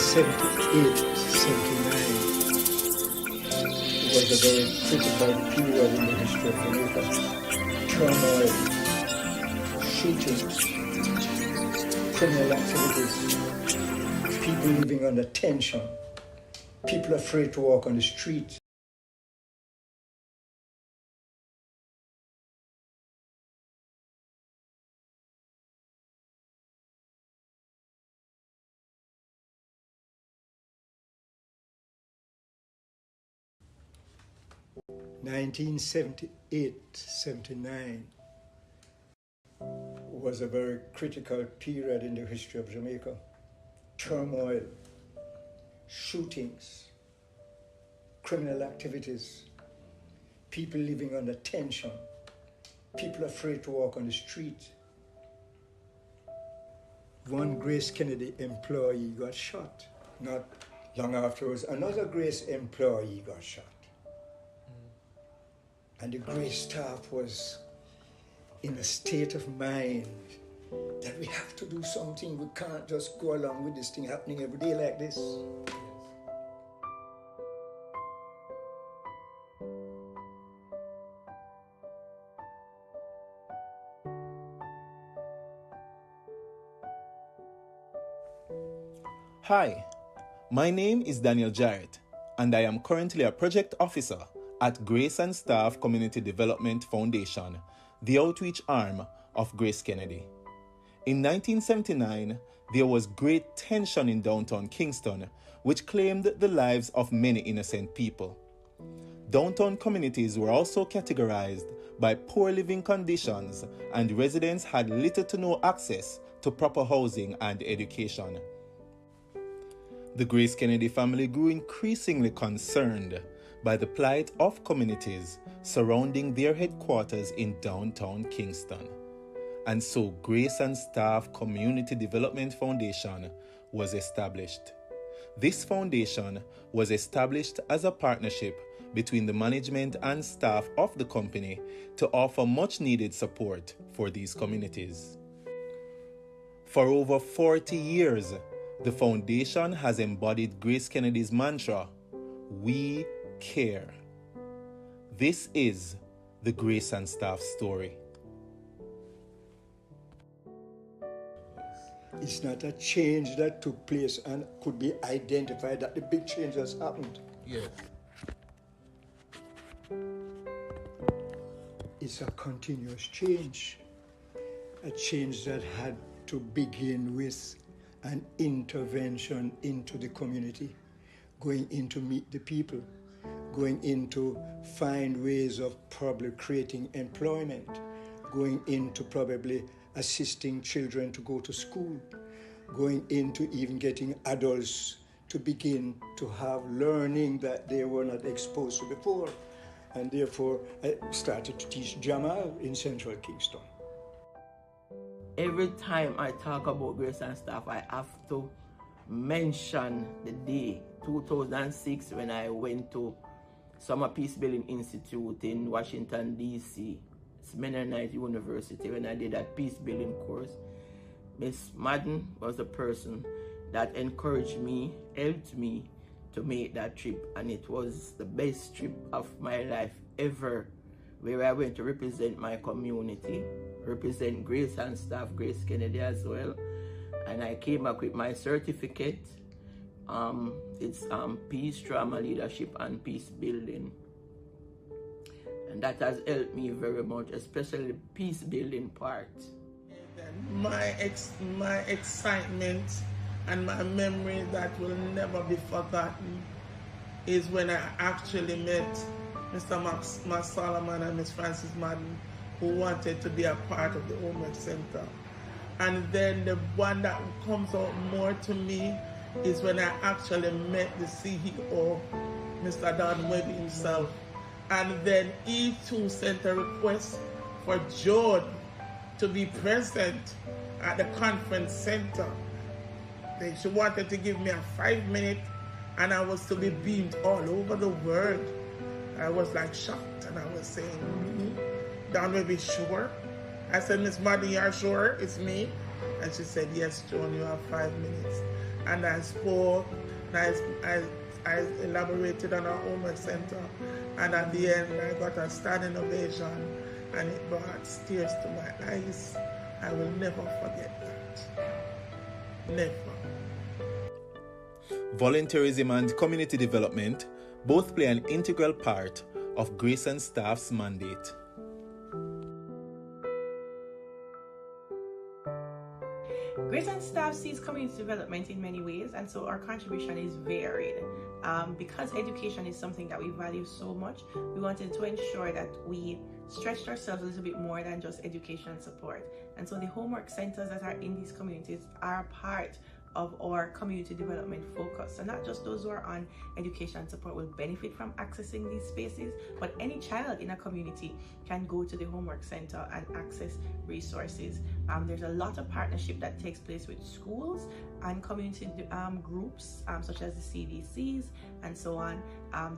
1978, 79 was a very critical period in the history of Jamaica. Turmoil, shootings, criminal activities, people living under tension, people afraid to walk on the street. In 1978, 79 was a very critical period in the history of Jamaica. Turmoil, shootings, criminal activities, people living under tension, people afraid to walk on the street. One Grace Kennedy employee got shot. Not long afterwards, another Grace employee got shot. And the Grace staff was in a state of mind that we have to do something. We can't just go along with this thing happening every day like this. Hi, my name is Daniel Jarrett, and I am currently a project officer at Grace and Staff Community Development Foundation, the outreach arm of Grace Kennedy. In 1979, there was great tension in downtown Kingston, which claimed the lives of many innocent people. Downtown communities were also categorized by poor living conditions, and residents had little to no access to proper housing and education. The Grace Kennedy family grew increasingly concerned by the plight of communities surrounding their headquarters in downtown Kingston. And so Grace and Staff Community Development Foundation was established. This foundation was established as a partnership between the management and staff of the company to offer much needed support for these communities. For over 40 years, the foundation has embodied Grace Kennedy's mantra, "We care." This is the Grace and Staff story. It's not a change that took place and could be identified that the big change has happened. Yes. It's a continuous change, a change that had to begin with an intervention into the community, going in to meet the people, going in to find ways of probably creating employment, going into probably assisting children to go to school, going into even getting adults to begin to have learning that they were not exposed to before. And therefore, I started to teach Jamal in Central Kingston. Every time I talk about Grace and Staff, I have to mention the day, 2006, when I went to Summer Peace Building Institute in Washington, D.C. It's Mennonite University, when I did that peace building course. Miss Madden was the person that encouraged me, helped me to make that trip, and it was the best trip of my life ever, where I went to represent my community, represent Grace and Staff, Grace Kennedy as well, and I came back with my certificate. It's Peace, Trauma, Leadership, and Peace Building, and that has helped me very much, especially the peace building part. My excitement and my memory that will never be forgotten is when I actually met Mr. Max Solomon and Miss Frances Madden, who wanted to be a part of the Home Center. And then the one that comes out more to me is when I actually met the CEO, Mr. Don Webb himself. And then he too sent a request for George to be present at the conference center. She wanted to give me a 5-minute, and I was to be beamed all over the world. I was like shocked, and I was saying, Don Webb is sure? I said, Miss Madden, you're sure it's me? And she said, yes, Joan, you have 5 minutes. and I spoke, and I elaborated on our homework center, and at the end I got a standing ovation, and it brought tears to my eyes. I will never forget that. Never. Volunteerism and community development both play an integral part of Grace and staff's mandate. Grace and staff sees community development in many ways, and so our contribution is varied. Because education is something that we value so much, we wanted to ensure that we stretched ourselves a little bit more than just education support. And so the homework centers that are in these communities are part of our community development focus. So not just those who are on education support will benefit from accessing these spaces, but any child in a community can go to the homework center and access resources. There's a lot of partnership that takes place with schools and community groups such as the CDCs and so on,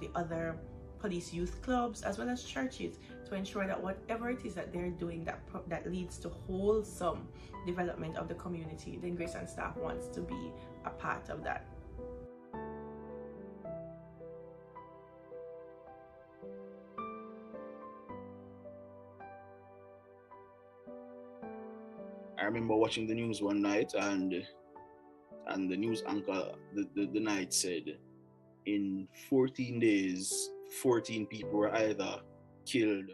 the other police youth clubs, as well as churches, to ensure that whatever it is that they're doing that leads to wholesome development of the community, then Grace and staff wants to be a part of that. I remember watching the news one night, and the news anchor the night said, in 14 days, 14 people were either killed.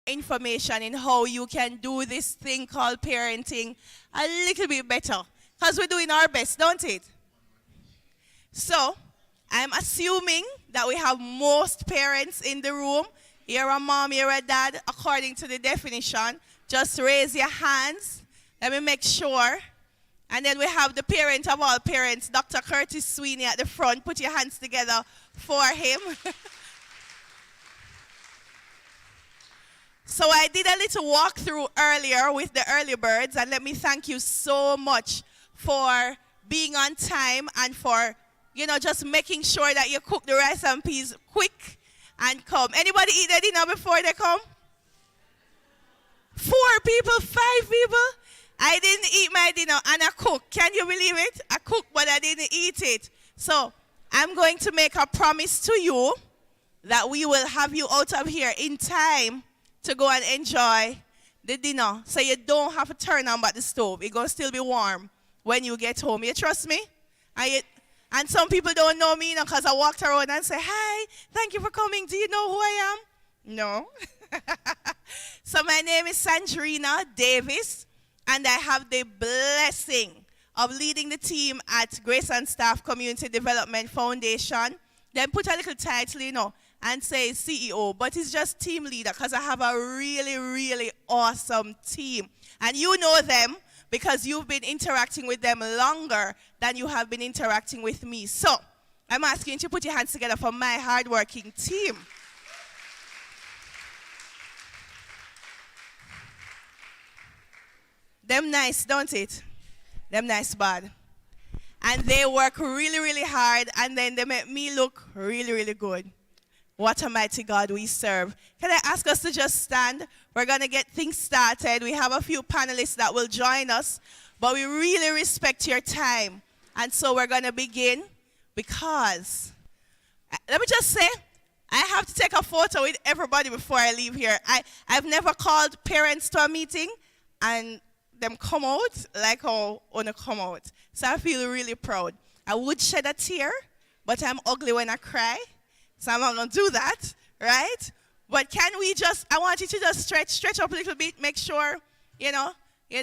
Information in how you can do this thing called parenting a little bit better, because we're doing our best, don't it? So I'm assuming that we have most parents in the room. You're a mom, you're a dad, according to the definition. Just raise your hands. Let me make sure. And then we have the parent of all parents, Dr. Curtis Sweeney at the front. Put your hands together for him. So I did a little walkthrough earlier with the early birds, and let me thank you so much for being on time and for, just making sure that you cook the rice and peas quick and come. Anybody eat their dinner before they come? 4 people, 5 people? I didn't eat my dinner and I cooked. Can you believe it? I cooked, but I didn't eat it. So I'm going to make a promise to you that we will have you out of here in time to go and enjoy the dinner. So you don't have to turn on but the stove. It's going to still be warm when you get home. You trust me? And some people don't know me, because I walked around and say, hi, thank you for coming. Do you know who I am? No. So my name is Sandrina Davis, and I have the blessing of leading the team at Grace and Staff Community Development Foundation. Then put a little title, and say CEO, but it's just team leader, because I have a really, really awesome team. And you know them because you've been interacting with them longer than you have been interacting with me. So I'm asking you to put your hands together for my hardworking team. Them nice, don't it? Them nice bad. And they work really, really hard, and then they make me look really, really good. What a mighty God we serve. Can I ask us to just stand? We're going to get things started. We have a few panelists that will join us, but we really respect your time. And so we're going to begin because, let me just say, I have to take a photo with everybody before I leave here. I've never called parents to a meeting and them come out like how Ona come out. So I feel really proud. I would shed a tear, but I'm ugly when I cry. So I'm not going to do that, right? But can we I want you to just stretch up a little bit, make sure, you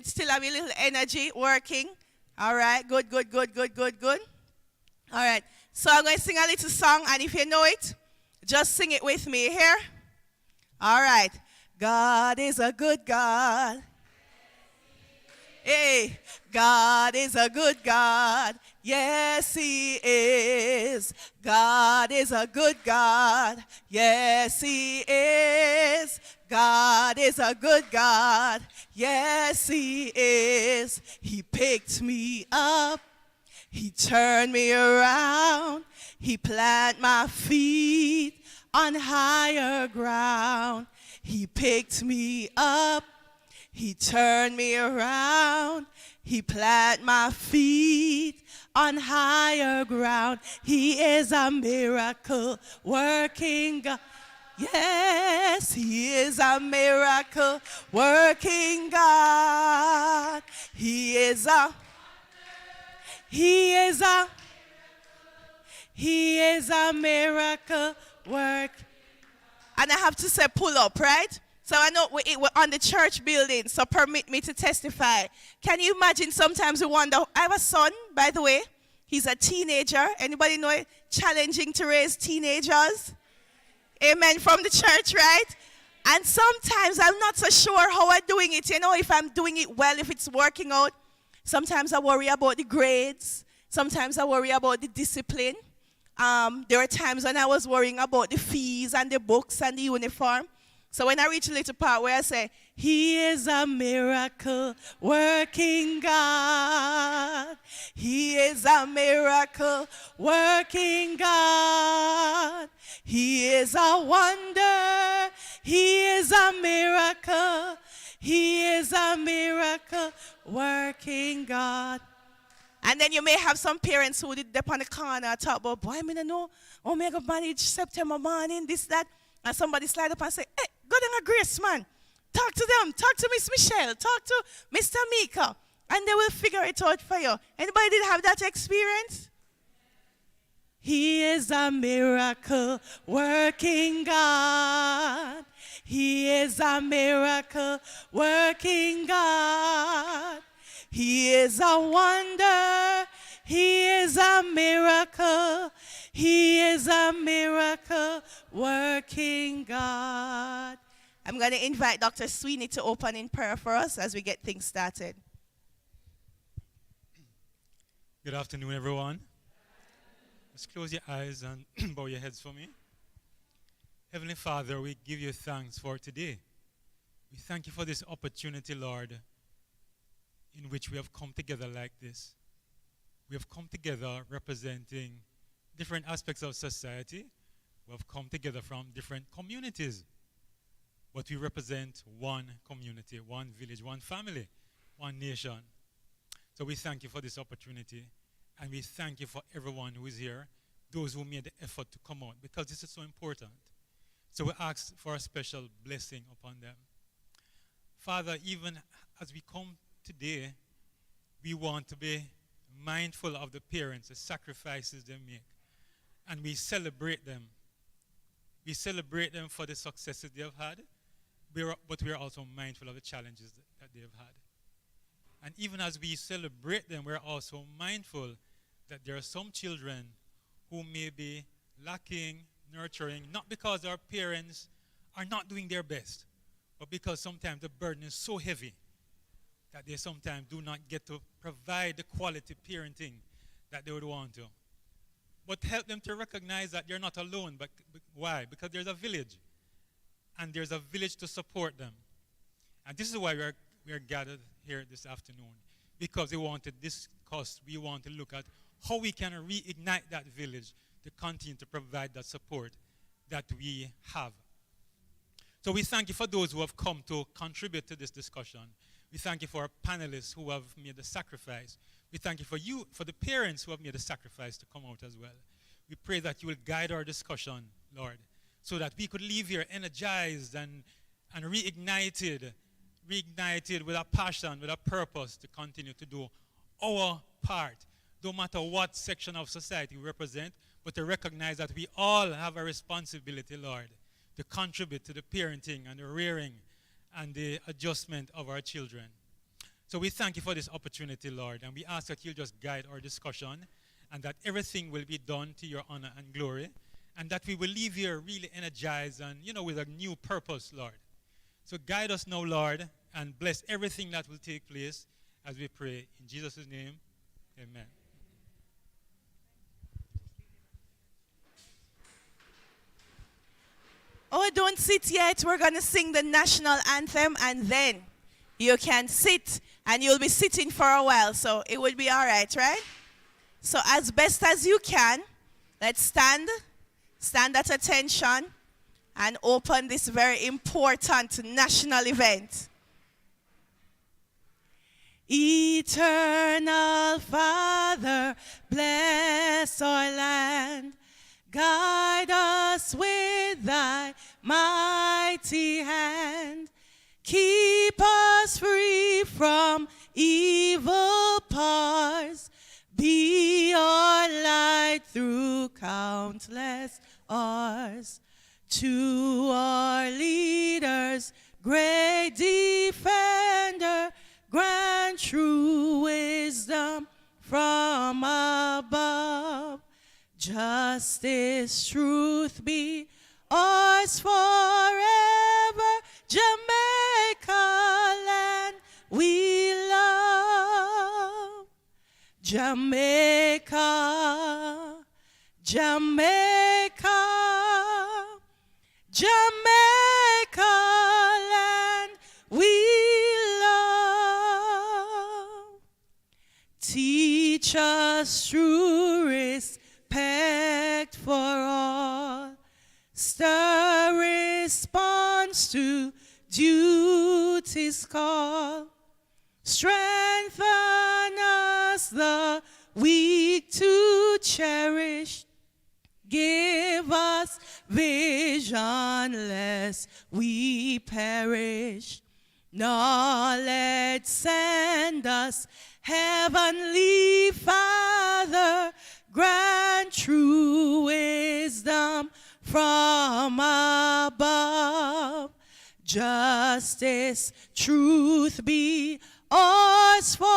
still have a little energy working. All right, good. All right, so I'm going to sing a little song, and if you know it, just sing it with me here. All right. God is a good God. Hey, God is a good God. Yes, He is. God is a good God. Yes, He is. God is a good God. Yes, He is. He picked me up. He turned me around. He planted my feet on higher ground. He picked me up. He turned me around. He planted my feet on higher ground. He is a miracle working God. Yes, he is a miracle working God. He is a miracle work. And I have to say pull up, right? So I know we're on the church building, so permit me to testify. Can you imagine sometimes we wonder, I have a son, by the way. He's a teenager. Anybody know it? Challenging to raise teenagers. Amen, from the church, right? And sometimes I'm not so sure how I'm doing it, if I'm doing it well, if it's working out. Sometimes I worry about the grades. Sometimes I worry about the discipline. There are times when I was worrying about the fees and the books and the uniform. So when I reach a little part where I say, he is a miracle working God. He is a miracle working God. He is a wonder. He is a miracle. He is a miracle working God. And then you may have some parents who did up on the corner talk about, boy, I don't know, oh, may I go manage September morning, this, that. And somebody slide up and say, hey, go down a Grace, man. Talk to them. Talk to Miss Michelle. Talk to Mr. Mika. And they will figure it out for you. Anybody did have that experience? He is a miracle working God. He is a miracle working God. He is a wonder. He is a miracle. He is a miracle working God. I'm going to invite Dr. Sweeney to open in prayer for us as we get things started. Good afternoon, everyone. Just close your eyes and bow your heads for me. Heavenly Father, we give you thanks for today. We thank you for this opportunity, Lord, in which we have come together like this. We have come together representing different aspects of society. We have come together from different communities. But we represent one community, one village, one family, one nation. So we thank you for this opportunity. And we thank you for everyone who is here, those who made the effort to come out, because this is so important. So we ask for a special blessing upon them. Father, even as we come today, we want to be mindful of the parents, the sacrifices they make. And we celebrate them. We celebrate them for the successes they have had, but we are also mindful of the challenges that they have had. And even as we celebrate them, we're also mindful that there are some children who may be lacking nurturing, not because our parents are not doing their best, but because sometimes the burden is so heavy that they sometimes do not get to provide the quality parenting that they would want to. But help them to recognize that they're not alone. But why? Because there's a village. And there's a village to support them. And this is why we are gathered here this afternoon. Because we want to discuss, we want to look at how we can reignite that village to continue to provide that support that we have. So we thank you for those who have come to contribute to this discussion. We thank you for our panelists who have made the sacrifice. We thank you for the parents who have made the sacrifice to come out as well. We pray that you will guide our discussion, Lord, so that we could leave here energized and reignited with a passion, with a purpose to continue to do our part, no matter what section of society we represent, but to recognize that we all have a responsibility, Lord, to contribute to the parenting and the rearing and the adjustment of our children. So we thank you for this opportunity, Lord, and we ask that you'll just guide our discussion and that everything will be done to your honor and glory, and that we will leave here really energized and, with a new purpose, Lord. So guide us now, Lord, and bless everything that will take place as we pray. In Jesus' name, amen. Oh, don't sit yet. We're going to sing the national anthem, and then you can sit, and you'll be sitting for a while, so it will be all right? So as best as you can, let's stand at attention, and open this very important national event. Eternal Father, bless our land. Guide us with thy mighty hand. Keep us free from evil powers. Be our light through countless hours. To our leaders, great defender, grant true wisdom from above. Justice, truth be ours forever. Jamaica land we love. Jamaica, Jamaica, Jamaica land we love. Teach us true respect for all. Stir response to duty's call. Strengthen us the weak to cherish. Give us vision lest we perish. Knowledge send us, Heavenly Father, grant true wisdom from above. Justice, truth be ours forever.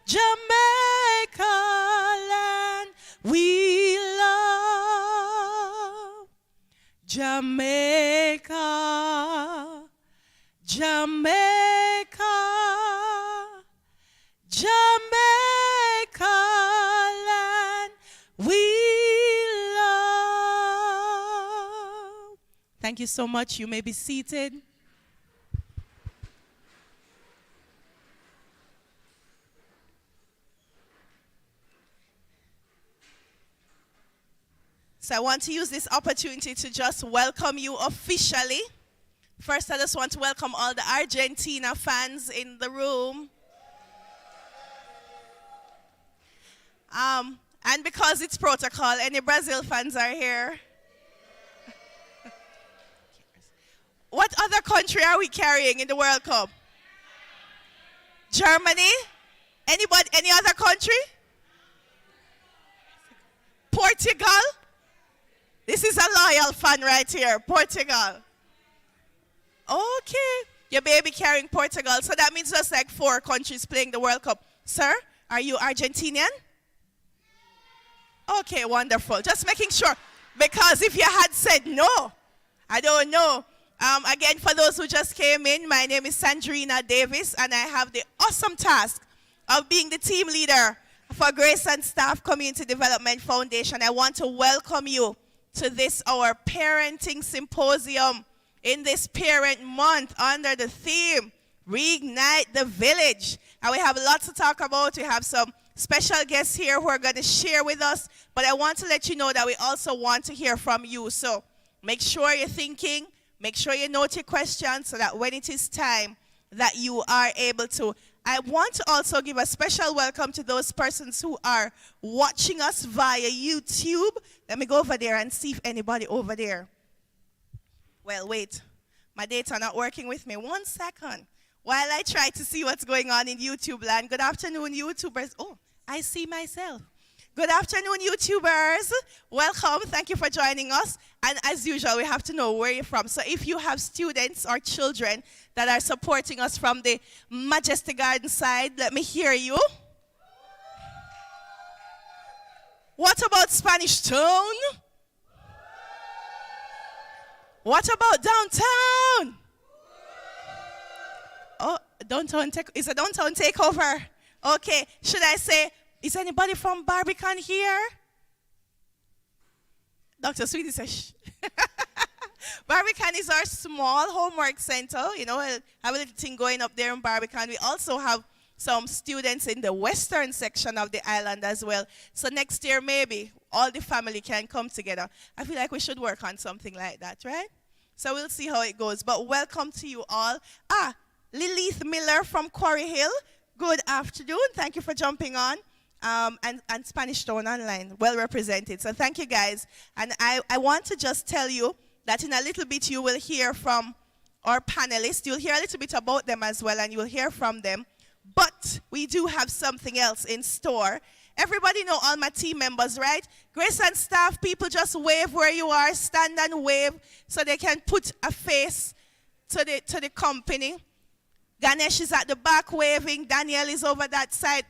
Jamaica land we love. Jamaica, Jamaica, Jamaica land we love. Thank you so much. You may be seated. So I want to use this opportunity to just welcome you officially. First, I just want to welcome all the Argentina fans in the room. And because it's protocol, any Brazil fans are here? What other country are we carrying in the World Cup? Germany? Anybody? Any other country? Portugal? This is a loyal fan right here. Portugal. Okay. Your baby carrying Portugal. So that means just like 4 countries playing the World Cup. Sir, are you Argentinian? Okay, wonderful. Just making sure. Because if you had said no, I don't know. Again, for those who just came in, my name is Sandrina Davis, and I have the awesome task of being the team leader for Grace and Staff Community Development Foundation. I want to welcome you to this, our parenting symposium in this parent month under the theme, Reignite the Village. And we have lots to talk about. We have some special guests here who are going to share with us. But I want to let you know that we also want to hear from you. So make sure you're thinking. Make sure you note your questions so that when it is time that you are able to. I want to also give a special welcome to those persons who are watching us via YouTube. Let me go over there and see if anybody over there. Well, wait. My data not working with me. 1 second. While I try to see what's going on in YouTube land. Good afternoon, YouTubers. Oh, I see myself. Good afternoon, YouTubers. Welcome. Thank you for joining us. And as usual, we have to know where you're from. So if you have students or children that are supporting us from the Majestic Garden side, let me hear you. What about Spanish Town? What about downtown? Oh, downtown is a downtown takeover. Okay, should I say, is anybody from Barbican here? Dr. Sweetie says, shh. Barbican is our small homework center. You know, I have a little thing going up there in Barbican. We also have some students in the western section of the island as well. So next year, maybe all the family can come together. I feel like we should work on something like that, right? So we'll see how it goes. But welcome to you all. Lilith Miller from Quarry Hill, good afternoon. Thank you for jumping on. And Spanish Town Online, well represented. So thank you, guys. And I want to just tell you that in a little bit you will hear from our panelists. You'll hear a little bit about them as well, and you'll hear from them. But we do have something else in store. Everybody know all my team members, right? Grace and staff, people just wave where you are, stand and wave so they can put a face to the company. Ganesh is at the back waving. Daniel is over that side.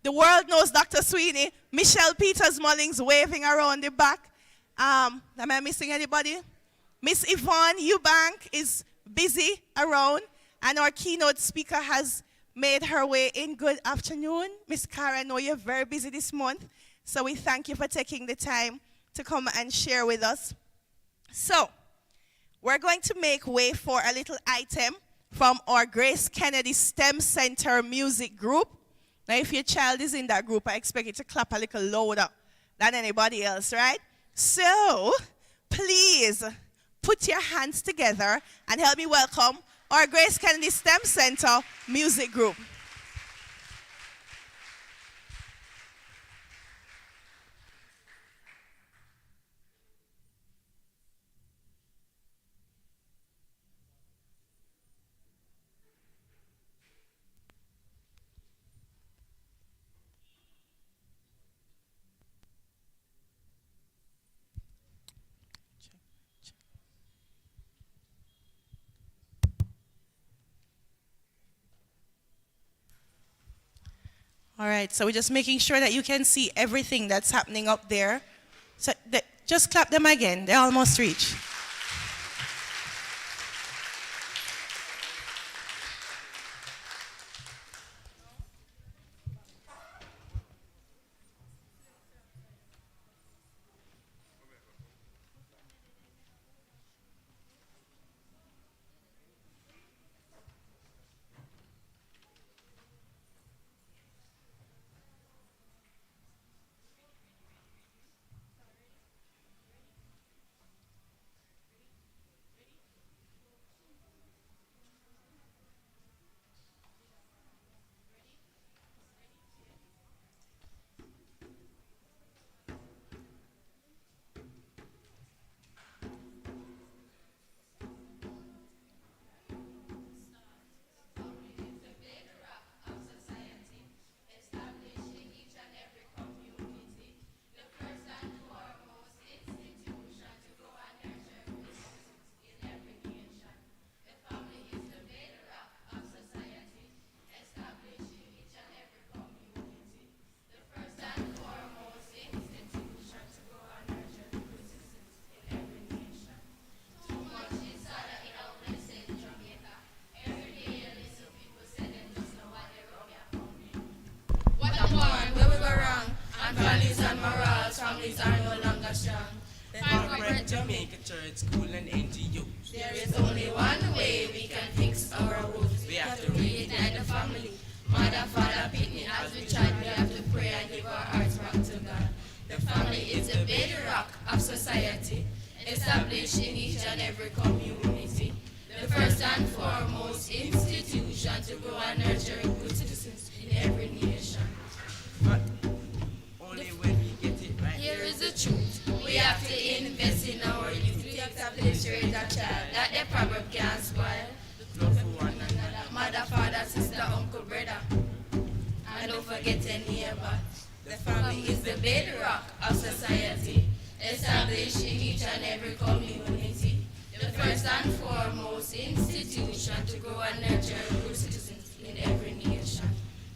The world knows Dr. Sweeney. Michelle Peters Mullings waving around the back. Am I missing anybody? Miss Yvonne Eubank is busy around. And our keynote speaker has made her way in. Good afternoon. Miss Cara, I know you're very busy this month. So we thank you for taking the time to come and share with us. So, we're going to make way for a little item from our Grace Kennedy STEM Center music group. Now, if your child is in that group, I expect you to clap a little louder than anybody else, right? So, please put your hands together and help me welcome our Grace Kennedy STEM Center music group. All right, so we're just making sure that you can see everything that's happening up there. So just clap them again. They almost reach. Families are no longer strong. Corporate Jamaica Church, school and NGOs. There is only one way we can fix our roots. We have to reunite the family. Mother, father, pitney, as we chant, we have to pray and give our hearts back to God. The family is the bedrock of society, established in each and every community. The first and foremost institution to grow and nurture good citizens in every nation. But only when we get it right. Here is the truth. We have to invest in our youth. We have to raise a child that the proverb can't spoil. Love for one another. Mother, father, sister, uncle, brother. And don't forget your neighbor. The family is the bedrock of society, established in each and every community. The first and foremost institution to grow and nurture good citizens in every nation.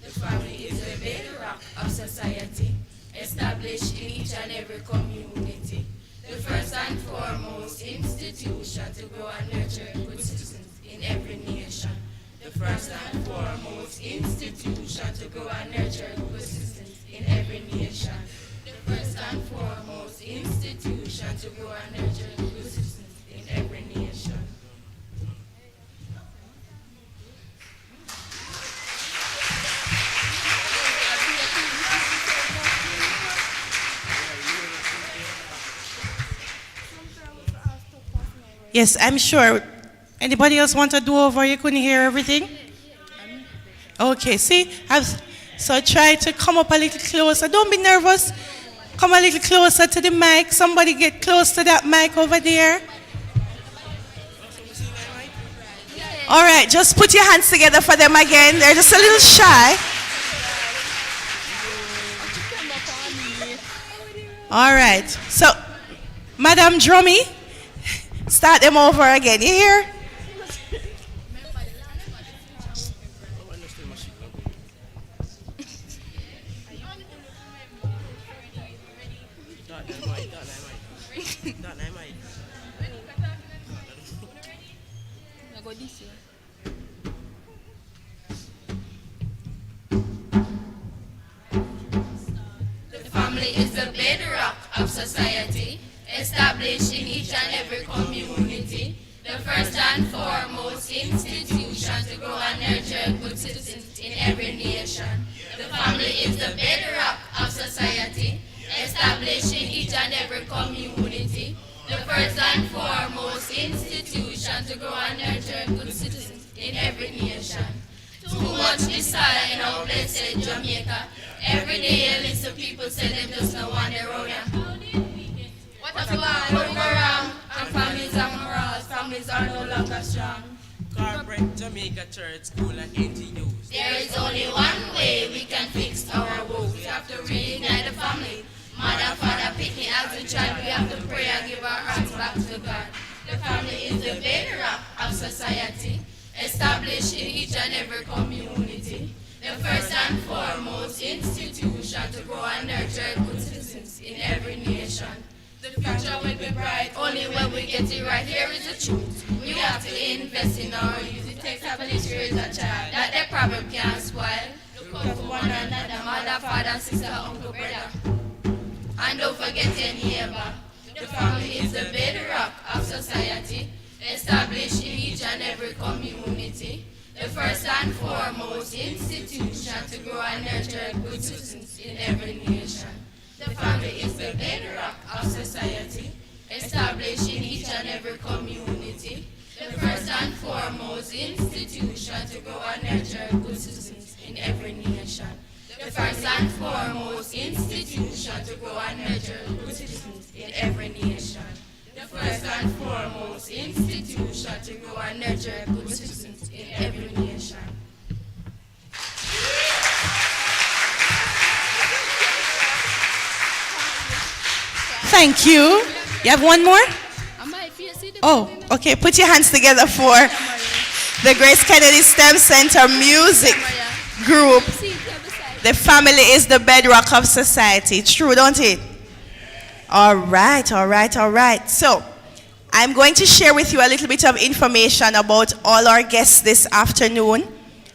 The family is the bedrock of society, established in each and every community. The first and foremost institution to grow and nurture good citizens in every nation. The first and foremost institution to grow and nurture good citizens in every nation. The first and foremost institution to grow and nurture good citizens in every nation. Yes, I'm sure. Anybody else want to do over? You couldn't hear everything? Okay, see? So try to come up a little closer. Don't be nervous. Come a little closer to the mic. Somebody get close to that mic over there. All right, just put your hands together for them again. They're just a little shy. All right, so Madam Drummy, start them over again. You hear? Family is the bedrock of society, established in each and every community. The first and foremost institution to grow and nurture good citizens in every nation. The family is the bedrock of society, established in each and every community. The first and foremost institution to grow and nurture good citizens in every nation. Too much desire in our blessed Jamaica. Every day you listen to people say them just no want their own. What you want? Look around. And families are morals. Families are no longer strong. Corporate Jamaica Church School and NGOs. There is only one way we can fix our woes. We have to reignite the family. Mother, father, pick me as a child. We have to pray and give our hearts back to God. The family is the bedrock of society, established in each and every community. The first and foremost institution to grow and nurture good citizens in every nation. The future will be bright only when we get it right. Here is the truth. We have to invest in our youth. It takes ability to raise a child that their problem can't spoil. Look out for one another, mother, father, sister, uncle, brother. And don't forget your neighbor. The family is the bedrock of society, established in each and every community. The first and foremost institution to grow and nurture good citizens in every nation. The family is the bedrock of society, established in each and every community. The first and foremost institution to grow and nurture good citizens in every nation. The first and foremost institution to grow and nurture good citizens in every nation. The first and foremost institution to grow and nurture good citizens in every nation. Thank you. You have one more? Oh, okay. Put your hands together for the Grace Kennedy STEM Center Music Group. The family is the bedrock of society. True, don't it? All right, all right, all right. So, I'm going to share with you a little bit of information about all our guests this afternoon.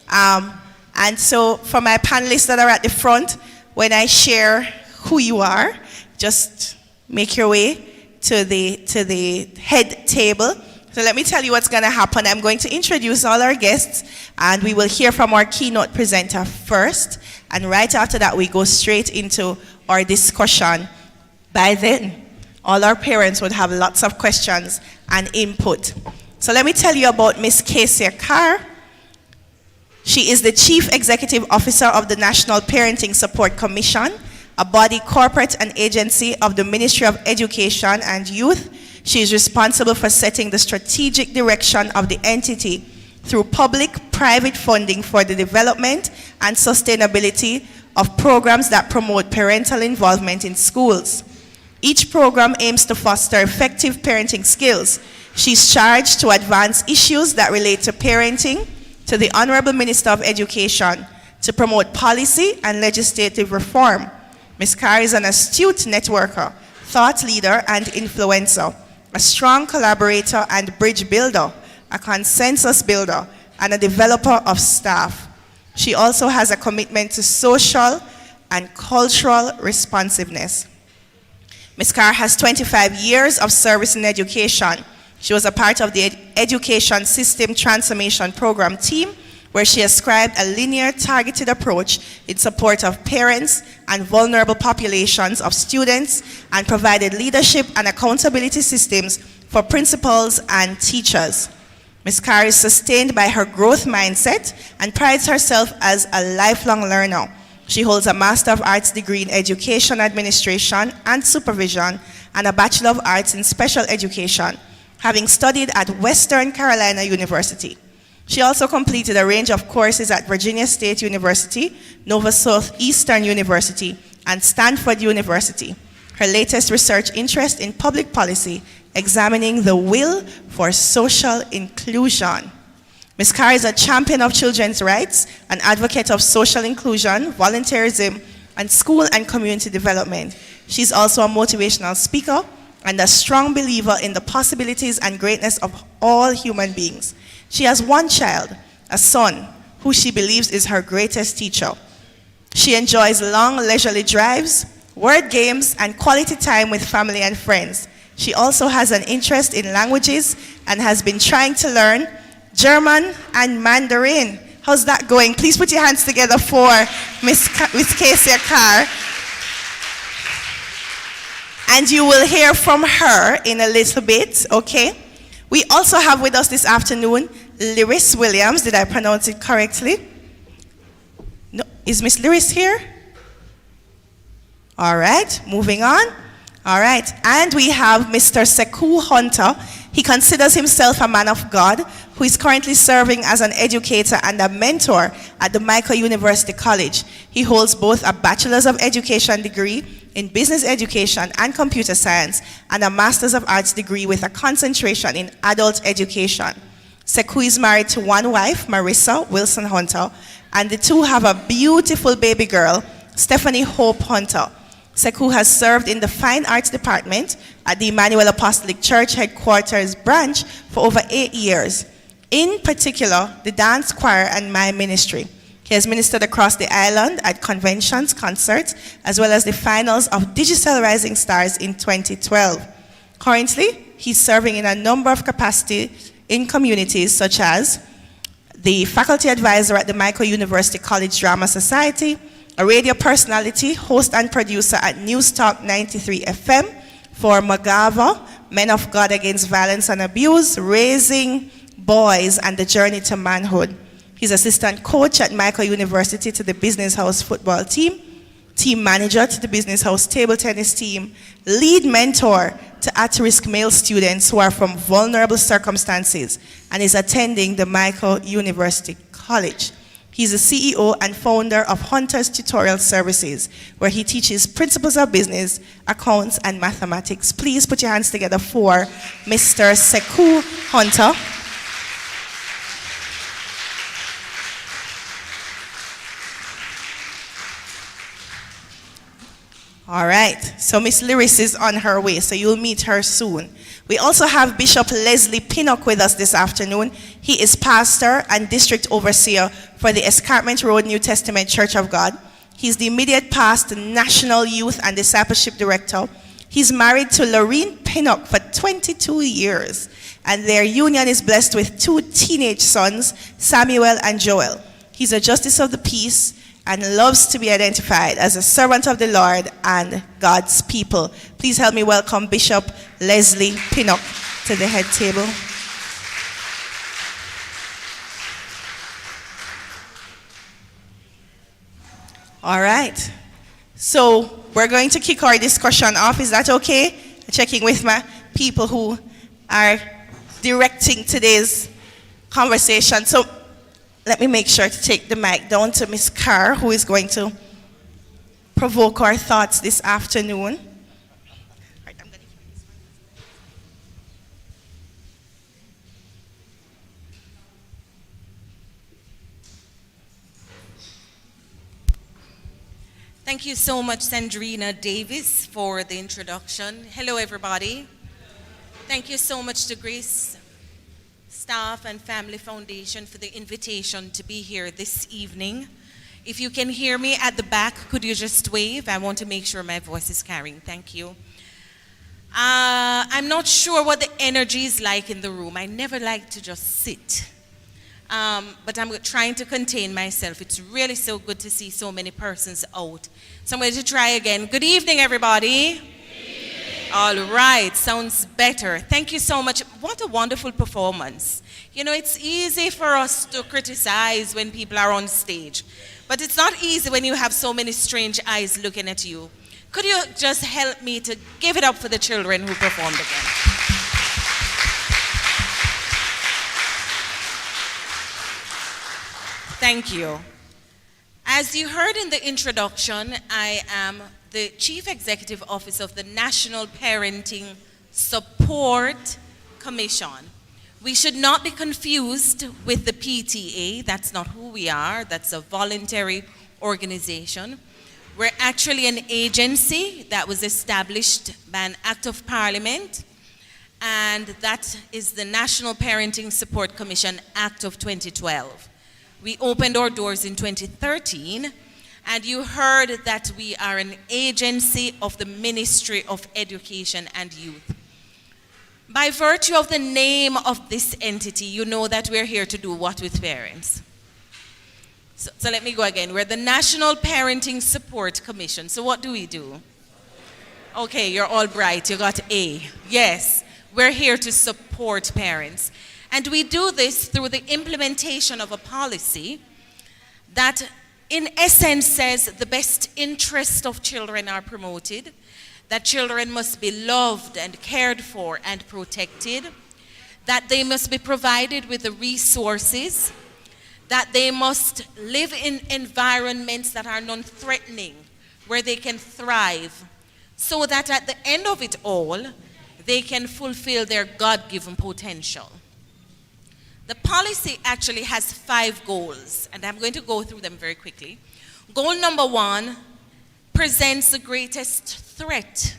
And so, for my panelists that are at the front, when I share who you are, just make your way to the head table. So let me tell you what's going to happen. I'm going to introduce all our guests, and we will hear from our keynote presenter first. And right after that, we go straight into our discussion. By then, all our parents would have lots of questions and input. So let me tell you about Miss Casey Carr. She is the Chief Executive Officer of the National Parenting Support Commission, a body, corporate, and agency of the Ministry of Education and Youth. She is responsible for setting the strategic direction of the entity through public-private funding for the development and sustainability of programs that promote parental involvement in schools. Each program aims to foster effective parenting skills. She's charged to advance issues that relate to parenting to the Honorable Minister of Education to promote policy and legislative reform. Ms. Carr is an astute networker, thought leader, and influencer, a strong collaborator and bridge builder, a consensus builder, and a developer of staff. She also has a commitment to social and cultural responsiveness. Ms. Carr has 25 years of service in education. She was a part of the Education System Transformation Program team, where she ascribed a linear, targeted approach in support of parents and vulnerable populations of students, and provided leadership and accountability systems for principals and teachers. Ms. Carr is sustained by her growth mindset and prides herself as a lifelong learner. She holds a Master of Arts degree in Education Administration and Supervision and a Bachelor of Arts in Special Education, having studied at Western Carolina University. She also completed a range of courses at Virginia State University, Nova Southeastern University, and Stanford University. Her latest research interest in public policy, examining the will for social inclusion. Ms. Carr is a champion of children's rights, an advocate of social inclusion, volunteerism, and school and community development. She's also a motivational speaker and a strong believer in the possibilities and greatness of all human beings. She has one child, a son, who she believes is her greatest teacher. She enjoys long leisurely drives, word games, and quality time with family and friends. She also has an interest in languages and has been trying to learn German and Mandarin. How's that going? Please put your hands together for Miss Casey Carr. And you will hear from her in a little bit, okay? We also have with us this afternoon Lyris Williams. Did I pronounce it correctly? No, is Miss Lyris here? All right, moving on. All right, and we have Mr. Sekou Hunter. He considers himself a man of God who is currently serving as an educator and a mentor at the Michael University College. He holds both a Bachelor's of Education degree in Business Education and Computer Science and a Master's of Arts degree with a concentration in Adult Education. Sekou is married to one wife, Marissa Wilson Hunter, and the two have a beautiful baby girl, Stephanie Hope Hunter. Sekou has served in the Fine Arts Department at the Emmanuel Apostolic Church Headquarters branch for over 8 years. In particular, the dance choir and my ministry. He has ministered across the island at conventions, concerts, as well as the finals of Digital Rising Stars in 2012. Currently, he's serving in a number of capacities in communities such as the faculty advisor at the Michael University College Drama Society, a radio personality, host and producer at News Talk 93 FM for Magava, Men of God Against Violence and Abuse, Raising Boys and the Journey to Manhood. He's assistant coach at Michael University to the Business House football team, team manager to the Business House table tennis team, lead mentor to at-risk male students who are from vulnerable circumstances, and is attending the Michael University College. He's the CEO and founder of Hunter's Tutorial Services, where he teaches principles of business, accounts, and mathematics. Please put your hands together for Mr. Sekou Hunter. All right, so Miss Lyris is on her way, so you'll meet her soon. We also have Bishop Leslie Pinnock with us this afternoon. He is pastor and district overseer for the Escarpment Road New Testament Church of God. He's the immediate past National Youth and Discipleship Director. He's married to Lorene Pinnock for 22 years, and their union is blessed with 2 teenage sons, Samuel and Joel. He's a justice of the peace and loves to be identified as a servant of the Lord and God's people. Please help me welcome Bishop Leslie Pinnock to the head table. All right, so we're going to kick our discussion off. Is that okay? Checking with my people who are directing today's conversation. So let me make sure to take the mic down to Ms. Carr, who is going to provoke our thoughts this afternoon. Thank you so much, Sandrina Davis, for the introduction. Hello, everybody. Thank you so much to Grace Staff and Family Foundation for the invitation to be here this evening. If you can hear me at the back, could you just wave? I want to make sure my voice is carrying. Thank you. I'm not sure what the energy is like in the room. I never like to just sit. But I'm trying to contain myself. It's really so good to see so many persons out. So I'm going to try again. Good evening, everybody. All right, sounds better. Thank you so much. What a wonderful performance. You know, it's easy for us to criticize when people are on stage, but it's not easy when you have so many strange eyes looking at you. Could you just help me to give it up for the children who performed again? Thank you. As you heard in the introduction, I am the Chief Executive Officer of the National Parenting Support Commission. We should not be confused with the PTA. That's not who we are. That's a voluntary organization. We're actually an agency that was established by an act of parliament, and that is the National Parenting Support Commission Act of 2012. We opened our doors in 2013, and you heard that we are an agency of the Ministry of Education and Youth. By virtue of the name of this entity, you know that we're here to do what with parents? So let me go again. We're the National Parenting Support Commission. So what do we do? Okay, you're all bright. You got A. Yes, we're here to support parents. And we do this through the implementation of a policy that in essence says the best interest of children are promoted, that children must be loved and cared for and protected, that they must be provided with the resources, that they must live in environments that are non-threatening, where they can thrive, so that at the end of it all, they can fulfill their God-given potential. The policy actually has 5 goals, and I'm going to go through them very quickly. Goal number 1 presents the greatest threat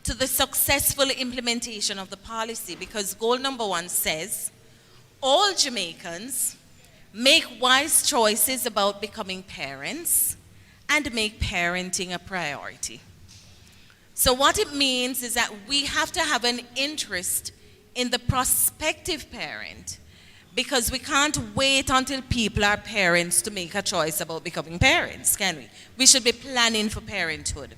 to the successful implementation of the policy, because goal number 1 says, all Jamaicans make wise choices about becoming parents and make parenting a priority. So what it means is that we have to have an interest in the prospective parent, because we can't wait until people are parents to make a choice about becoming parents, can we? We should be planning for parenthood.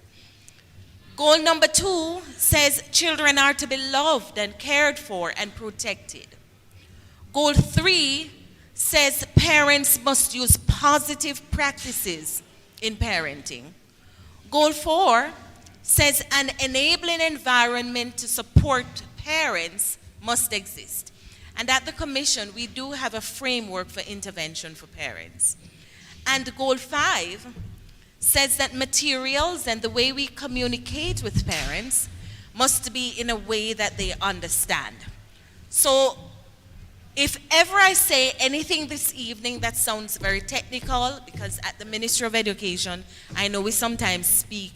Goal number 2 says children are to be loved and cared for and protected. Goal 3 says parents must use positive practices in parenting. Goal 4 says an enabling environment to support parents must exist. And at the Commission, we do have a framework for intervention for parents. And Goal 5 says that materials and the way we communicate with parents must be in a way that they understand. So if ever I say anything this evening that sounds very technical, because at the Ministry of Education, I know we sometimes speak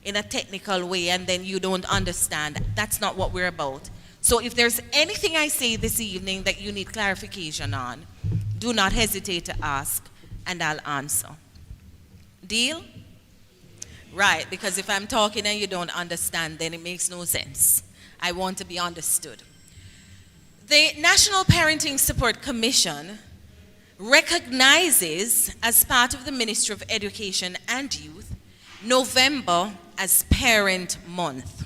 in a technical way and then you don't understand, that's not what we're about. So if there's anything I say this evening that you need clarification on, do not hesitate to ask and I'll answer. Deal? Right, because if I'm talking and you don't understand, then it makes no sense. I want to be understood. The National Parenting Support Commission recognizes, as part of the Ministry of Education and Youth, November as Parent Month.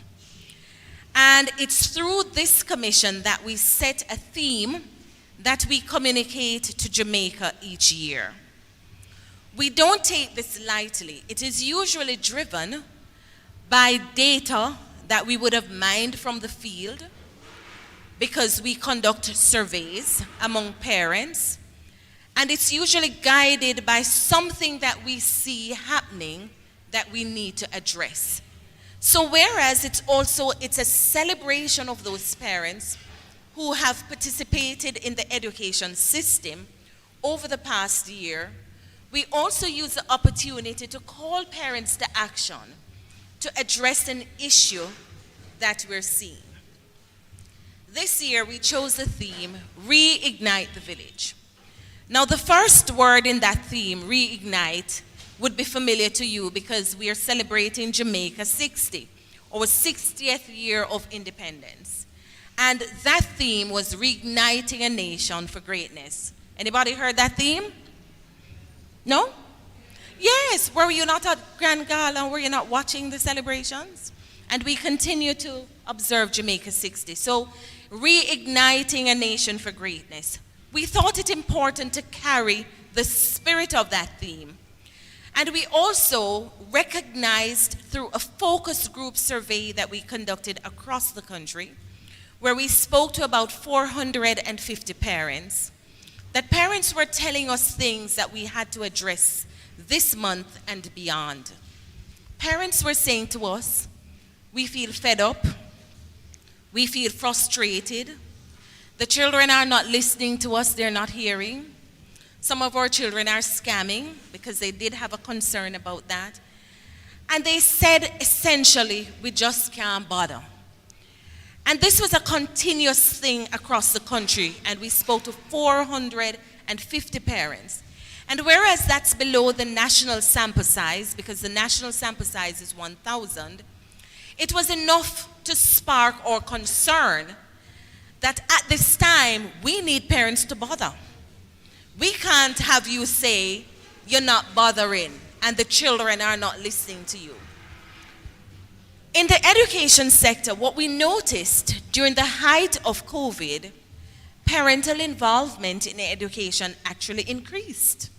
And it's through this commission that we set a theme that we communicate to Jamaica each year. We don't take this lightly. It is usually driven by data that we would have mined from the field, because we conduct surveys among parents, and it's usually guided by something that we see happening that we need to address. So whereas it's a celebration of those parents who have participated in the education system over the past year, we also use the opportunity to call parents to action to address an issue that we're seeing. This year we chose the theme, Reignite the Village. Now the first word in that theme, reignite, would be familiar to you because we are celebrating Jamaica 60, our 60th year of independence. And that theme was reigniting a nation for greatness. Anybody heard that theme? No? Yes, were you not at Grand Gala? Were you not watching the celebrations? And we continue to observe Jamaica 60. So, reigniting a nation for greatness. we thought it important to carry the spirit of that theme. And we also recognized through a focus group survey that we conducted across the country, where we spoke to about 450 parents, that parents were telling us things that we had to address this month and beyond. Parents were saying to us, we feel fed up, we feel frustrated, the children are not listening to us, they're not hearing. Some of our children are scamming, because they did have a concern about that. And they said, essentially, we just can't bother. And this was a continuous thing across the country, and we spoke to 450 parents. And whereas that's below the national sample size, because the national sample size is 1,000, it was enough to spark our concern that at this time, we need parents to bother. We can't have you say, you're not bothering, and the children are not listening to you. In the education sector, what we noticed during the height of COVID, parental involvement in education actually increased.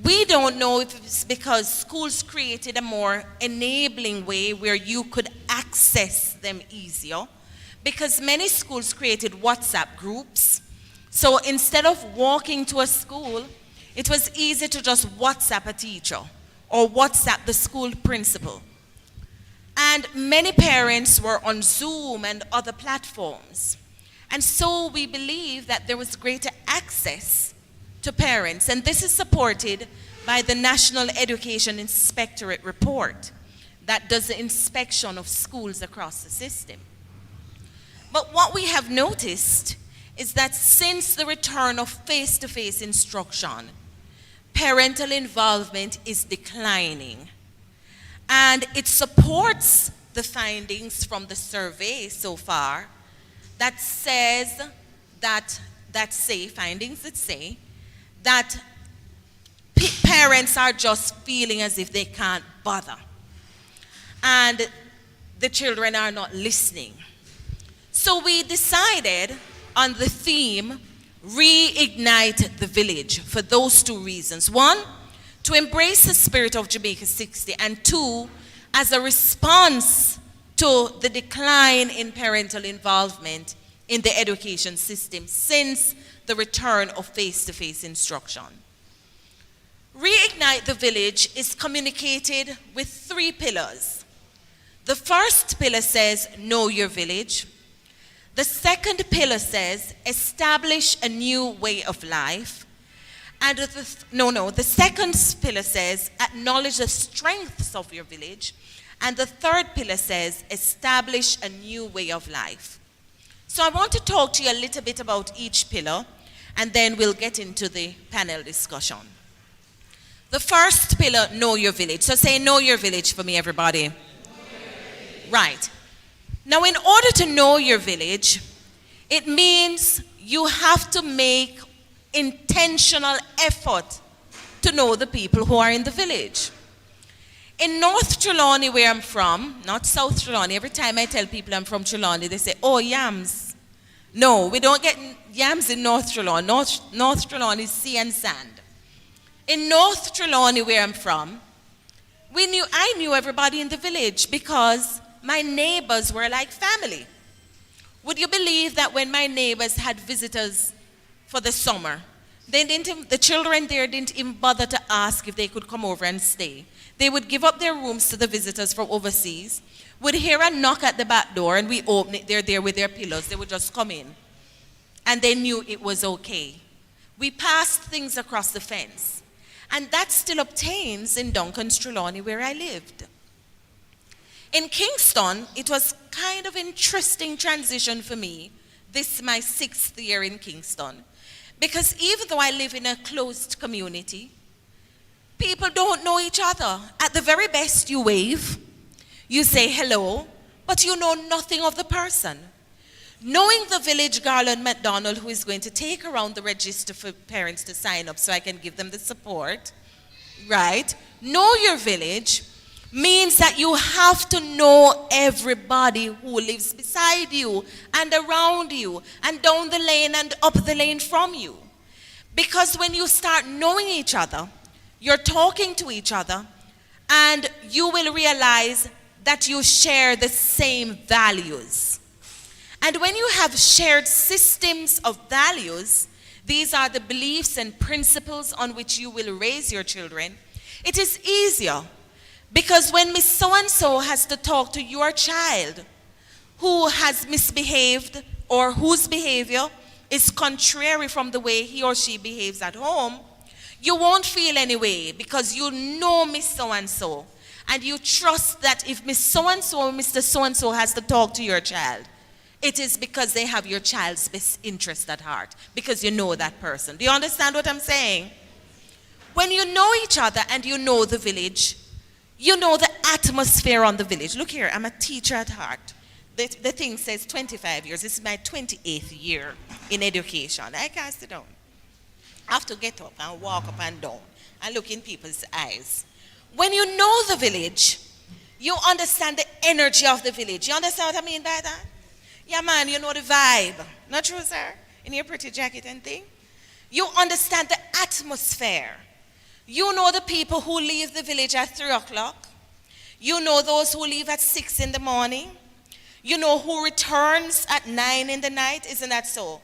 We don't know if it's because schools created a more enabling way where you could access them easier, because many schools created WhatsApp groups. So instead of walking to a school, it was easy to just WhatsApp a teacher or WhatsApp the school principal. And many parents were on Zoom and other platforms. And so we believe that there was greater access to parents. And this is supported by the National Education Inspectorate report that does the inspection of schools across the system. But what we have noticed is that since the return of face-to-face instruction, parental involvement is declining. And it supports the findings from the survey so far that says that findings that say that parents are just feeling as if they can't bother. And the children are not listening. So we decided on the theme, reignite the village, for those two reasons. One, to embrace the spirit of Jamaica 60, and two, as a response to the decline in parental involvement in the education system since the return of face-to-face instruction. Reignite the village is communicated with 3 pillars. The first pillar says, know your village. The second pillar says, establish a new way of life. And the second pillar says, acknowledge the strengths of your village. And the third pillar says, establish a new way of life. So I want to talk to you a little bit about each pillar, and then we'll get into the panel discussion. The first pillar, know your village. So say, know your village for me, everybody. Right. Now, in order to know your village, it means you have to make intentional effort to know the people who are in the village. In North Trelawney, where I'm from, not South Trelawney, every time I tell people I'm from Trelawney, they say, oh, yams. No, we don't get yams in North Trelawney. North Trelawney is sea and sand. In North Trelawney, where I'm from, I knew everybody in the village because my neighbors were like family. Would you believe that when my neighbors had visitors for the summer, the children there didn't even bother to ask if they could come over and stay. They would give up their rooms to the visitors from overseas, would hear a knock at the back door, and we open it, they're there with their pillows. They would just come in. And they knew it was okay. We passed things across the fence. And that still obtains in Duncan's Trelawney, where I lived. In Kingston, it was kind of interesting transition for me. This is my 6th year in Kingston. Because even though I live in a closed community, people don't know each other. At the very best, you wave, you say hello, but you know nothing of the person. Knowing the village Garland McDonald, who is going to take around the register for parents to sign up so I can give them the support, right? Know your village means that you have to know everybody who lives beside you and around you and down the lane and up the lane from you. Because when you start knowing each other, you're talking to each other, and you will realize that you share the same values. And when you have shared systems of values, these are the beliefs and principles on which you will raise your children, it is easier. Because when Miss So-and-so has to talk to your child who has misbehaved or whose behavior is contrary from the way he or she behaves at home, you won't feel any way because you know Miss So-and-so. And you trust that if Miss So-and-so or Mr. So-and-so has to talk to your child, it is because they have your child's best interest at heart, because you know that person. Do you understand what I'm saying? When you know each other and you know the village, you know the atmosphere on the village. Look here, I'm a teacher at heart. The thing says 25 years. This is my 28th year in education. I can't sit down. I have to get up and walk up and down and look in people's eyes. When you know the village, you understand the energy of the village. You understand what I mean by that? Yeah, man, you know the vibe. Not true, sir? In your pretty jacket and thing. You understand the atmosphere. You know the people who leave the village at 3 o'clock. You know those who leave at 6 in the morning. You know who returns at 9 in the night. Isn't that so?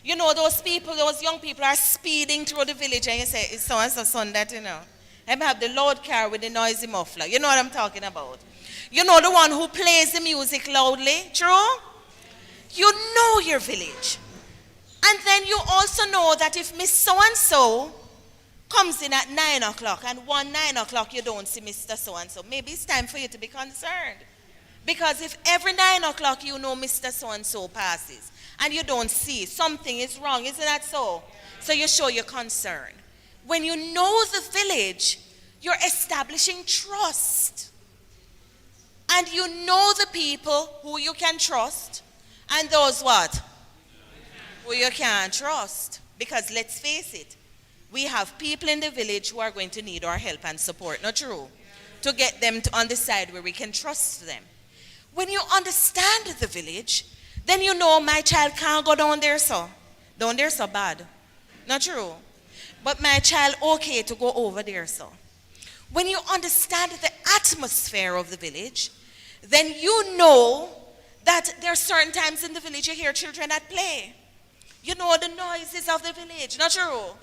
You know those people, those young people are speeding through the village and you say, it's so-and-so son that, you know. They have the loud car with the noisy muffler. You know what I'm talking about. You know the one who plays the music loudly. True? You know your village. And then you also know that if Miss So-and-so comes in at 9 o'clock and 9 o'clock you don't see Mr. So-and-so, maybe it's time for you to be concerned. Because if every 9 o'clock you know Mr. So-and-so passes and you don't see, something is wrong. Isn't that so? So you show your concern. When you know the village, you're establishing trust. And you know the people who you can trust and those what? Who you can't trust. Because let's face it, we have people in the village who are going to need our help and support, not true? To get them to on the side where we can trust them. When you understand the village, then you know my child can't go down there so. Down there so bad. Not true? But my child okay to go over there so. When you understand the atmosphere of the village, then you know that there are certain times in the village you hear children at play. You know the noises of the village, not true?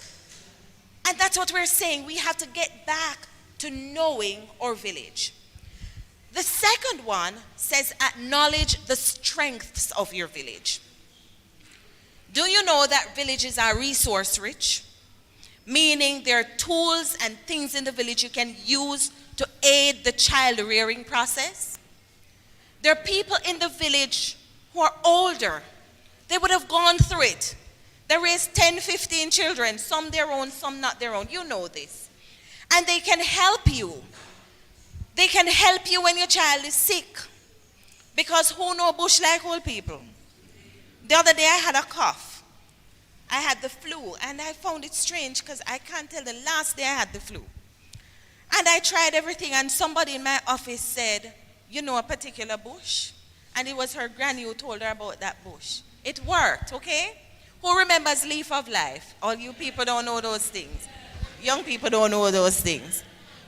And that's what we're saying. We have to get back to knowing our village. The second one says acknowledge the strengths of your village. Do you know that villages are resource rich? Meaning there are tools and things in the village you can use to aid the child rearing process. There are people in the village who are older. They would have gone through it. They raised 10, 15 children, some their own, some not their own. You know this. And they can help you. They can help you when your child is sick. Because who know bush like old people? The other day I had a cough. I had the flu, and I found it strange because I can't tell the last day I had the flu. And I tried everything, and somebody in my office said, you know a particular bush? And it was her granny who told her about that bush. It worked, okay? Who remembers Leaf of Life? All you people don't know those things. Young people don't know those things.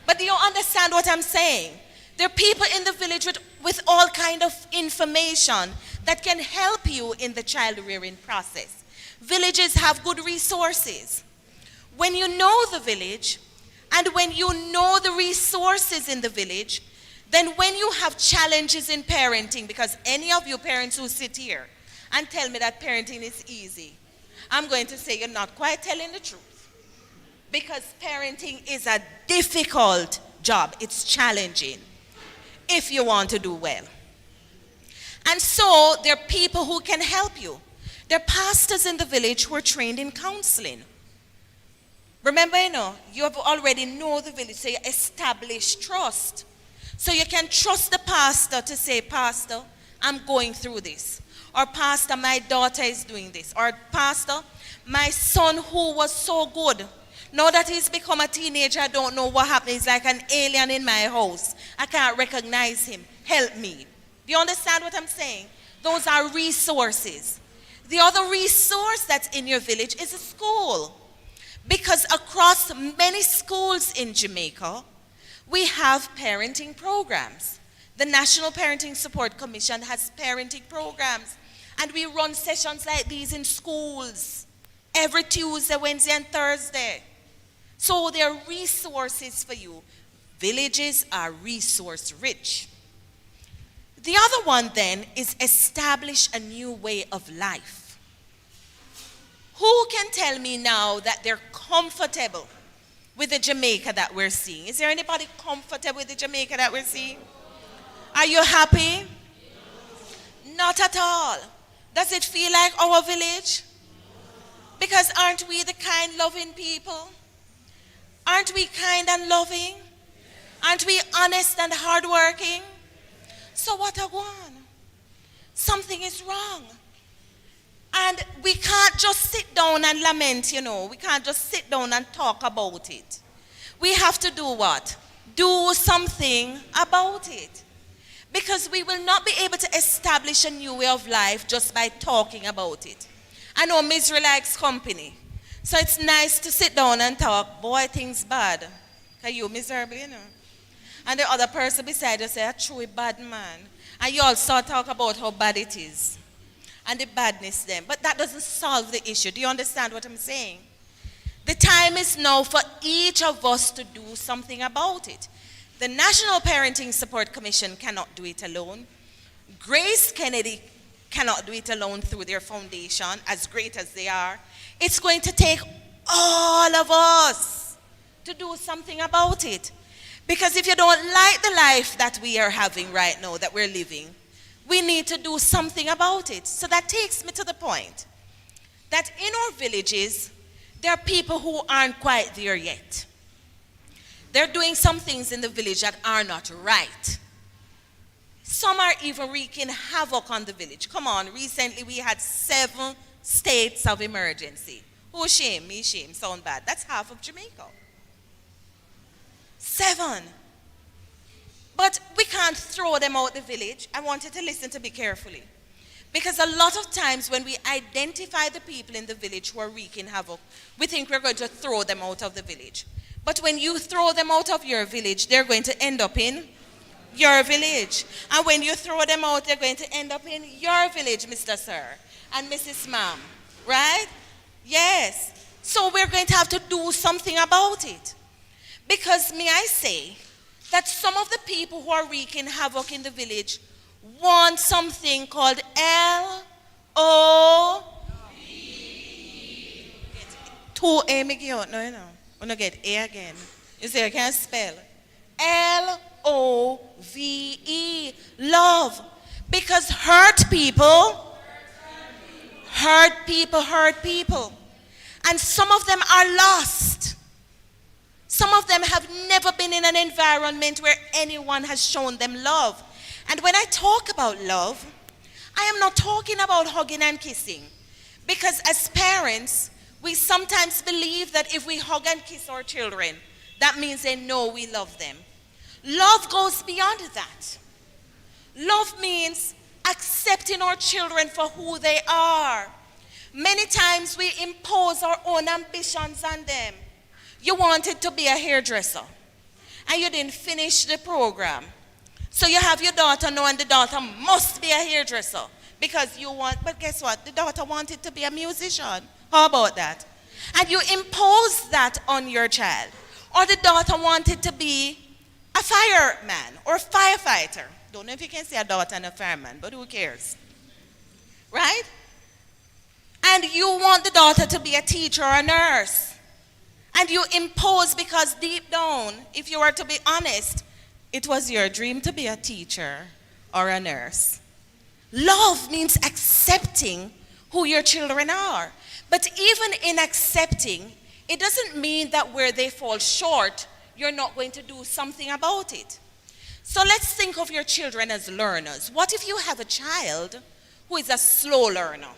But do you understand what I'm saying? There are people in the village with all kind of information that can help you in the child rearing process. Villages have good resources. When you know the village and when you know the resources in the village, then when you have challenges in parenting, because any of you parents who sit here and tell me that parenting is easy, I'm going to say you're not quite telling the truth. Because parenting is a difficult job. It's challenging if you want to do well. And so there are people who can help you. There are pastors in the village who are trained in counseling. Remember, you have already know the village, so you establish trust. So you can trust the pastor to say, Pastor, I'm going through this. Or Pastor, my daughter is doing this. Or Pastor, my son who was so good, now that he's become a teenager, I don't know what happened. He's like an alien in my house. I can't recognize him. Help me. Do you understand what I'm saying? Those are resources. The other resource that's in your village is a school. Because across many schools in Jamaica, we have parenting programs. The National Parenting Support Commission has parenting programs. And we run sessions like these in schools every Tuesday, Wednesday, and Thursday. So there are resources for you. Villages are resource rich. The other one then is establish a new way of life. Who can tell me now that they're comfortable with the Jamaica that we're seeing? Is there anybody comfortable with the Jamaica that we're seeing? Are you happy? Not at all. Does it feel like our village? Because aren't we the kind, loving people? Aren't we kind and loving? Aren't we honest and hardworking? So what a one. Something is wrong. And we can't just sit down and lament, you know. We can't just sit down and talk about it. We have to do what? Do something about it. Because we will not be able to establish a new way of life just by talking about it. I know misery likes company. So it's nice to sit down and talk, boy, things bad. Because you miserable, you know. And the other person beside you say, a truly bad man. And you also talk about how bad it is. And the badness then. But that doesn't solve the issue. Do you understand what I'm saying? The time is now for each of us to do something about it. The National Parenting Support Commission cannot do it alone. Grace Kennedy cannot do it alone through their foundation, as great as they are. It's going to take all of us to do something about it. Because if you don't like the life that we are having right now, that we're living, we need to do something about it. So that takes me to the point that in our villages, there are people who aren't quite there yet. They're doing some things in the village that are not right. Some are even wreaking havoc on the village. Come on, recently we had 7 states of emergency. Who shame? Me shame. Sound bad. That's half of Jamaica. 7. But we can't throw them out the village. I want you to listen to me carefully. Because a lot of times when we identify the people in the village who are wreaking havoc, we think we're going to throw them out of the village. But when you throw them out of your village, they're going to end up in your village. And when you throw them out, they're going to end up in your village, Mr. Sir and Mrs. Ma'am. Right? Yes. So we're going to have to do something about it. Because may I say that some of the people who are wreaking havoc in the village want something called L-O-V-E. 2A, make you out, no, you know. I'm going to get A again. You say I can't spell. L-O-V-E. Love. Because hurt people. And some of them are lost. Some of them have never been in an environment where anyone has shown them love. And when I talk about love, I am not talking about hugging and kissing. Because as parents, we sometimes believe that if we hug and kiss our children, that means they know we love them. Love goes beyond that. Love means accepting our children for who they are. Many times we impose our own ambitions on them. You wanted to be a hairdresser, and you didn't finish the program. So you have your daughter now, and the daughter must be a hairdresser because you want, but guess what? The daughter wanted to be a musician. How about that? And you impose that on your child. Or the daughter wanted to be a fireman or a firefighter. Don't know if you can say a daughter and a fireman, but who cares? Right? And you want the daughter to be a teacher or a nurse. And you impose because deep down, if you were to be honest, it was your dream to be a teacher or a nurse. Love means accepting who your children are. But even in accepting, it doesn't mean that where they fall short, you're not going to do something about it. So let's think of your children as learners. What if you have a child who is a slow learner?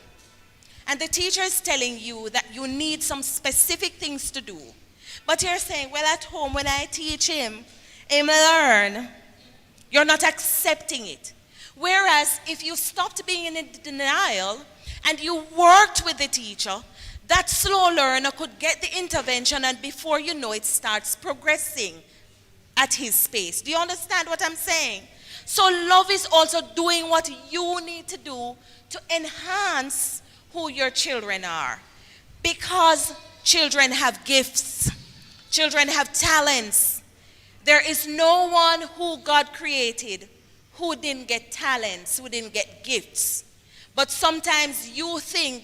And the teacher is telling you that you need some specific things to do. But you're saying, well, at home when I teach him, he will learn. You're not accepting it. Whereas if you stopped being in denial and you worked with the teacher, that slow learner could get the intervention, and before you know it, starts progressing at his pace. Do you understand what I'm saying? So love is also doing what you need to do to enhance who your children are. Because children have gifts. Children have talents. There is no one who God created who didn't get talents, who didn't get gifts. But sometimes you think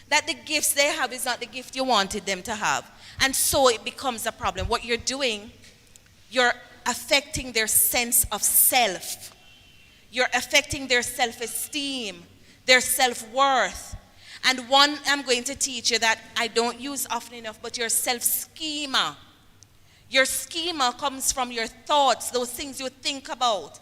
that the gifts they have is not the gift you wanted them to have. And so it becomes a problem. What you're doing, you're affecting their sense of self. You're affecting their self-esteem, their self-worth. And one I'm going to teach you that I don't use often enough, but your self-schema. Your schema comes from your thoughts, those things you think about.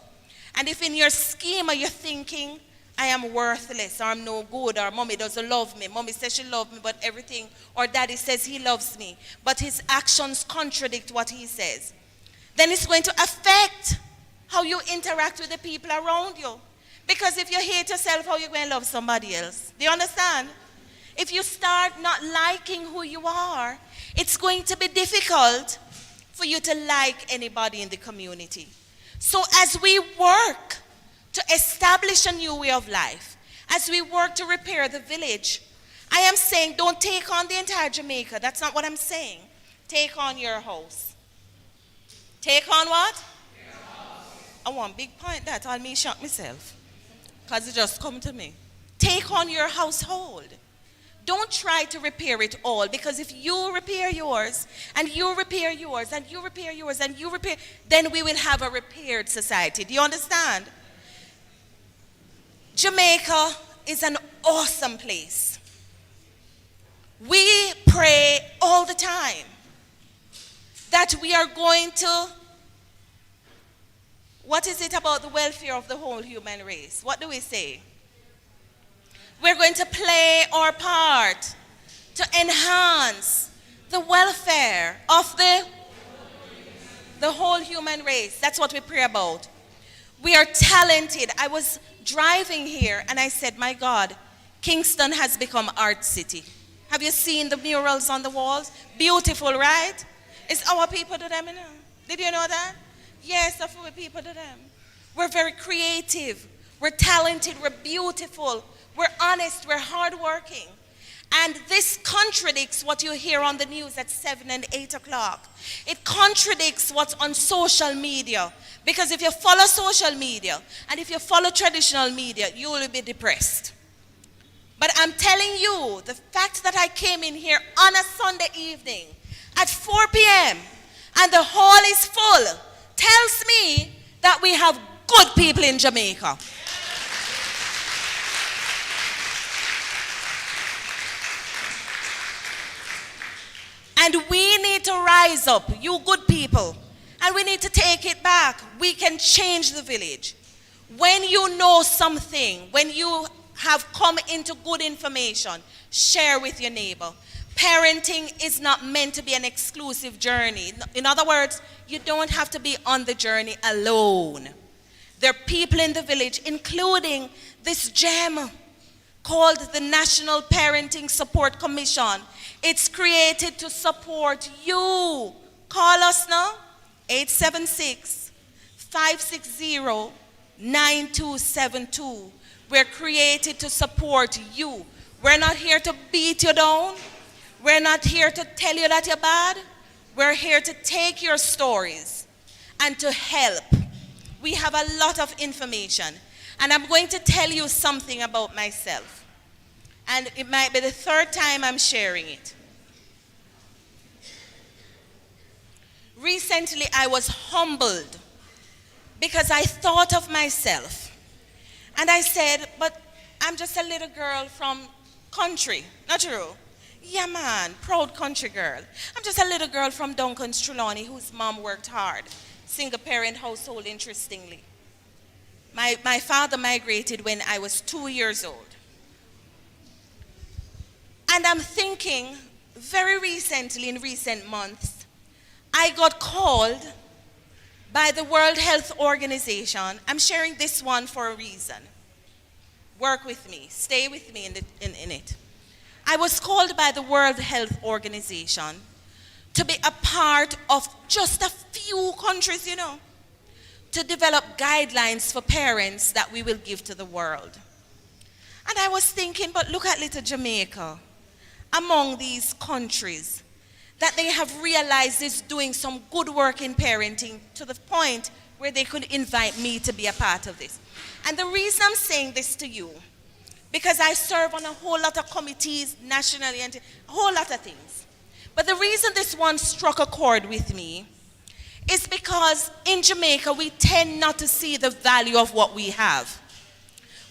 And if in your schema you're thinking, I am worthless, or I'm no good, or mommy doesn't love me, mommy says she loves me, but everything, or daddy says he loves me, but his actions contradict what he says, then it's going to affect how you interact with the people around you. Because if you hate yourself, how are you going to love somebody else? Do you understand? If you start not liking who you are, it's going to be difficult for you to like anybody in the community. So as we work to establish a new way of life, as we work to repair the village, I am saying don't take on the entire Jamaica. That's not what I'm saying. Take on your house. Take on what? I want big point that. I'll me shock myself. Because it just come to me. Take on your household. Don't try to repair it all, because if you repair yours, and you repair yours, and you repair yours, and you repair, then we will have a repaired society. Do you understand? Jamaica is an awesome place. We pray all the time that we are going to, what is it about the welfare of the whole human race? What do we say? We're going to play our part to enhance the welfare of the whole human race. That's what we pray about. We are talented. I was driving here and I said, my God, Kingston has become art city. Have you seen the murals on the walls? Beautiful, right? It's our people do them, you know. Did you know that? Yes, that's what people do them. We're very creative. We're talented. We're beautiful. We're honest, we're hardworking. And this contradicts what you hear on the news at 7 and 8 o'clock. It contradicts what's on social media. Because if you follow social media, and if you follow traditional media, you will be depressed. But I'm telling you, the fact that I came in here on a Sunday evening at 4 p.m. and the hall is full, tells me that we have good people in Jamaica. And we need to rise up, you good people, and we need to take it back. We can change the village. When you know something, when you have come into good information, share with your neighbor. Parenting is not meant to be an exclusive journey. In other words, you don't have to be on the journey alone. There are people in the village, including this gem called the National Parenting Support Commission. It's created to support you. Call us now, 876-560-9272. We're created to support you. We're not here to beat you down. We're not here to tell you that you're bad. We're here to take your stories and to help. We have a lot of information. And I'm going to tell you something about myself. And it might be the third time I'm sharing it. Recently, I was humbled because I thought of myself. And I said, but I'm just a little girl from country. Not true? Yeah, man, proud country girl. I'm just a little girl from Duncan's Trelawney whose mom worked hard. Single parent household, interestingly. My father migrated when I was 2 years old. And I'm thinking, very recently, in recent months, I got called by the World Health Organization. I'm sharing this one for a reason. Work with me, stay with me in it. I was called by the World Health Organization to be a part of just a few countries, to develop guidelines for parents that we will give to the world. And I was thinking, but look at little Jamaica, among these countries, that they have realized is doing some good work in parenting to the point where they could invite me to be a part of this. And the reason I'm saying this to you, because I serve on a whole lot of committees nationally and a whole lot of things. But the reason this one struck a chord with me is because in Jamaica, we tend not to see the value of what we have.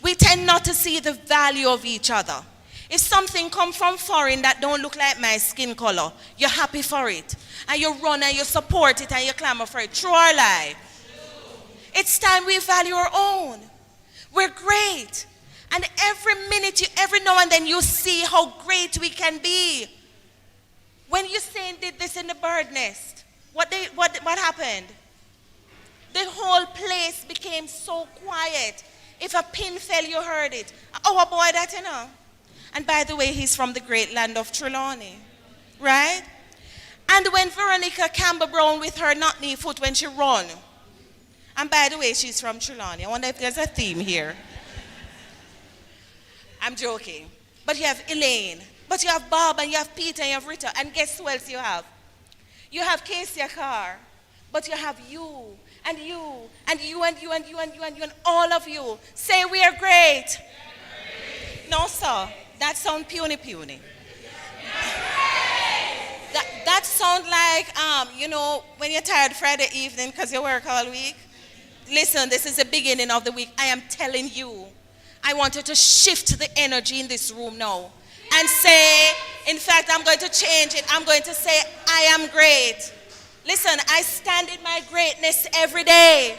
We tend not to see the value of each other. If something comes from foreign that don't look like my skin color, you're happy for it. And you run and you support it and you clamor for it. True or lie? It's time we value our own. We're great. And every minute, every now and then, you see how great we can be. When Usain did this in the bird nest, what happened? The whole place became so quiet. If a pin fell, you heard it. Oh, boy, that. And by the way, he's from the great land of Trelawney, right? And when Veronica Campbell-Brown with her not-knee foot when she run, and by the way, she's from Trelawney. I wonder if there's a theme here. I'm joking. But you have Elaine, but you have Bob, and you have Peter, and you have Rita, and guess who else you have? You have Casey Carr, but you have you, and you, and you, and you, and you, and you, and you, and all of you. Say we are great. No, sir. That sound puny. That sound like, when you're tired Friday evening because you work all week. Listen, this is the beginning of the week. I am telling you, I wanted to shift the energy in this room now and say, in fact, I'm going to change it. I'm going to say, I am great. Listen, I stand in my greatness every day.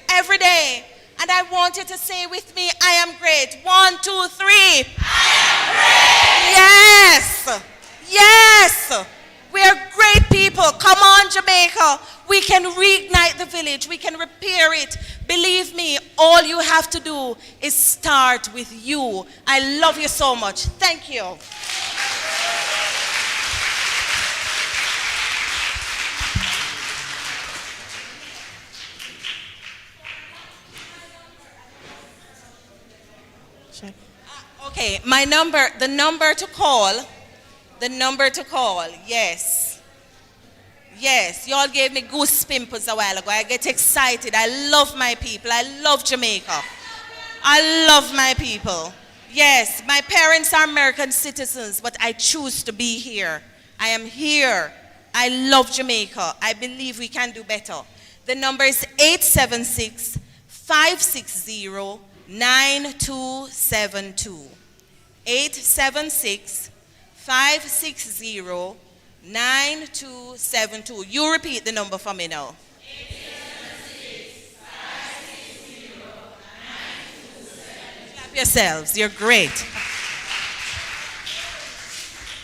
Every day. And I want you to say with me, I am great. 1, 2, 3. I am great. Yes. Yes. We are great people. Come on, Jamaica. We can reignite the village. We can repair it. Believe me, all you have to do is start with you. I love you so much. Thank you. Okay, the number to call, yes. Yes, y'all gave me goose pimples a while ago. I get excited. I love my people. I love Jamaica. I love my people. Yes, my parents are American citizens, but I choose to be here. I am here. I love Jamaica. I believe we can do better. The number is 876-560-9272. 876-560-9272. You repeat the number for me now. 876-560-9272. Clap yourselves. You're great.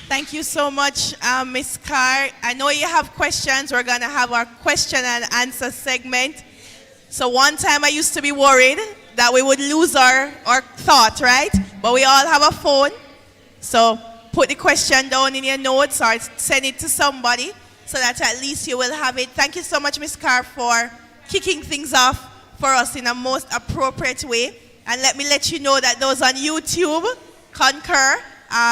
Thank you so much, Ms. Carr. I know you have questions. We're going to have our question and answer segment. So one time I used to be worried that we would lose our thought, right? But we all have a phone. So put the question down in your notes or send it to somebody so that at least you will have it. Thank you so much, Ms. Carr, for kicking things off for us in a most appropriate way. And let me let you know that those on YouTube concur.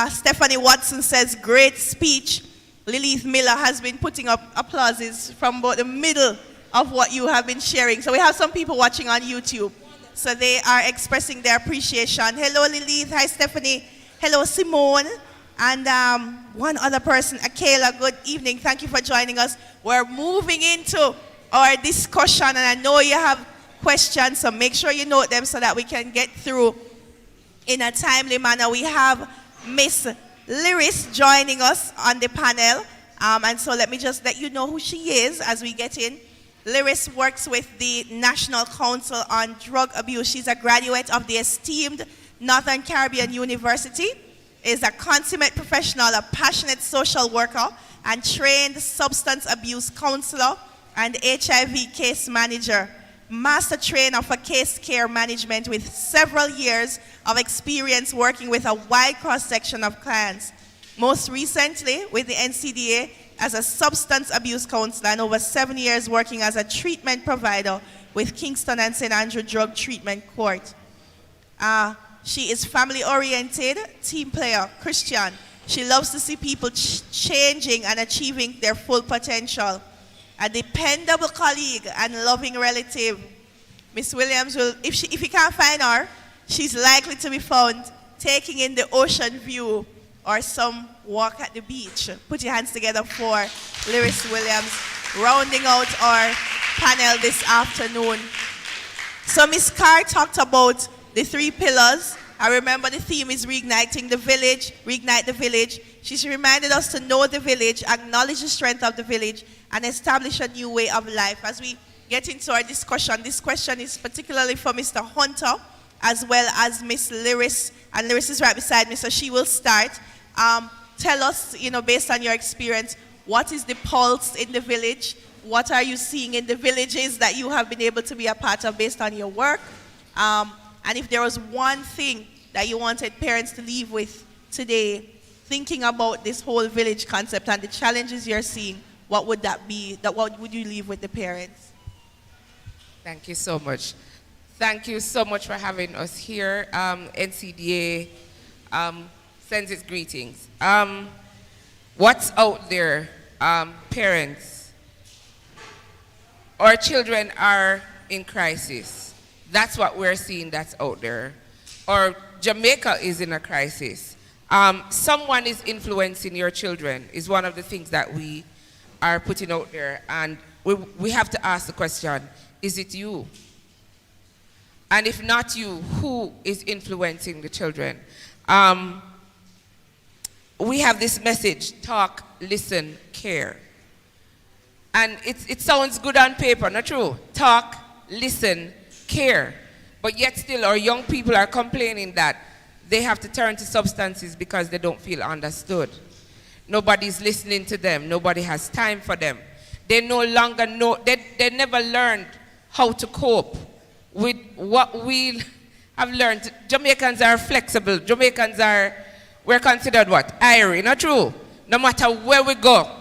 Stephanie Watson says, great speech. Lilith Miller has been putting up applauses from about the middle of what you have been sharing. So we have some people watching on YouTube. So they are expressing their appreciation. Hello, Lilith. Hi, Stephanie. Hello, Simone. And one other person, Akela, good evening. Thank you for joining us. We're moving into our discussion, and I know you have questions, so make sure you note them so that we can get through in a timely manner. We have Miss Lyris joining us on the panel. And so let me just let you know who she is as we get in. Lyris works with the National Council on Drug Abuse. She's a graduate of the esteemed Northern Caribbean University, is a consummate professional, a passionate social worker, and trained substance abuse counselor, and HIV case manager, master trainer for case care management with several years of experience working with a wide cross-section of clients. Most recently with the NCDA as a substance abuse counselor and over 7 years working as a treatment provider with Kingston and St. Andrew Drug Treatment Court. She is family-oriented, team player, Christian. She loves to see people changing and achieving their full potential. A dependable colleague and loving relative. Miss Williams will, if you can't find her, she's likely to be found taking in the ocean view or some walk at the beach. Put your hands together for Lyris Williams, rounding out our panel this afternoon. So Miss Carr talked about the 3 pillars. I remember the theme is reigniting the village, reignite the village. She's reminded us to know the village, acknowledge the strength of the village, and establish a new way of life. As we get into our discussion, this question is particularly for Mr. Hunter, as well as Miss Lyris, and Lyris is right beside me, so she will start. Tell us, based on your experience, what is the pulse in the village? What are you seeing in the villages that you have been able to be a part of based on your work? And if there was one thing that you wanted parents to leave with today, thinking about this whole village concept and the challenges you're seeing, what would that be? What would you leave with the parents? Thank you so much. Thank you so much for having us here. NCDA sends its greetings. What's out there, parents? Our children are in crisis. That's what we're seeing that's out there. Or Jamaica is in a crisis. Someone is influencing your children is one of the things that we are putting out there. And we have to ask the question, is it you? And if not you, who is influencing the children? We have this message, talk, listen, care. And it sounds good on paper, not true? Talk, listen, care. But yet still our young people are complaining that they have to turn to substances because they don't feel understood. Nobody's listening to them. Nobody has time for them. They no longer know, they never learned how to cope with what we have learned. Jamaicans are flexible. We're considered what? Irie, not true? No matter where we go,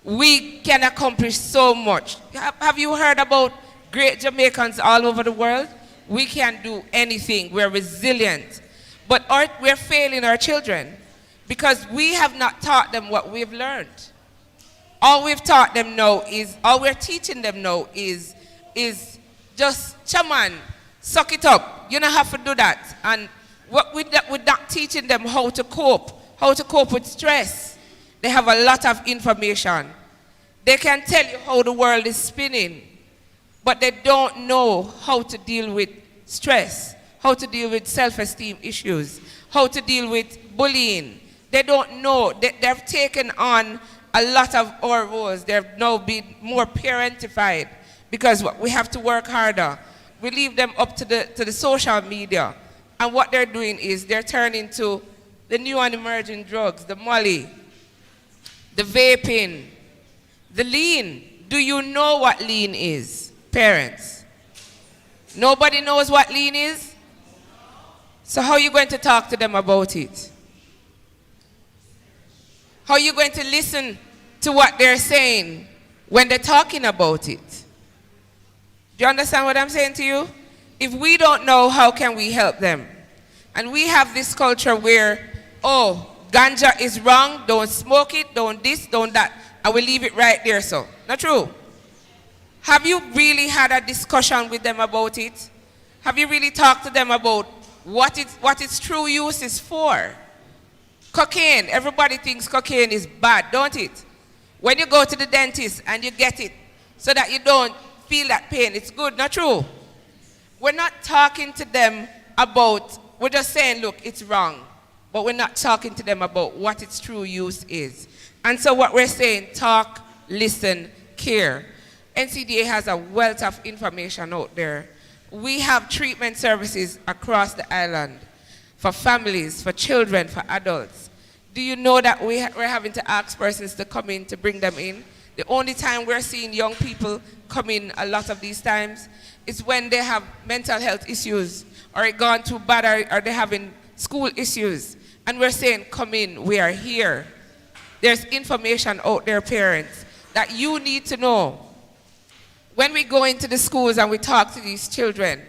we can accomplish so much. Have you heard about great Jamaicans all over the world? We can do anything. We're resilient. But we're failing our children because we have not taught them what we've learned. All we've taught them now is, all we're teaching them now is just, chaman, suck it up. You don't have to do that. And we're not teaching them how to cope with stress. They have a lot of information. They can tell you how the world is spinning, but they don't know how to deal with stress, how to deal with self-esteem issues, how to deal with bullying. They don't know. They've taken on a lot of our roles. They've now been more parentified because we have to work harder. We leave them up to the social media. And what they're doing is they're turning to the new and emerging drugs, the molly, the vaping, the lean. Do you know what lean is, parents? Nobody knows what lean is? So how are you going to talk to them about it? How are you going to listen to what they're saying when they're talking about it? Do you understand what I'm saying to you? If we don't know, how can we help them? And we have this culture where, oh, ganja is wrong, don't smoke it, don't this, don't that, and we leave it right there, so. Not true. Have you really had a discussion with them about it? Have you really talked to them about what its true use is for? Cocaine, everybody thinks cocaine is bad, don't it? When you go to the dentist and you get it so that you don't feel that pain, it's good, not true? We're not talking to them about, we're just saying, look, it's wrong. But we're not talking to them about what its true use is. And so what we're saying, talk, listen, care. NCDA has a wealth of information out there. We have treatment services across the island for families, for children, for adults. Do you know that we're having to ask persons to come in to bring them in? The only time we're seeing young people come in a lot of these times is when they have mental health issues, or it gone too bad, or they're having school issues. And we're saying, come in, we are here. There's information out there, parents, that you need to know. When we go into the schools and we talk to these children,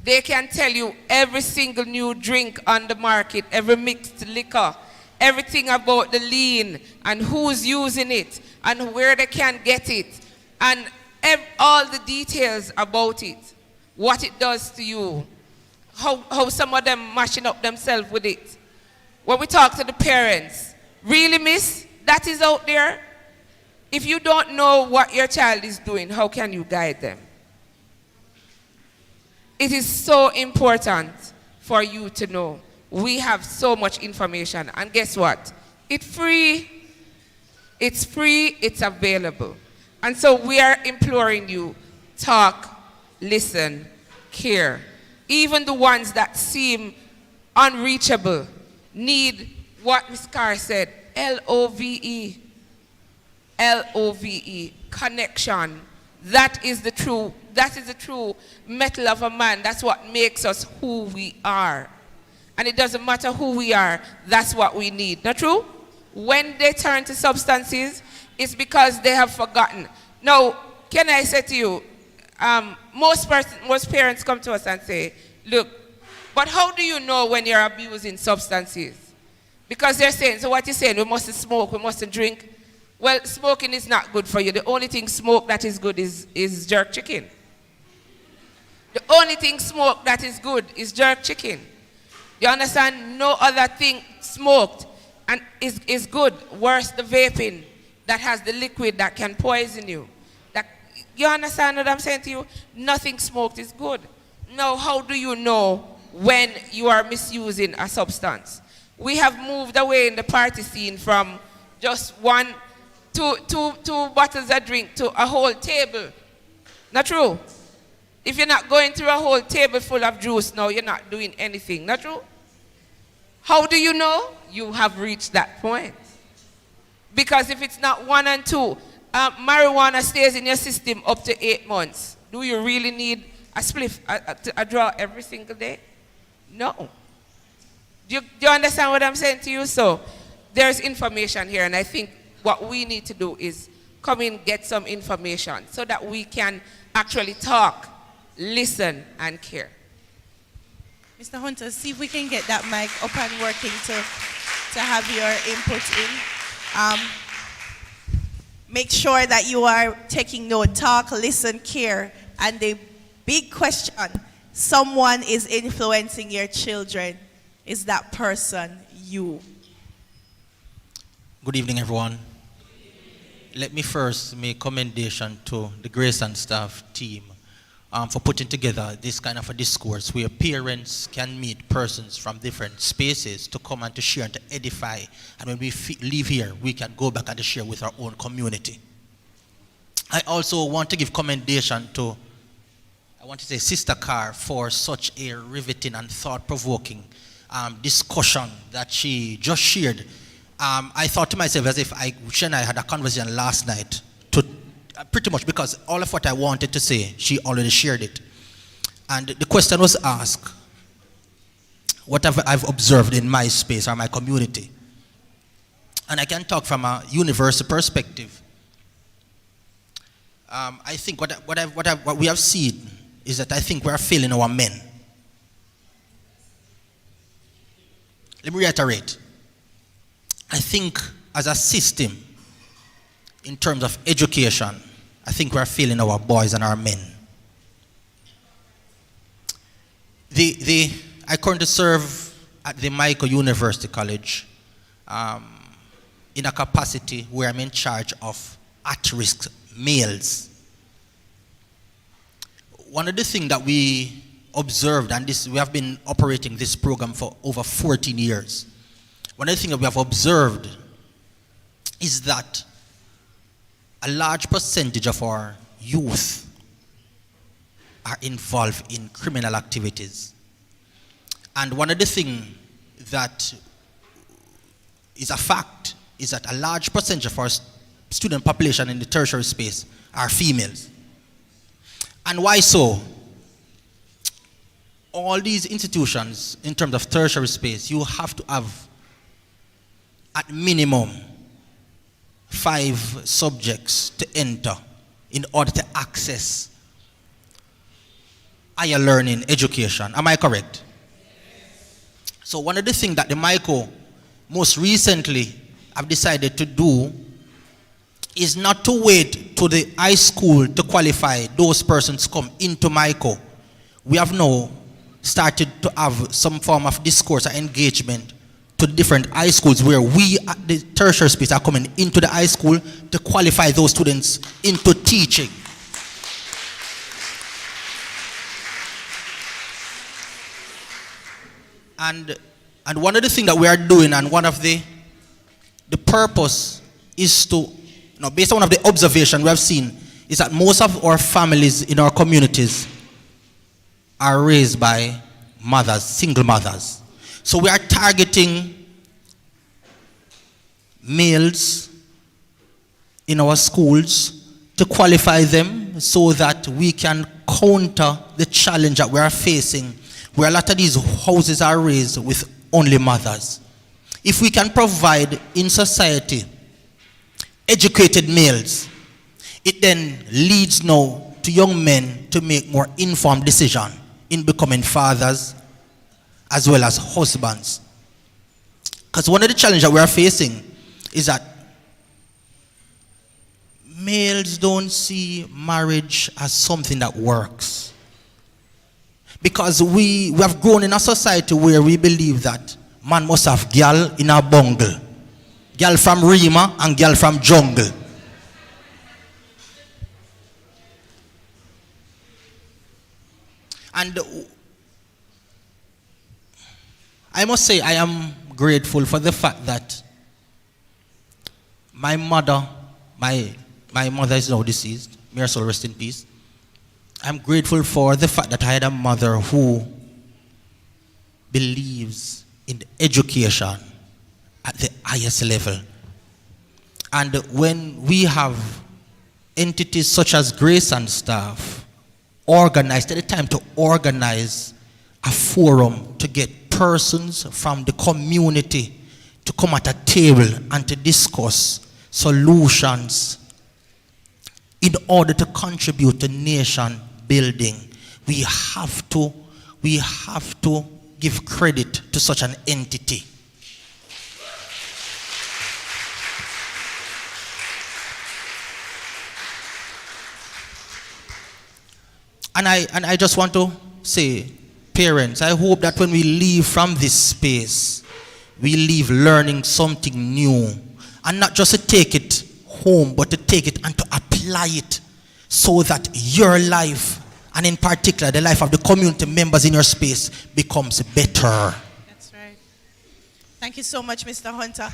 they can tell you every single new drink on the market, every mixed liquor, everything about the lean and who's using it and where they can get it, and all the details about it, what it does to you, how some of them mashing up themselves with it. When we talk to the parents, really, miss, that is out there? If you don't know what your child is doing, how can you guide them? It is so important for you to know. We have so much information, and guess what? It's free, it's available. And so we are imploring you, talk, listen, care. Even the ones that seem unreachable need what Ms. Carr said, L-O-V-E. L-O-V-E, connection. That is the true metal of a man. That's what makes us who we are. And it doesn't matter who we are, that's what we need. Not true? When they turn to substances, it's because they have forgotten. Now, can I say to you, most parents come to us and say, look, but how do you know when you're abusing substances? Because they're saying, so what you're saying, we mustn't smoke, we mustn't drink. Well, smoking is not good for you. The only thing smoke that is good is jerk chicken. The only thing smoke that is good is jerk chicken. You understand? No other thing smoked and is good. Worse, the vaping that has the liquid that can poison you. You understand what I'm saying to you? Nothing smoked is good. Now, how do you know when you are misusing a substance? We have moved away in the party scene from just two bottles of drink to a whole table. Not true? If you're not going through a whole table full of juice now, you're not doing anything. Not true? How do you know? You have reached that point. Because if it's not 1 and 2, marijuana stays in your system up to 8 months. Do you really need a spliff, a draw every single day? No. Do you understand what I'm saying to you? So there's information here, and I think what we need to do is come in, get some information so that we can actually talk, listen, and care. Mr. Hunter, see if we can get that mic up and working to have your input in. Make sure that you are taking note, talk, listen, care. And the big question, someone is influencing your children. Is that person you? Good evening, everyone. Let me first make commendation to the Grace and staff team for putting together this kind of a discourse where parents can meet persons from different spaces to come and to share and to edify. And when we leave here, we can go back and to share with our own community. I also want to give commendation to, Sister Carr for such a riveting and thought-provoking discussion that she just shared. I thought to myself as if she and I had a conversation last night, pretty much because all of what I wanted to say, she already shared it. And the question was asked, what have I observed in my space or my community? And I can talk from a universal perspective. I think what we have seen is that I think we are failing our men. Let me reiterate. I think as a system, in terms of education, I think we are failing our boys and our men. I currently serve at the Michael University College in a capacity where I'm in charge of at-risk males. One of the things that we observed, and we have been operating this program for over 14 years, one of the things that we have observed is that a large percentage of our youth are involved in criminal activities. And one of the things that is a fact is that a large percentage of our student population in the tertiary space are females. And why so? All these institutions, in terms of tertiary space, you have to have at minimum 5 subjects to enter in order to access higher learning education. Am I correct? So one of the things that the MICO most recently have decided to do is not to wait to the high school to qualify those persons come into MICO. We have now started to have some form of discourse or engagement to different high schools where we at the tertiary space are coming into the high school to qualify those students into teaching. And one of the things that we are doing, and one of the purpose is to, based on one of the observations we have seen, is that most of our families in our communities are raised by mothers, single mothers. So we are targeting males in our schools to qualify them so that we can counter the challenge that we are facing, where a lot of these houses are raised with only mothers. If we can provide in society educated males, it then leads now to young men to make more informed decisions in becoming fathers as well as husbands. Because one of the challenges that we are facing is that males don't see marriage as something that works. Because we have grown in a society where we believe that man must have girl in a bungle. Girl from Rima and girl from jungle. And I must say I am grateful for the fact that my mother is now deceased. May her soul rest in peace. I'm grateful for the fact that I had a mother who believes in education at the highest level. And when we have entities such as Grace and Staff organized, at the time to organize a forum to get persons from the community to come at a table and to discuss solutions in order to contribute to nation building, we have to give credit to such an entity. And I just want to say, parents, I hope that when we leave from this space, we leave learning something new. And not just to take it home, but to take it and to apply it so that your life, and in particular the life of the community members in your space, becomes better. That's right. Thank you so much, Mr. Hunter.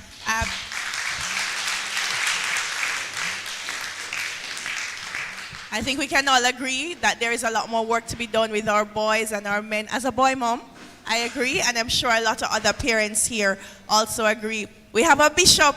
I think we can all agree that there is a lot more work to be done with our boys and our men. As a boy mom, I agree, and I'm sure a lot of other parents here also agree. We have a bishop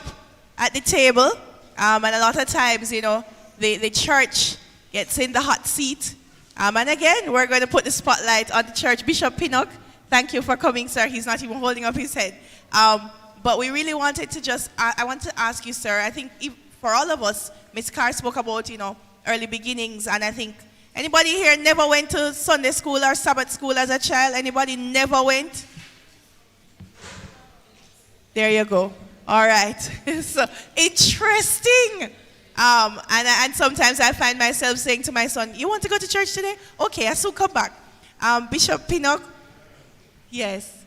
at the table, and a lot of times, the church gets in the hot seat. And again, we're going to put the spotlight on the church. Bishop Pinnock, thank you for coming, sir. He's not even holding up his head. But we really wanted to I want to ask you, sir, I think for all of us, Ms. Carr spoke about, early beginnings, and I think anybody here never went to Sunday school or Sabbath school as a child? Anybody never went? There you go. All right. So interesting. And sometimes I find myself saying to my son, you want to go to church today? Okay, I soon come back. Bishop Pinnock, yes.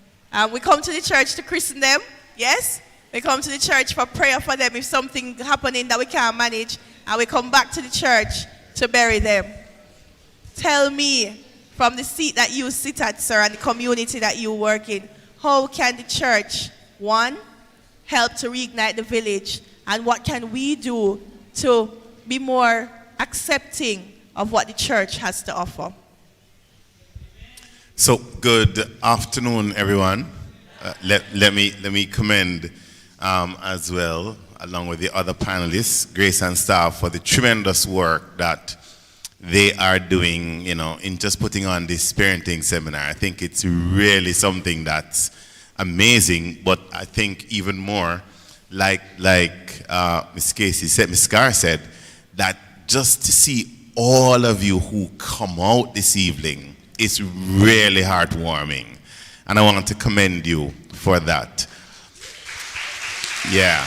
We come to the church to christen them, yes. We come to the church for prayer for them if something happening that we can't manage. And we come back to the church to bury them. Tell me, from the seat that you sit at, sir, and the community that you work in, how can the church, one, help to reignite the village? And what can we do to be more accepting of what the church has to offer? So, good afternoon, everyone. Let me commend as well along with the other panelists, Grace and staff, for the tremendous work that they are doing, in just putting on this parenting seminar. I think it's really something that's amazing, but I think even more, like Miss Casey said, Miss Carr said, that just to see all of you who come out this evening is really heartwarming. And I want to commend you for that. Yeah.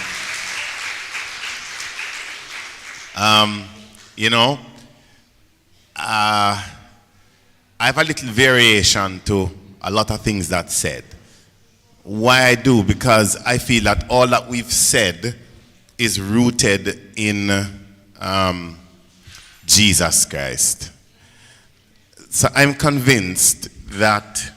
I have a little variation to a lot of things that's said. Why I do? Because I feel that all that we've said is rooted in Jesus Christ. So I'm convinced that,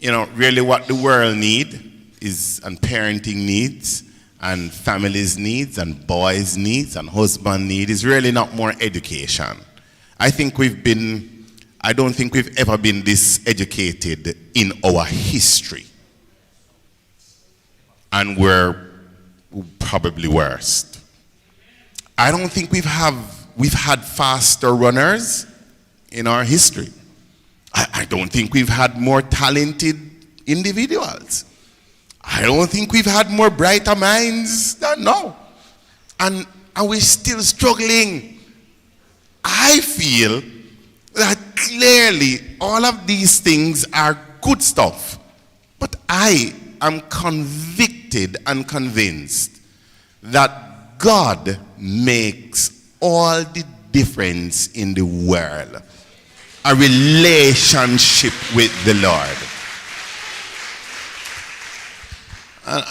really what the world needs is, and parenting needs, and families needs, and boys needs, and husband needs, is really not more education. I don't think we've ever been this educated in our history. And we're probably worst. I don't think we've had faster runners in our history. I don't think we've had more talented individuals. I don't think we've had more brighter minds than now. And we're still struggling. I feel that clearly all of these things are good stuff. But I am convicted and convinced that God makes all the difference in the world. A relationship with the Lord.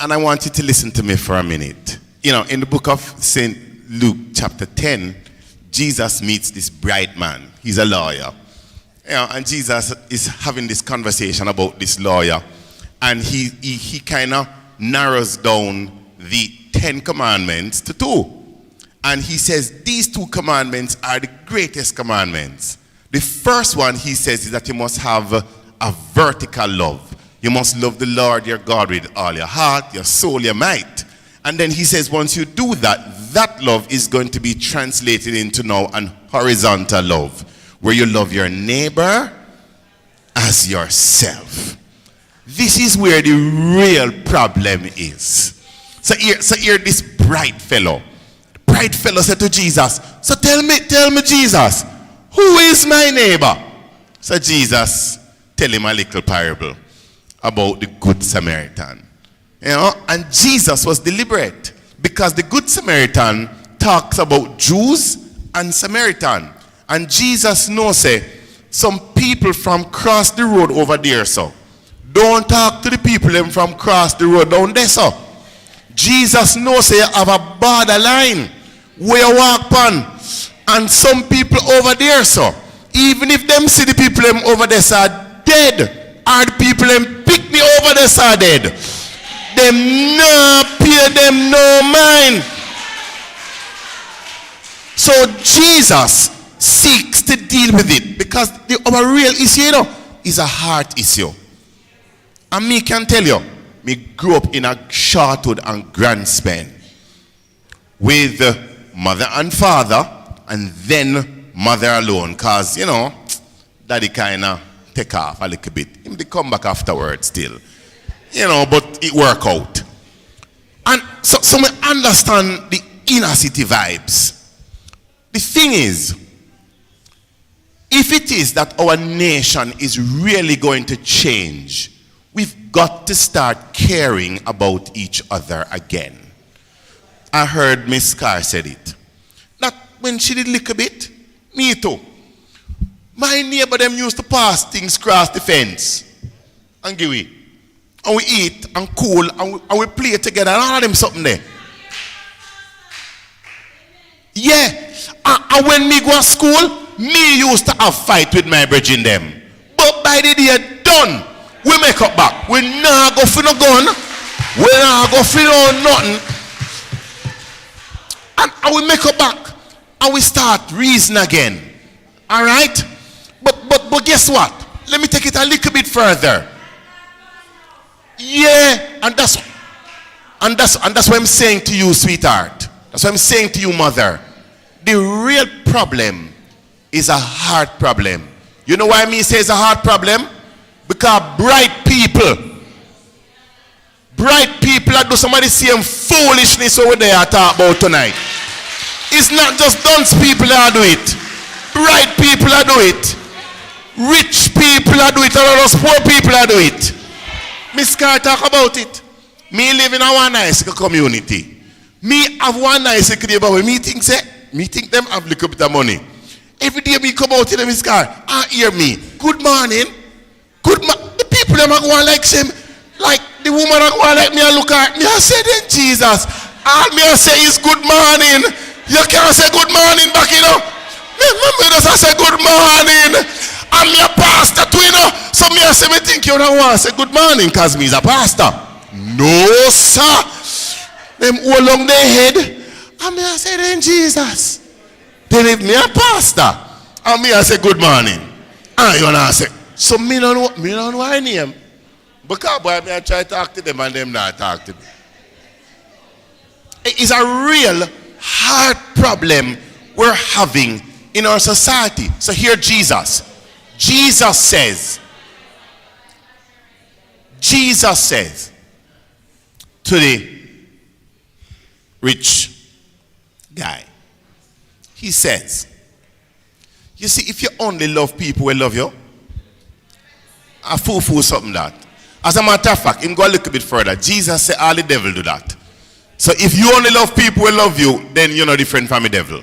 And I want you to listen to me for a minute. In the book of St. Luke chapter 10, Jesus meets this bright man. He's a lawyer. And Jesus is having this conversation about this lawyer. And he kind of narrows down the 10 commandments to 2. And he says these 2 commandments are the greatest commandments. The first one, he says, is that you must have a vertical love. You must love the Lord your God with all your heart, your soul, your might. And then he says once you do that, that love is going to be translated into now an horizontal love, where you love your neighbor as yourself. This is where the real problem is. So here this bright fellow. The bright fellow said to Jesus, so tell me Jesus, who is my neighbor? So Jesus tell him a little parable about the Good Samaritan. And Jesus was deliberate, because the Good Samaritan talks about Jews and Samaritan. And Jesus knows, some people from cross the road over there, so don't talk to the people them from cross the road down there, so. Jesus knows you have a borderline where you walk on. And some people over there, so even if them see the people them over there are dead, or the people them pick me over there are dead, them no pay them no mind. So Jesus seeks to deal with it, because our real issue, is a heart issue. And me can tell you, me grew up in a Shortwood and Grand Spain with mother and father, and then mother alone, because, daddy kind of take off a little bit. He come back afterwards still. But it work out. And so we understand the inner city vibes. The thing is, if it is that our nation is really going to change, we've got to start caring about each other again. I heard Miss Carr said it. That when she did a little bit, me too. My neighbor them used to pass things across the fence and give it. And we eat and cool and we play together and all of them something there. Yeah. And when me go to school, me used to have fight with my brethren them. But by the day done, we make up back. We not go for no gun. We not go for no nothing. And we make up back. And we start reason again. Alright? But guess what? Let me take it a little bit further. Yeah, and that's And that's what I'm saying to you, sweetheart. That's what I'm saying to you, mother. The real problem is a heart problem. You know why me say it's a heart problem? Because bright people that do some of the same foolishness over there I talk about tonight. It's not just dunce people that do it. Bright people that do it. Rich people that do it. And all those poor people that do it. Miss Carr talk about it. Me live in a one nice community. Me have one nice neighbor. Me think them have a little bit of money. Every day we come out to them, Miss Carr, and hear me. Good morning. The people them are going like same. Like the woman are going like me and look at me. I say then Jesus. All me I say is good morning. You can't say good morning back, you know. Me just say good morning. I'm your pastor too, you know. So me I say me think you don't want to say good morning because me is a pastor. No, sir. Them all along their head. And me I say then Jesus. Then if me a pastor, and me I say good morning. And you know say. So me don't know her name. Because boy, me I try to talk to them and them not talk to me. It is a real hard problem we're having in our society. So here Jesus says to the rich guy, he says, you see, if you only love people who love you, a fool something that. As a matter of fact, him go a little bit further. Jesus said all the devil do that. So if you only love people who love you, then you're not different from the devil.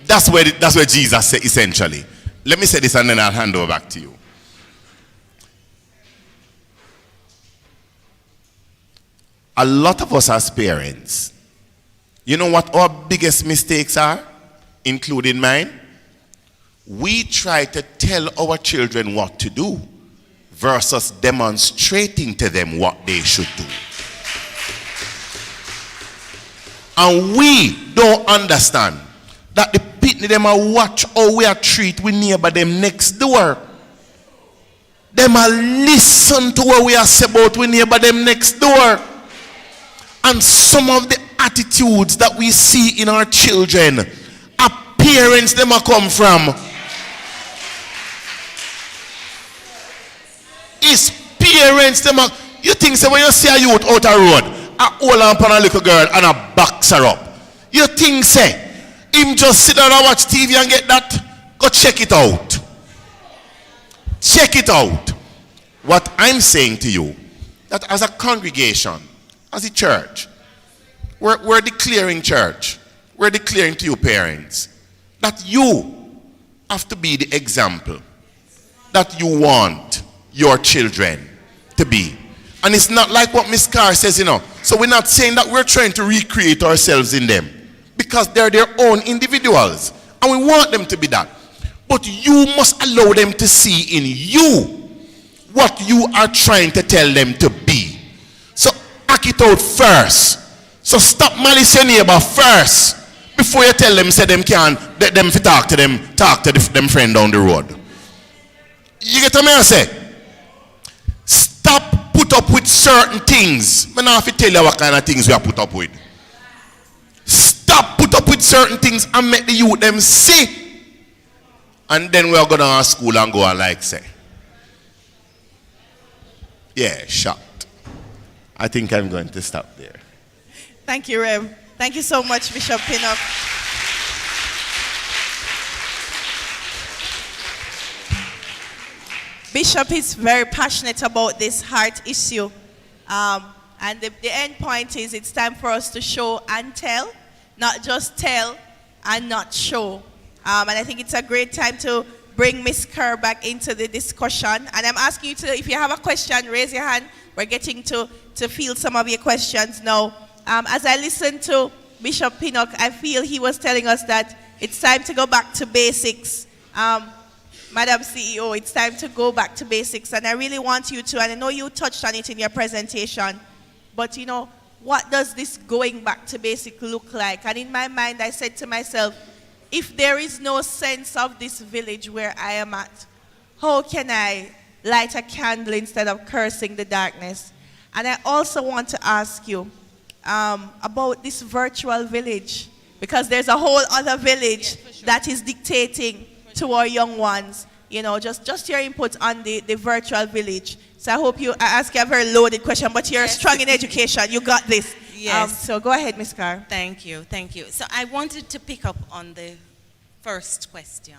That's where Jesus said essentially. Let me say this and then I'll hand over back to you. A lot of us as parents, you know what our biggest mistakes are, including mine? We try to tell our children what to do versus demonstrating to them what they should do. And we don't understand that the people them a watch how we are treat we neighbor them next door. Them a listen to what we are say about we neighbor them next door. And some of the attitudes that we see in our children, our parents them a come from. It's parents them a, you think so when you see a youth out a road, a hold on upon a little girl and a box her up. You think say him just sit down and watch TV and get that? Go check it out. Check it out. What I'm saying to you, that as a congregation, as a church, we're declaring church. We're declaring to you parents that you have to be the example that you want your children to be. And it's not like what Miss Carr says, you know. So we're not saying that we're trying to recreate ourselves in them, because they're their own individuals and we want them to be that. But you must allow them to see in you what you are trying to tell them to be. So act it out first. So stop malice your neighbor first before you tell them, say them can, let them talk to them friend down the road. You get what I say? Stop put up with certain things. I don't have to tell you what kind of things we are put up with. Stop put up with certain things and make the youth them see. And then we are going to our school and go and like say, yeah, shut. I think I'm going to stop there. Thank you, Rev. Thank you so much, Bishop Pinnock. Bishop is very passionate about this heart issue. And the end point is it's time for us to show and tell, not just tell and not show. And I think it's a great time to bring Miss Kerr back into the discussion. And I'm asking you to, if you have a question, raise your hand. We're getting to field some of your questions now. As I listen to Bishop Pinnock, I feel he was telling us that it's time to go back to basics. Madam CEO, it's time to go back to basics. And I really want you to, and I know you touched on it in your presentation, but you know, what does this going back to basic look like? And in my mind, I said to myself, if there is no sense of this village where I am at, how can I light a candle instead of cursing the darkness? And I also want to ask you, about this virtual village, because there's a whole other village that is dictating to our young ones. You know, just your input on the virtual village. So I hope I ask you a very loaded question, but you're strong in education. You got this. Yes. So go ahead, Ms. Carr. Thank you. So I wanted to pick up on the first question,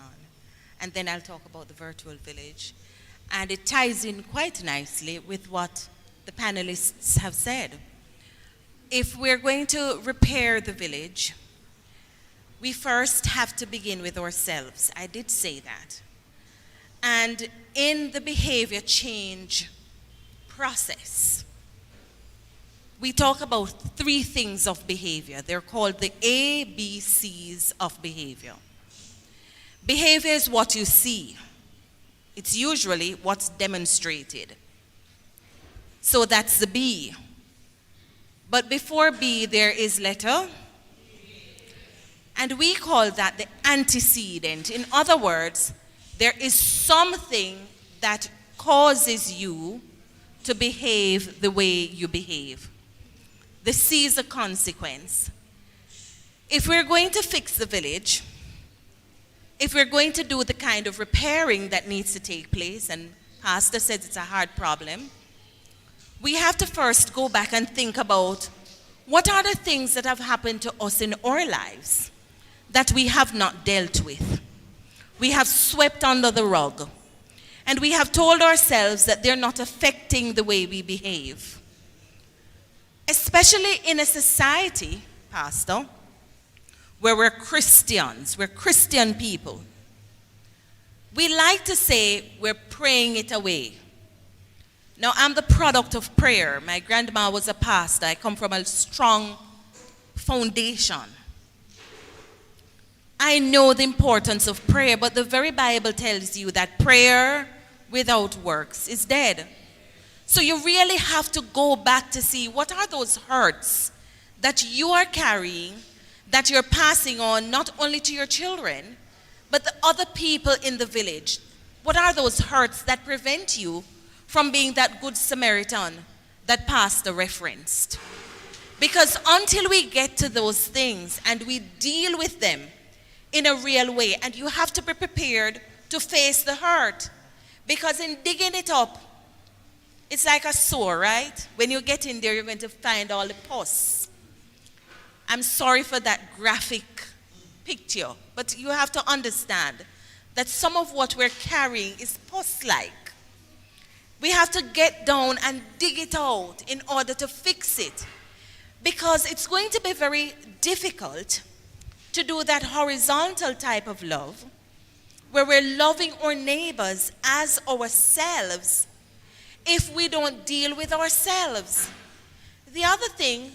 and then I'll talk about the virtual village. And it ties in quite nicely with what the panelists have said. If we're going to repair the village, we first have to begin with ourselves. I did say that. And in the behavior change process, we talk about 3 things of behavior. They're called the ABCs of behavior. Behavior is what you see. It's usually what's demonstrated. So that's the B. But before B, there is letter. And we call that the antecedent. In other words, there is something that causes you to behave the way you behave. The C is a consequence. If we're going to fix the village, if we're going to do the kind of repairing that needs to take place, and Pastor says it's a hard problem, we have to first go back and think about what are the things that have happened to us in our lives that we have not dealt with. We have swept under the rug, and we have told ourselves that they're not affecting the way we behave. Especially in a society, Pastor, where we're Christians, we're Christian people. We like to say we're praying it away. Now, I'm the product of prayer. My grandma was a pastor. I come from a strong foundation. I know the importance of prayer, but the very Bible tells you that prayer without works is dead. So you really have to go back to see what are those hurts that you are carrying, that you're passing on not only to your children, but the other people in the village. What are those hurts that prevent you from being that good Samaritan that Pastor referenced? Because until we get to those things and we deal with them in a real way, and you have to be prepared to face the hurt, because in digging it up, it's like a sore, right? When you get in there, you're going to find all the pus. I'm sorry for that graphic picture, but you have to understand that some of what we're carrying is pus-like. We have to get down and dig it out in order to fix it, because it's going to be very difficult to do that horizontal type of love where we're loving our neighbors as ourselves if we don't deal with ourselves. The other thing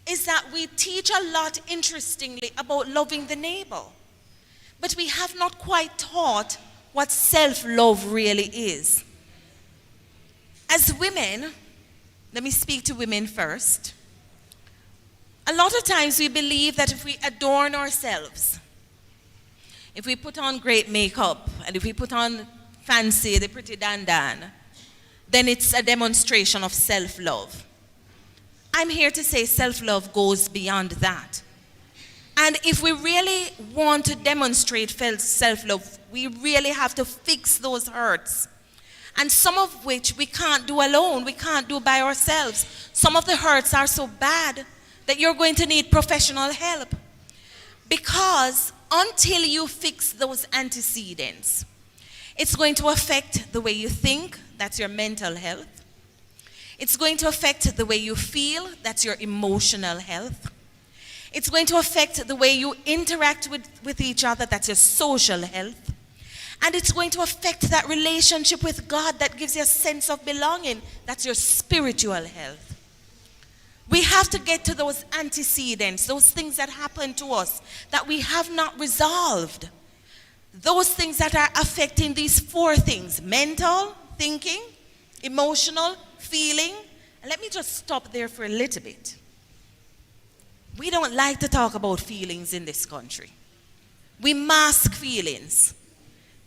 is that we teach a lot, interestingly, about loving the neighbor, but we have not quite taught what self-love really is. As women, let me speak to women first. A lot of times we believe that if we adorn ourselves, if we put on great makeup, and if we put on fancy, the pretty dandan, then it's a demonstration of self-love. I'm here to say self-love goes beyond that. And if we really want to demonstrate self-love, we really have to fix those hurts. And some of which we can't do alone, we can't do by ourselves. Some of the hurts are so bad that you're going to need professional help. Because until you fix those antecedents, it's going to affect the way you think, that's your mental health. It's going to affect the way you feel, that's your emotional health. It's going to affect the way you interact with each other, that's your social health. And it's going to affect that relationship with God that gives you a sense of belonging, that's your spiritual health. We have to get to those antecedents, those things that happen to us that we have not resolved. Those things that are affecting these 4 things: mental, thinking, emotional, feeling. And let me just stop there for a little bit. We don't like to talk about feelings in this country. We mask feelings.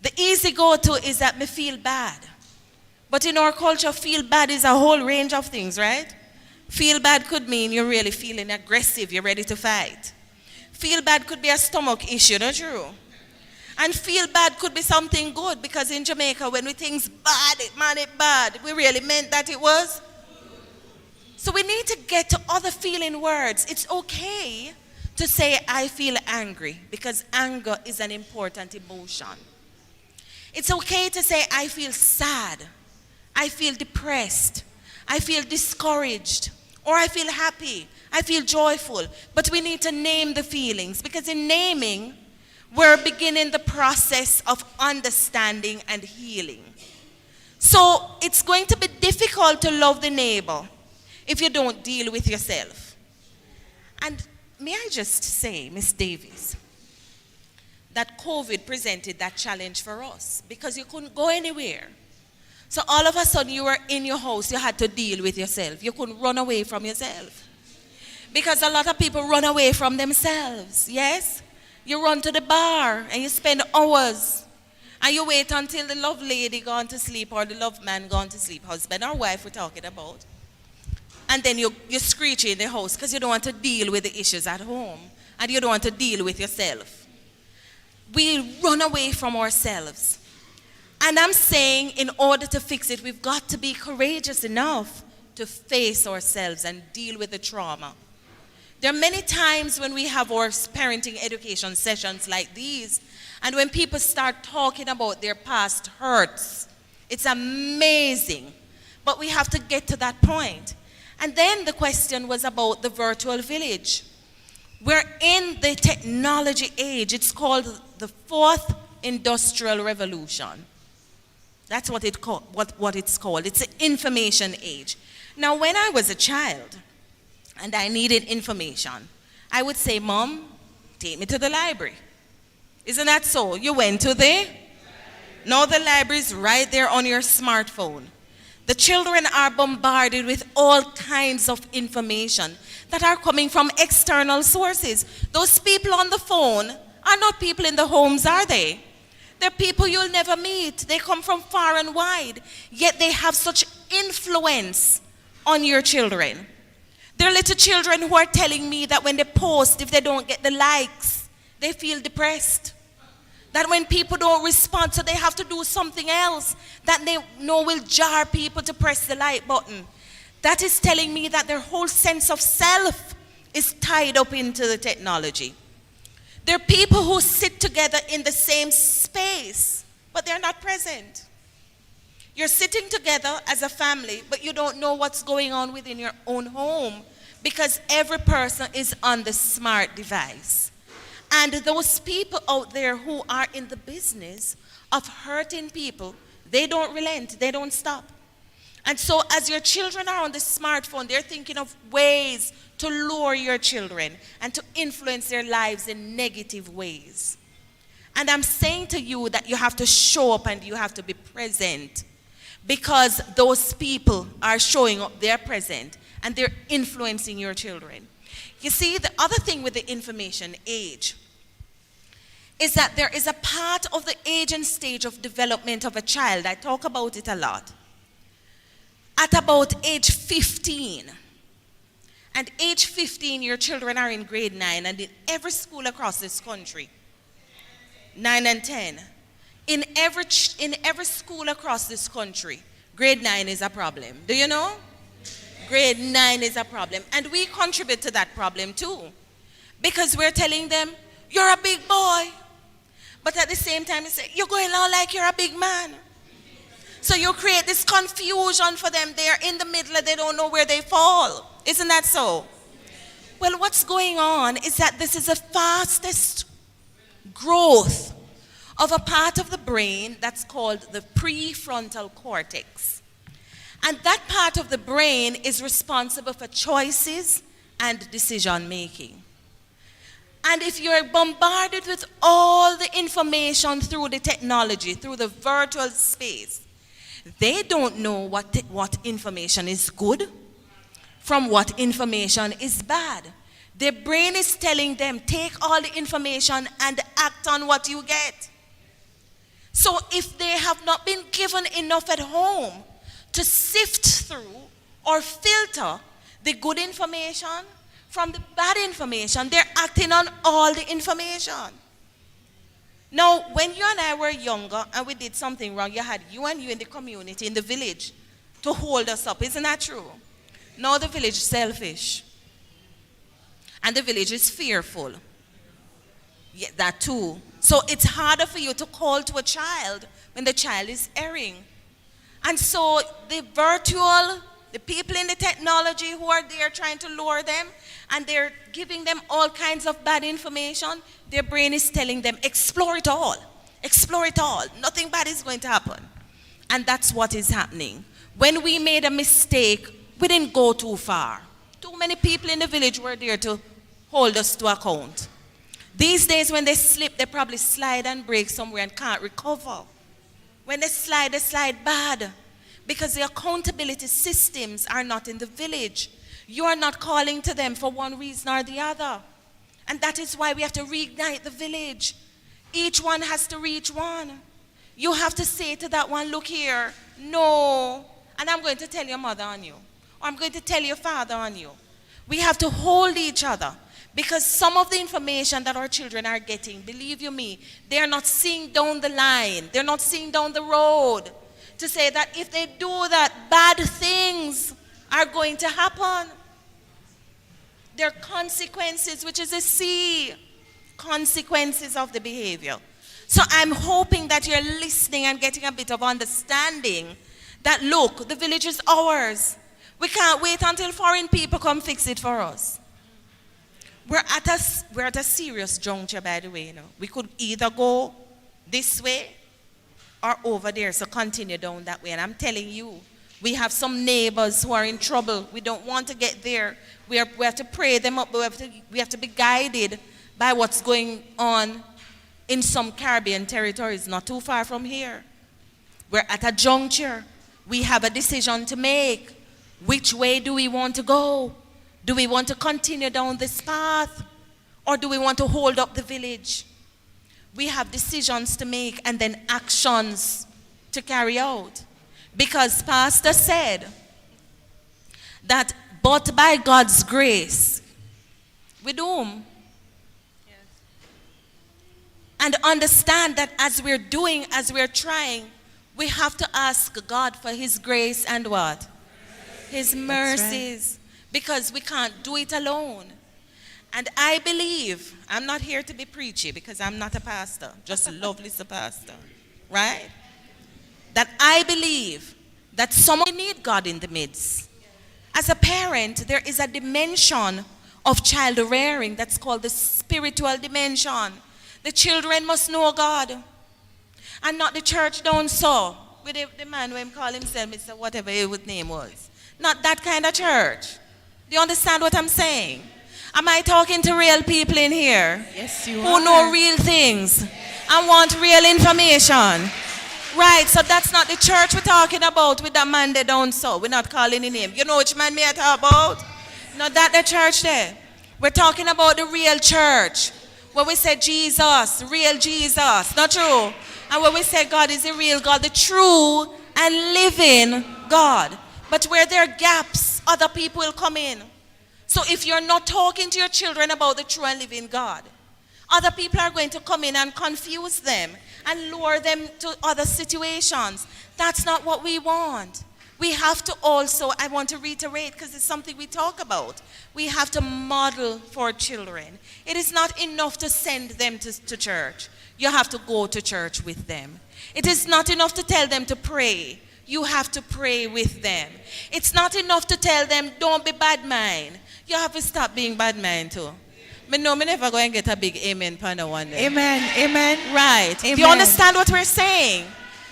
The easy go-to is that me feel bad. But in our culture, feel bad is a whole range of things, right? Feel bad could mean you're really feeling aggressive, you're ready to fight. Feel bad could be a stomach issue, not true? And feel bad could be something good, because in Jamaica, when we think bad, it bad, we really meant that it was. So we need to get to other feeling words. It's okay to say, I feel angry, because anger is an important emotion. It's okay to say, I feel sad, I feel depressed, I feel discouraged, or I feel happy, I feel joyful. But we need to name the feelings, because in naming, we're beginning the process of understanding and healing. So it's going to be difficult to love the neighbor if you don't deal with yourself. And may I just say, Miss Davis, that COVID presented that challenge for us, because you couldn't go anywhere. So all of a sudden you were in your house, you had to deal with yourself. You couldn't run away from yourself. Because a lot of people run away from themselves, yes? You run to the bar and you spend hours and you wait until the love lady gone to sleep or the love man gone to sleep, husband or wife we're talking about. And then you screech in the house because you don't want to deal with the issues at home and you don't want to deal with yourself. We run away from ourselves. And I'm saying, in order to fix it, we've got to be courageous enough to face ourselves and deal with the trauma. There are many times when we have our parenting education sessions like these, and when people start talking about their past hurts, it's amazing. But we have to get to that point. And then the question was about the virtual village. We're in the technology age. It's called the fourth industrial revolution. That's what it's called. It's an information age. Now, when I was a child and I needed information, I would say, Mom, take me to the library. Isn't that so? You went to the? Now the library is right there on your smartphone. The children are bombarded with all kinds of information that are coming from external sources. Those people on the phone are not people in the homes, are they? They're people you'll never meet. They come from far and wide, yet they have such influence on your children. There are little children who are telling me that when they post, if they don't get the likes, they feel depressed. That when people don't respond, so they have to do something else that they know will jar people to press the like button. That is telling me that their whole sense of self is tied up into the technology. There are people who sit together in the same space, but they're not present. You're sitting together as a family, but you don't know what's going on within your own home because every person is on the smart device. And those people out there who are in the business of hurting people, they don't relent, they don't stop. And so as your children are on the smartphone, they're thinking of ways to lure your children and to influence their lives in negative ways. And I'm saying to you that you have to show up and you have to be present, because those people are showing up, they're present, and they're influencing your children. You see, the other thing with the information age is that there is a part of the age and stage of development of a child, I talk about it a lot, at about age 15. And age 15, your children are in grade 9, and in every school across this country, 9 and 10, in every school across this country, grade 9 is a problem. Do you know? Grade 9 is a problem. And we contribute to that problem too. Because we're telling them, you're a big boy. But at the same time, we say, you're going on like you're a big man. So you create this confusion for them. They're in the middle and they don't know where they fall. Isn't that so? Well, what's going on is that this is the fastest growth of a part of the brain that's called the prefrontal cortex. And that part of the brain is responsible for choices and decision making. And if you're bombarded with all the information through the technology, through the virtual space, they don't know what information is good from what information is bad. Their brain is telling them, take all the information and act on what you get. So if they have not been given enough at home to sift through or filter, the good information from the bad information. They're acting on all the information. Now, when you and I were younger and we did something wrong, you had you and you in the community, in the village, to hold us up. Isn't that true? Now the village is selfish. And the village is fearful. Yeah, that too. So it's harder for you to call to a child when the child is erring. And so the virtual, the people in the technology who are there trying to lure them, and they're giving them all kinds of bad information, their brain is telling them, explore it all. Explore it all. Nothing bad is going to happen. And that's what is happening. When we made a mistake, we didn't go too far. Too many people in the village were there to hold us to account. These days when they slip, they probably slide and break somewhere and can't recover. When they slide bad. Because the accountability systems are not in the village. You are not calling to them for one reason or the other. And that is why we have to reignite the village. Each one has to reach one. You have to say to that one, look here, no. And I'm going to tell your mother on you. Or I'm going to tell your father on you. We have to hold each other. Because some of the information that our children are getting, believe you me, they are not seeing down the line. They're not seeing down the road to say that if they do that, bad things are going to happen. There are consequences, which is a C. Consequences of the behavior. So I'm hoping that you're listening and getting a bit of understanding that, look, the village is ours. We can't wait until foreign people come fix it for us. We're at a serious juncture, by the way. You know. We could either go this way or over there, so continue down that way. And I'm telling you, we have some neighbors who are in trouble. We don't want to get there. We have to pray them up. We have to be guided by what's going on in some Caribbean territories, not too far from here. We're at a juncture. We have a decision to make. Which way do we want to go? Do we want to continue down this path? Or do we want to hold up the village? We have decisions to make and then actions to carry out. Because Pastor said that, but by God's grace, we do. Yes. And understand that as we're doing, as we're trying, we have to ask God for His grace and what? His mercies. Right. Because we can't do it alone. And I believe, I'm not here to be preachy because I'm not a pastor, just Lovely's a pastor, right? That I believe that someone need God in the midst. As a parent, there is a dimension of child rearing that's called the spiritual dimension. The children must know God. And not the church down so. With the man who call himself Mr. whatever his name was. Not that kind of church. Do you understand what I'm saying? Am I talking to real people in here? Yes, you are. Who know real things and want real information. Right, so that's not the church we're talking about with that man there down so. We're not calling him name. You know which man me I talk about? Not that the church there. We're talking about the real church. Where we say Jesus, real Jesus. Not true. And where we say God is the real God, the true and living God. But where there are gaps, other people will come in. So if you're not talking to your children about the true and living God, other people are going to come in and confuse them and lure them to other situations. That's not what we want. We have to also, I want to reiterate because it's something we talk about, we have to model for children. It is not enough to send them to church. You have to go to church with them. It is not enough to tell them to pray. You have to pray with them. It's not enough to tell them, don't be bad mind. You have to stop being bad mind too. But no, me never going to get a big amen for no one day. Amen, amen. Right. Amen. Do you understand what we're saying?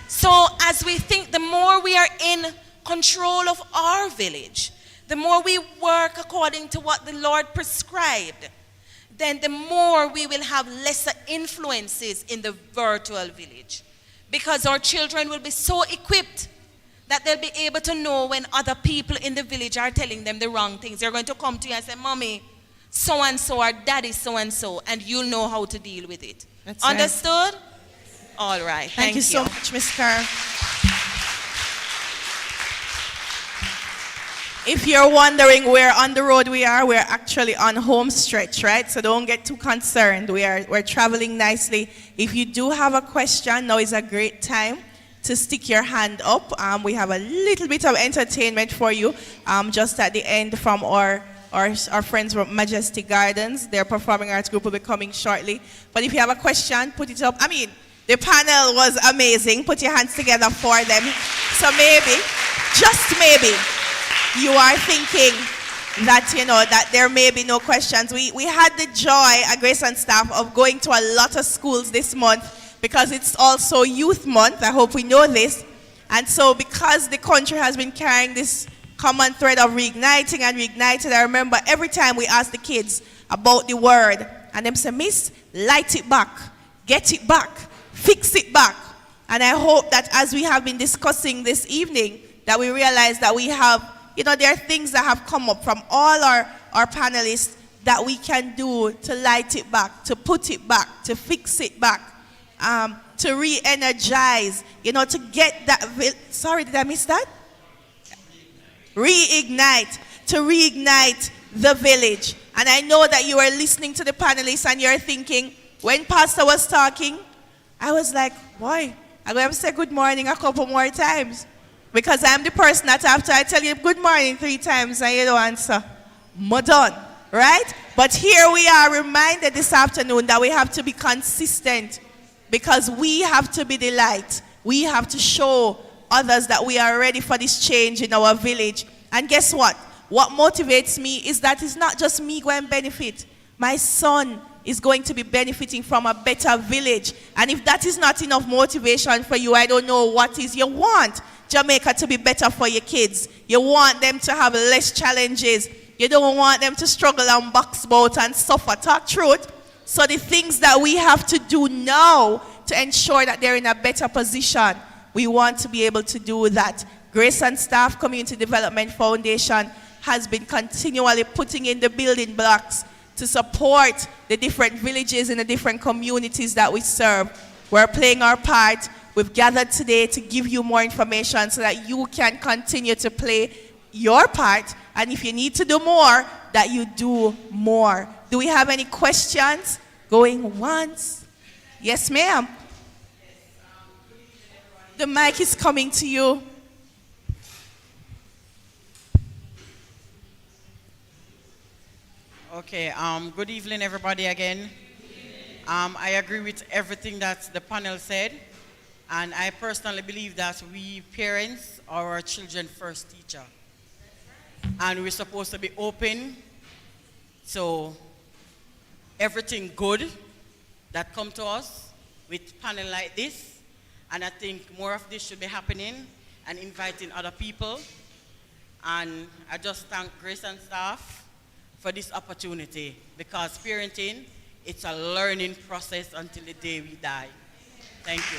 So as we think, the more we are in control of our village, the more we work according to what the Lord prescribed, then the more we will have lesser influences in the virtual village. Because our children will be so equipped that they'll be able to know when other people in the village are telling them the wrong things. They're going to come to you and say, Mommy, so-and-so or Daddy so-and-so, and you'll know how to deal with it. That's understood? Right. All right. Thank you so much, Ms. Carr. If you're wondering where on the road we are, we're actually on home stretch, right? So don't get too concerned. We're traveling nicely. If you do have a question, now is a great time to stick your hand up. We have a little bit of entertainment for you just at the end from our friends from Majestic Gardens. Their performing arts group will be coming shortly. But if you have a question, put it up. I mean, the panel was amazing. Put your hands together for them. So maybe, just maybe, you are thinking that, that there may be no questions. We had the joy at Grace and staff of going to a lot of schools this month because it's also Youth Month. I hope we know this. And so because the country has been carrying this common thread of reigniting and reignited, I remember every time we asked the kids about the word, and them say, Miss, light it back, get it back, fix it back. And I hope that as we have been discussing this evening, that we realize that we have, there are things that have come up from all our panelists that we can do to light it back, to put it back, to fix it back, to re-energize, to get that, sorry, did I miss that? To reignite the village. And I know that you are listening to the panelists and you're thinking, when Pastor was talking, I was like, boy, I'm going to say good morning a couple more times. Because I'm the person that after I tell you good morning 3 times and you don't answer, I'm done, right? But here we are reminded this afternoon that we have to be consistent because we have to be the light. We have to show others that we are ready for this change in our village. And guess what? What motivates me is that it's not just me going to benefit. My son is going to be benefiting from a better village. And if that is not enough motivation for you, I don't know what is. You want Jamaica to be better for your kids. You want them to have less challenges. You don't want them to struggle and box about and suffer. Talk truth. So the things that we have to do now to ensure that they're in a better position, we want to be able to do that. Grace and Staff Community Development Foundation has been continually putting in the building blocks to support the different villages and the different communities that we serve. We're playing our part. We've gathered today to give you more information so that you can continue to play your part. And if you need to do more, that you do more. Do we have any questions? Going once? Yes, ma'am. The mic is coming to you. Okay, good evening, everybody, again. I agree with everything that the panel said. And I personally believe that we parents are our children's first teacher. And we're supposed to be open to everything good that come to us with panel like this. And I think more of this should be happening and inviting other people. And I just thank Grace and staff for this opportunity because parenting, it's a learning process until the day we die. Thank you.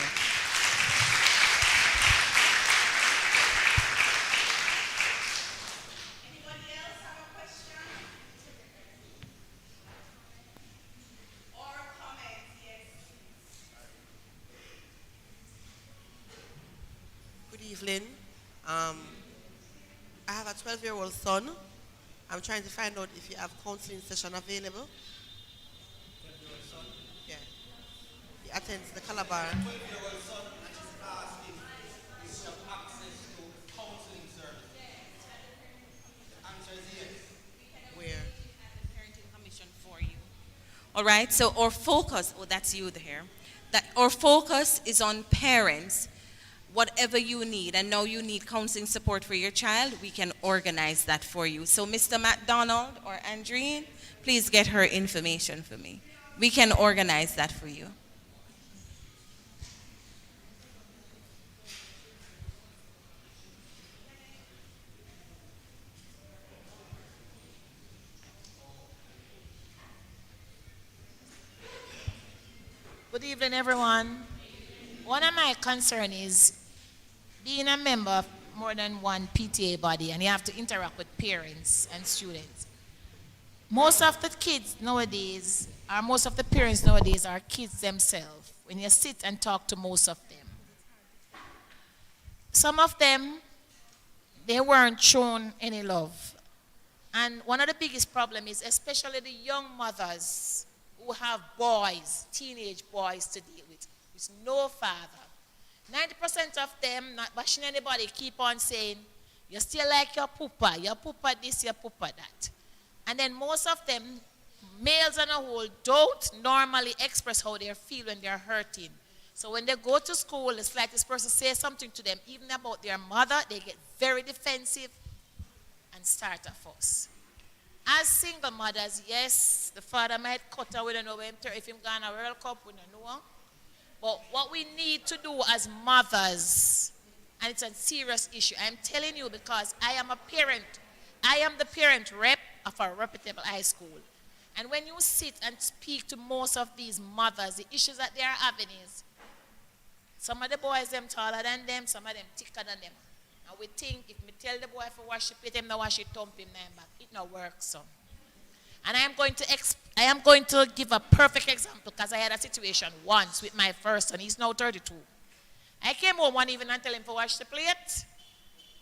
Evening. I have a 12-year-old son. I'm trying to find out if you have counseling session available. 12-year-old son? Yeah. He attends the Calabar. 12-year-old son, and she's asking if you have access to counseling service. The answer is yes. Where? At the Parenting Commission for you. All right, so our focus, that's you there. That our focus is on parents. Whatever you need, and now you need counseling support for your child, we can organize that for you. So Mr. MacDonald or Andreen, please get her information for me. We can organize that for you. Good evening, everyone. One of my concerns is being a member of more than one PTA body and you have to interact with parents and students. Most of the kids nowadays, or most of the parents nowadays are kids themselves when you sit and talk to most of them. Some of them, they weren't shown any love. And one of the biggest problems is especially the young mothers who have boys, teenage boys to deal with no father. 90% of them, not bashing anybody, keep on saying, you still like your papa this, your papa that. And then most of them, males on a whole, don't normally express how they feel when they're hurting. So when they go to school, it's like this person says something to them, even about their mother, they get very defensive and start a fuss. As single mothers, yes, the father might cut away, we don't know if him gone a World Cup, we don't know. But what we need to do as mothers, and it's a serious issue, I'm telling you because I am a parent. I am the parent rep of a reputable high school. And when you sit and speak to most of these mothers, the issues that they are having is, some of the boys, them taller than them, some of them thicker than them. And we think, if we tell the boy to wash the plate, him to wash it, thump him nine back. It no works, so. And I am going to give a perfect example because I had a situation once with my first son. He's now 32. I came home one evening and tell him to wash the plate.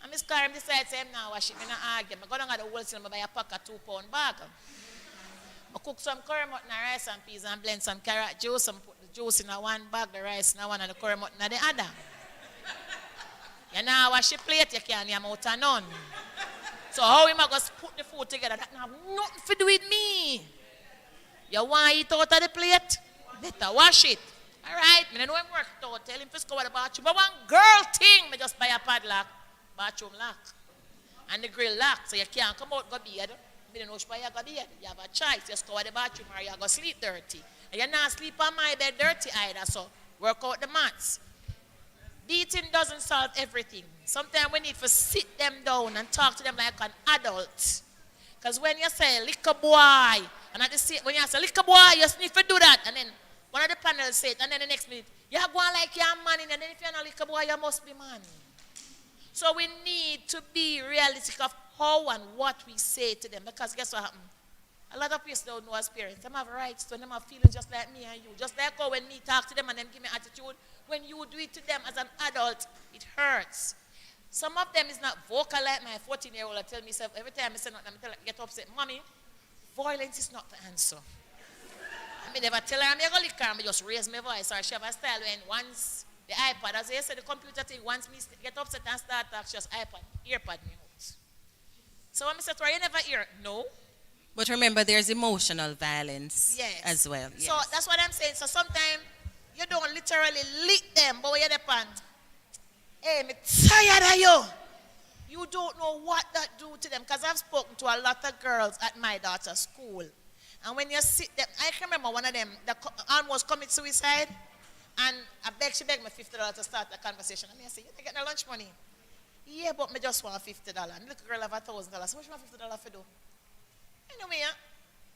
And Miss Karim decided to say, now wash it. I'm not arguing. I go down at the wholesale and buy a pack of 2-pound bag. I cook some curry mutton and rice and peas and blend some carrot juice and put the juice in one bag, the rice in one and the curry mutton in the other. You now wash the plate, you can't name out of none. So how am I going to put the food together? That have nothing to do with me. You want to eat out of the plate? Better wash it. All right? I know him work out. Tell him to go to the bathroom. But one girl thing, I just buy a padlock, bathroom lock, and the grill lock. So you can't come out, go bed. I don't know why you go bed. You have a choice. Just go to the bathroom or you go sleep dirty. And you're not sleep on my bed dirty either. So work out the mats. Beating doesn't solve everything. Sometimes we need to sit them down and talk to them like an adult. Because when you say, liquor boy, and at the same, when you say, liquor boy, you just need to do that. And then one of the panels say it, and then the next minute, you're going like you're man, and then if you're not liquor boy, you must be man. So we need to be realistic of how and what we say to them. Because guess what happened? A lot of people don't know as parents. They have rights to them, have feelings just like me and you. Just like how when me talk to them and them give me attitude, when you do it to them as an adult, it hurts. Some of them is not vocal like my 14-year-old. I tell myself every time I say nothing, I get upset. Mommy, violence is not the answer. I mean, never tell her I'm going to lick her, I just raise my voice. Or she have a style when once the iPad, as I said, the computer thing, once me get upset and start talk, just iPad, earpad me out. So when I say to her, you never hear? No. But remember, there's emotional violence as well. So that's what I'm saying. So sometimes you don't literally lick them, but when you're the pan, hey, I'm tired of you. You don't know what that do to them. Because I've spoken to a lot of girls at my daughter's school. And when you sit them, I can remember one of them that almost committed suicide. And she begged me $50 to start the conversation. And I said, you get the lunch money? Yeah, but me just want $50. And the little girl have $1,000. So what you want $50 for do? Anyway,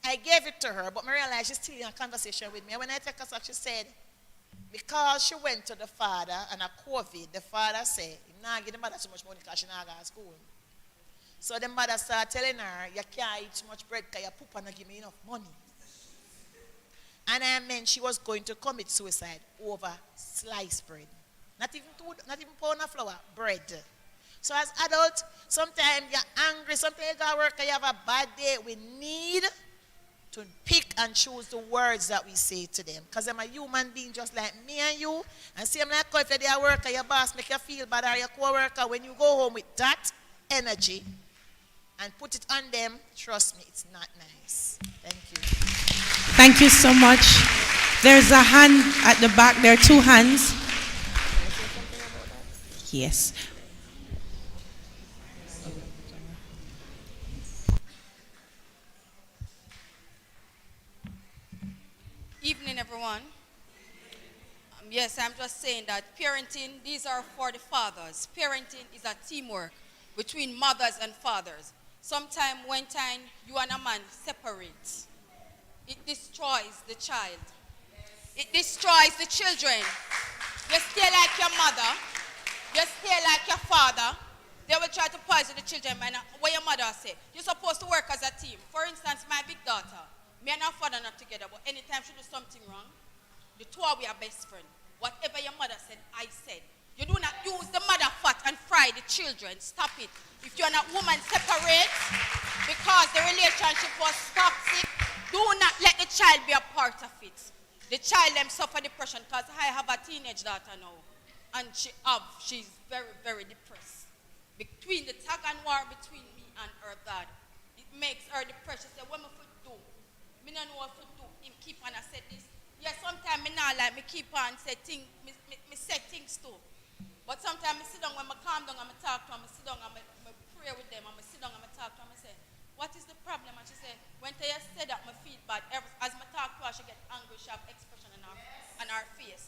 I gave it to her, but I realized she's still in a conversation with me. And when I take her up, she said, because she went to the father and a COVID, the father said, "I'm not give the mother so much money because she not go to school." So the mother started telling her, you can't eat so much bread because your papa not give me enough money. And I meant she was going to commit suicide over sliced bread. Not even pound of flour, bread. So as adults, sometimes you're angry, sometimes you go to work and you have a bad day. We need to pick and choose the words that we say to them. Because I'm a human being just like me and you. And same like if you're at work and your boss make you feel bad or your co-worker, when you go home with that energy and put it on them, trust me, it's not nice. Thank you. Thank you so much. There's a hand at the back. There are two hands. Yes. Evening, everyone. Yes, I'm just saying that parenting, these are for the fathers. Parenting is a teamwork between mothers and fathers. Sometimes when you and a man separate, it destroys the child. It destroys the children. You stay like your mother. You stay like your father. They will try to poison the children. And what your mother say, you're supposed to work as a team. For instance, my big daughter, me and her father not together, but anytime she do something wrong, the two of we are best friends. Whatever your mother said, I said. You do not use the mother fat and fry the children. Stop it. If you're not woman, separate because the relationship was toxic. Do not let the child be a part of it. The child them suffer depression because I have a teenage daughter now, and she's very, very depressed. Between the tug and war between me and her dad, it makes her depressed. She said, what am I do? I don't know what to do. Him keep on, I said this. Yeah, sometimes I not like me keep on say things, me say things too. But sometimes I sit down when I calm down and I talk to them, I sit down and I pray with them, and I sit down and I talk to them, I say, what is the problem? And she said, when they say that I feel bad, as I talk to her, she get angry, she have expression on her face.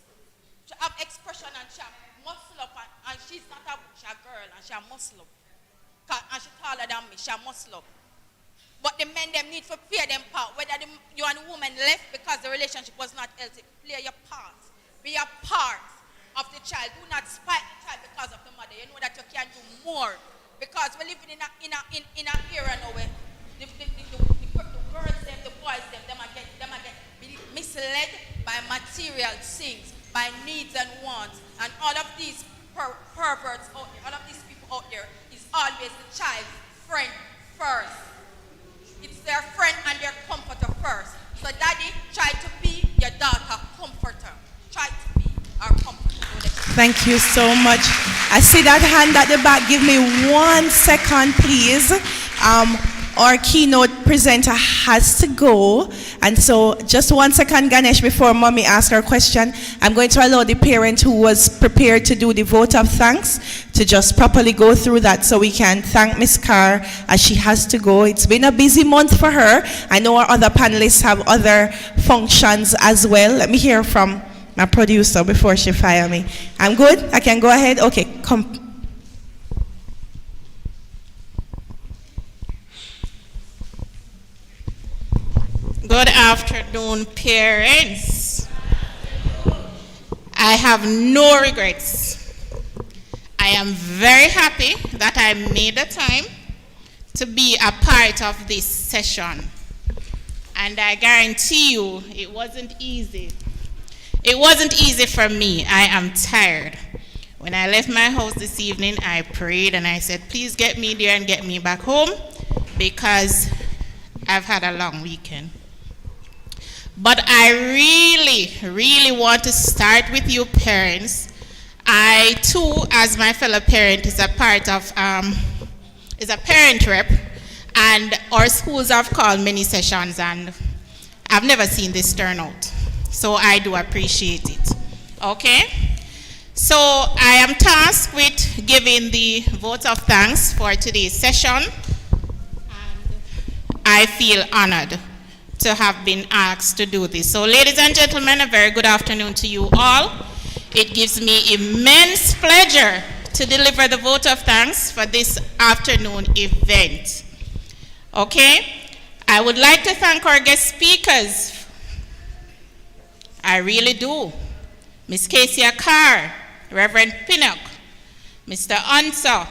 She have expression and she have muscle up, and she's not a girl, and she have muscle up. And she taller than me, she have muscle up. But the men them need to play them part, whether you and the woman left because the relationship was not healthy, play your part. Be a part of the child. Do not spite the child because of the mother. You know that you can do more. Because we're living in an era now where the girls, the boys, them are get misled by material things, by needs and wants. And all of these perverts out there, all of these people out there is always the child's friend first. It's their friend and their comforter first. So daddy, try to be your daughter comforter. Try to be our comforter. Thank you so much. I see that hand at the back. Give me 1 second, please. Our keynote presenter has to go. And so just 1 second, Ganesh, before mommy asks her question. I'm going to allow the parent who was prepared to do the vote of thanks to just properly go through that so we can thank Miss Carr as she has to go. It's been a busy month for her. I know our other panelists have other functions as well. Let me hear from my producer before she fire me. I'm good? I can go ahead? Okay, come. Good afternoon, parents. I have no regrets. I am very happy that I made the time to be a part of this session. And I guarantee you, it wasn't easy. It wasn't easy for me. I am tired. When I left my house this evening, I prayed and I said, please get me there and get me back home because I've had a long weekend. But I really, really want to start with you parents. I too, as my fellow parent, is a part of, is a parent rep, and our schools have called many sessions and I've never seen this turnout. So I do appreciate it. Okay? So I am tasked with giving the vote of thanks for today's session. And I feel honored to have been asked to do this. So ladies and gentlemen, a very good afternoon to you all. It gives me immense pleasure to deliver the vote of thanks for this afternoon event. Okay? I would like to thank our guest speakers. I really do. Ms. Kesia Carr, Reverend Pinnock, Mr. Unser.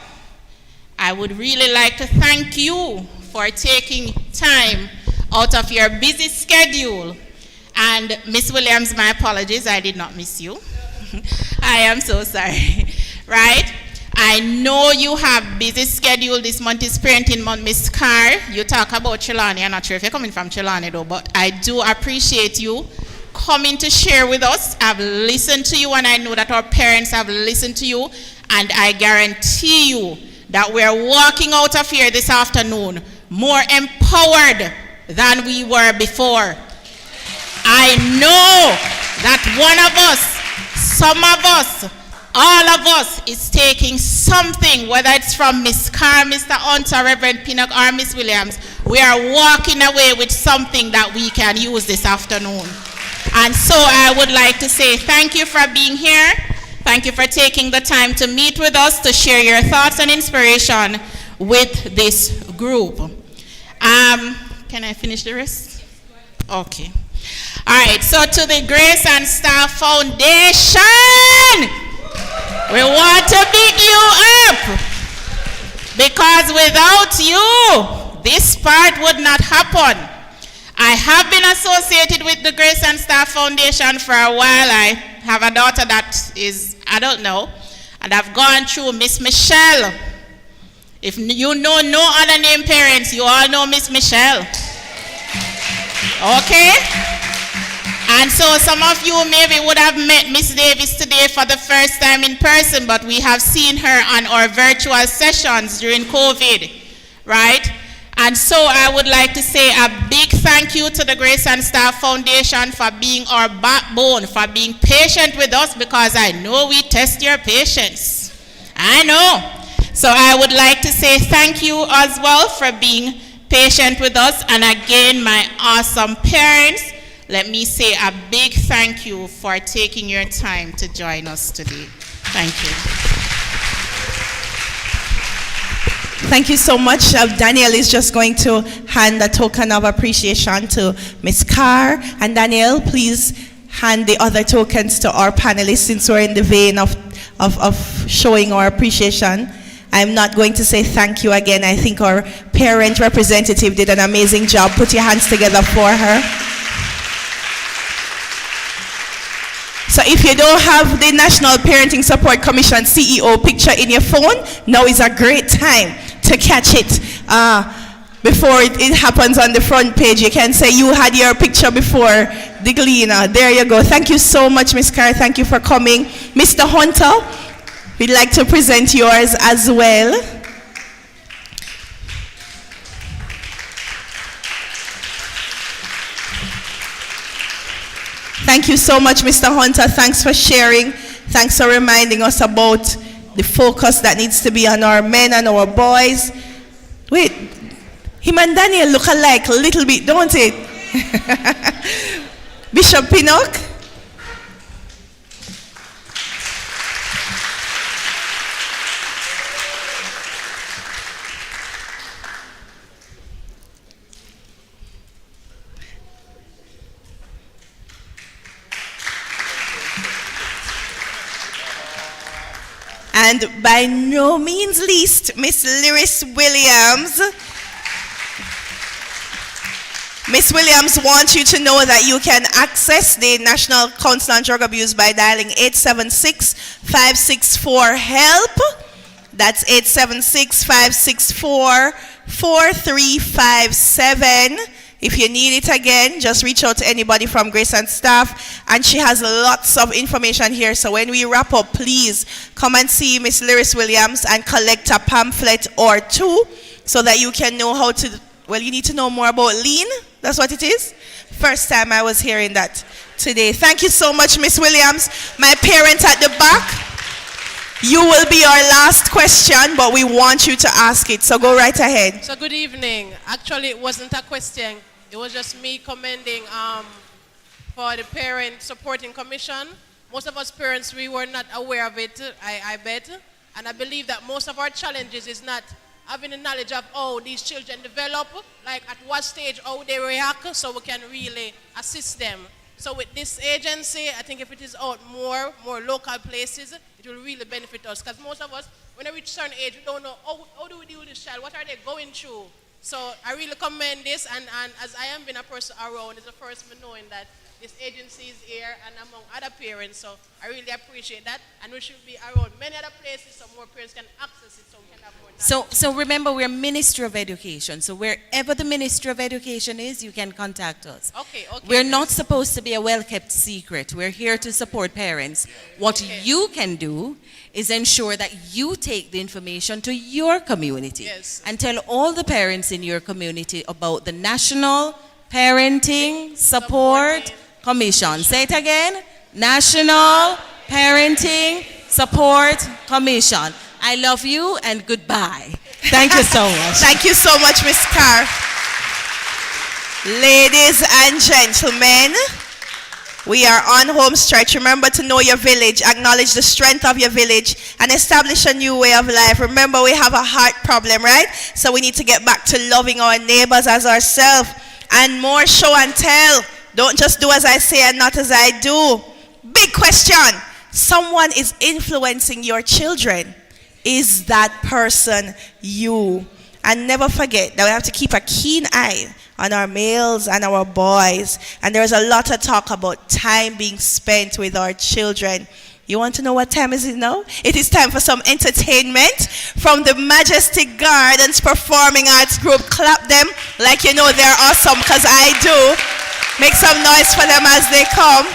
I would really like to thank you for taking time out of your busy schedule. And Miss Williams, my apologies, I did not miss you. I am so sorry, right? I know you have busy schedule. This month is parenting month, Miss Carr. You talk about Trelawney. I'm not sure if you're coming from Trelawney though, but I do appreciate you coming to share with us. I've listened to you and I know that our parents have listened to you, and I guarantee you that we're walking out of here this afternoon more empowered than we were before. I know that one of us, some of us, all of us is taking something, whether it's from Miss Carr, Mr. Hunter, Reverend Pinnock, or Miss Williams. We are walking away with something that we can use this afternoon. And so I would like to say thank you for being here. Thank you for taking the time to meet with us, to share your thoughts and inspiration with this group. Can I finish the rest? Okay. All right, so to the Grace and Staff Foundation, we want to big you up, because without you, this part would not happen. I have been associated with the Grace and Staff Foundation for a while. I have a daughter that is, I don't know, And I've gone through Miss Michelle. If you know no other name parents, you all know Miss Michelle. Okay? And so some of you maybe would have met Miss Davis today for the first time in person, but we have seen her on our virtual sessions during COVID, right? And so I would like to say a big thank you to the Grace and Staff Foundation for being our backbone, for being patient with us, because I know we test your patience. I know. So I would like to say thank you as well for being patient with us. And again, my awesome parents, let me say a big thank you for taking your time to join us today. Thank you. Thank you so much. Daniel is just going to hand a token of appreciation to Ms. Carr. And Daniel, please hand the other tokens to our panelists, since we're in the vein of showing our appreciation. I'm not going to say thank you again. I think our parent representative did an amazing job. Put your hands together for her. So if you don't have the National Parenting Support Commission CEO picture in your phone, now is a great time to catch it before it happens on the front page. You can say you had your picture before the Gleaner. There you go. Thank you so much, Ms. Carr. Thank you for coming. Mr. Hunter, we'd like to present yours as well. Thank you so much, Mr. Hunter. Thanks for sharing. Thanks for reminding us about the focus that needs to be on our men and our boys. Wait, him and Daniel look alike a little bit, don't it? Bishop Pinnock. And by no means least, Miss Lyris Williams. Miss Williams wants you to know that you can access the National Council on Drug Abuse by dialing 876-564-HELP. That's 876-564-4357. If you need it again, just reach out to anybody from Grace and Staff. And she has lots of information here. So when we wrap up, please come and see Miss Lyris Williams and collect a pamphlet or two so that you can know how to, well, you need to know more about lean. That's what it is. First time I was hearing that today. Thank you so much, Miss Williams. My parent at the back, you will be our last question, but we want you to ask it. So go right ahead. So good evening. Actually, it wasn't a question. It was just me commending for the Parent Supporting Commission. Most of us parents, we were not aware of it, I bet. And I believe that most of our challenges is not having the knowledge of how these children develop, like at what stage, how they react, so we can really assist them. So with this agency, I think if it is out more local places, it will really benefit us. Because most of us, when we reach a certain age, we don't know, how do we deal with this child? What are they going through? So I really commend this, and as I am being a person around, it's the first me knowing that this agency is here and among other parents, so I really appreciate that, and we should be around many other places so more parents can access it, so we can have more knowledge. So remember, we're Ministry of Education, so wherever the Ministry of Education is, you can contact us. Okay. We're not supposed to be a well-kept secret. We're here to support parents. What you can do is ensure that you take the information to your community and tell all the parents in your community about the National Parenting Support Commission. Say it again. National Parenting Support Commission. I love you and goodbye. Thank you so much. Thank you so much, Ms. Carr. Ladies and gentlemen, we are on home stretch. Remember to know your village, acknowledge the strength of your village, and establish a new way of life. Remember, we have a heart problem, right? So we need to get back to loving our neighbors as ourselves. And more show and tell. Don't just do as I say and not as I do. Big question. Someone is influencing your children. Is that person you? And never forget that we have to keep a keen eye on our males and our boys. And there's a lot of talk about time being spent with our children. You want to know what time is it now? It is time for some entertainment from the Majestic Gardens Performing Arts Group. Clap them like you know they're awesome, because I do. Make some noise for them as they come.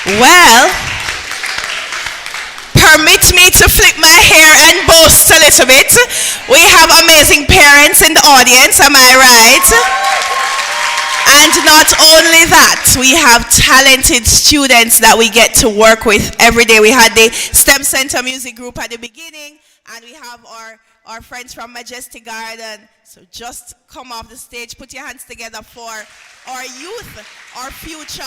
Well, permit me to flip my hair and boast a little bit. We have amazing parents in the audience, am I right? And not only that, we have talented students that we get to work with every day. We had the STEM Center Music Group at the beginning, and we have our friends from Majestic Garden. So just come off the stage, put your hands together for our youth, our future.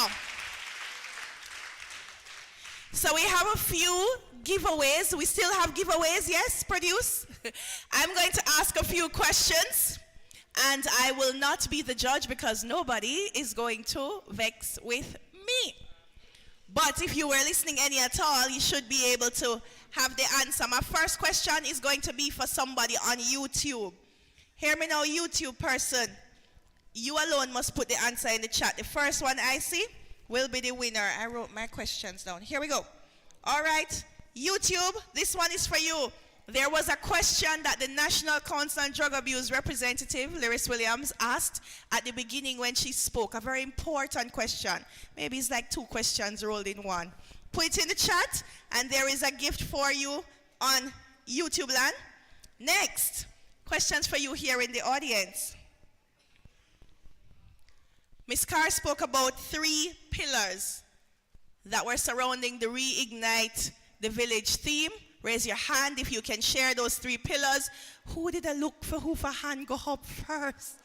So we have a few giveaways. We still have giveaways, yes, produce? I'm going to ask a few questions, and I will not be the judge because nobody is going to vex with me. But if you were listening any at all, you should be able to have the answer. My first question is going to be for somebody on YouTube. Hear me now, YouTube person. you alone must put the answer in the chat. The first one I see will be the winner. I wrote my questions down. Here we go. All right, YouTube, this one is for you. There was a question that the National Council on Drug Abuse representative, Lyris Williams, asked at the beginning when she spoke. A very important question. Maybe it's like 2 questions rolled in one. Put it in the chat, and there is a gift for you on YouTube land. Next, questions for you here in the audience. Ms. Carr spoke about 3 pillars that were surrounding the Reignite the Village theme. Raise your hand if you can share those 3 pillars. Who did I look for? Who for hand go up first?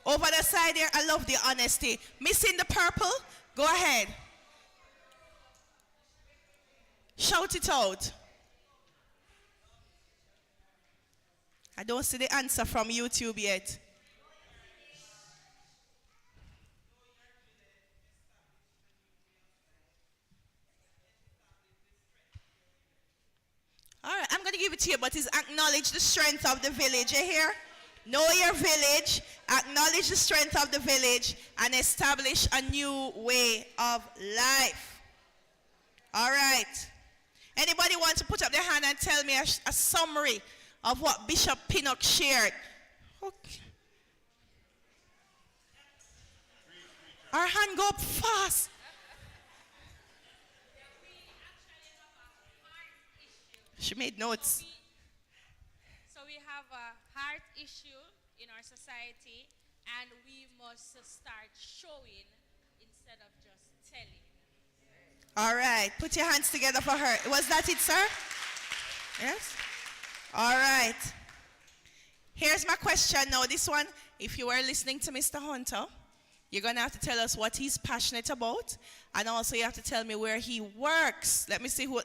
Over the side there, I love the honesty. Missing the purple, go ahead. Shout it out. I don't see the answer from YouTube yet. All right, I'm going to give it to you, but it's acknowledge the strength of the village. You hear? Know your village, acknowledge the strength of the village, and establish a new way of life. All right. Anybody want to put up their hand and tell me a summary of what Bishop Pinnock shared? Okay. Our hand go up fast. She made notes. So we have a heart issue in our society, and we must start showing instead of just telling. All right, put your hands together for her. Was that it, sir? Yes? All right. Here's my question now. This one, if you were listening to Mr. Hunter, you're going to have to tell us what he's passionate about, and also you have to tell me where he works. Let me see who.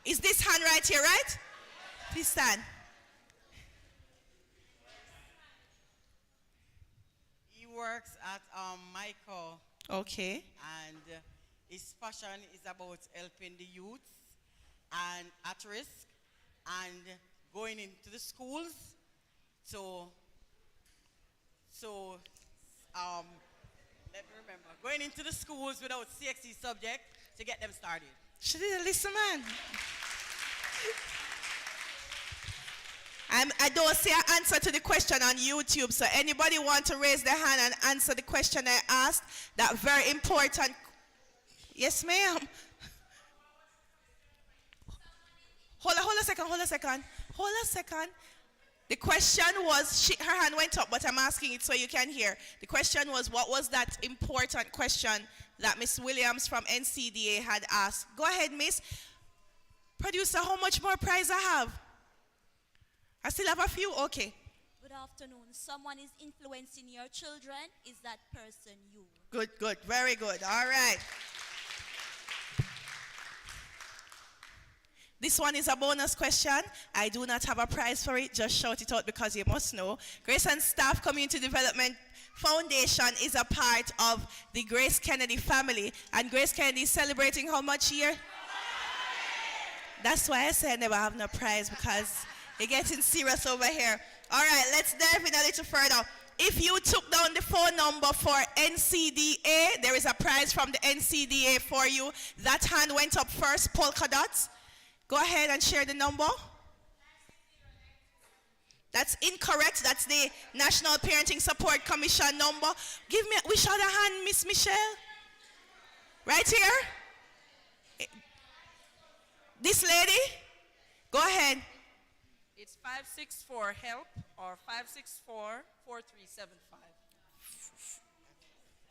Is this hand right here, right? Please stand. He works at Michael. Okay. And his passion is about helping the youth and at risk and going into the schools. Let me remember. Going into the schools without CXC subject to get them started. She didn't listen, man. I don't see an answer to the question on YouTube, so anybody want to raise their hand and answer the question I asked? That very important. Yes, ma'am. Hold a second. The question was, her hand went up, but I'm asking it so you can hear. The question was, what was that important question that Miss Williams from NCDA had asked? Go ahead, Miss. Producer, how much more prize I have? I still have a few? Okay. Good afternoon. Someone is influencing your children. Is that person you? Good. Very good. All right. This one is a bonus question. I do not have a prize for it. Just shout it out because you must know. Grace and Staff Community Development Foundation is a part of the Grace Kennedy family. And Grace Kennedy is celebrating how much year? That's why I say I never have no prize, because you're getting serious over here. All right, let's dive in a little further. If you took down the phone number for NCDA, there is a prize from the NCDA for you. That hand went up first, polka dots. Go ahead and share the number. That's incorrect. That's the National Parenting Support Commission number. Give me, we shout a hand, Miss Michelle. Right here. This lady. Go ahead. It's 564-HELP or 564-4375.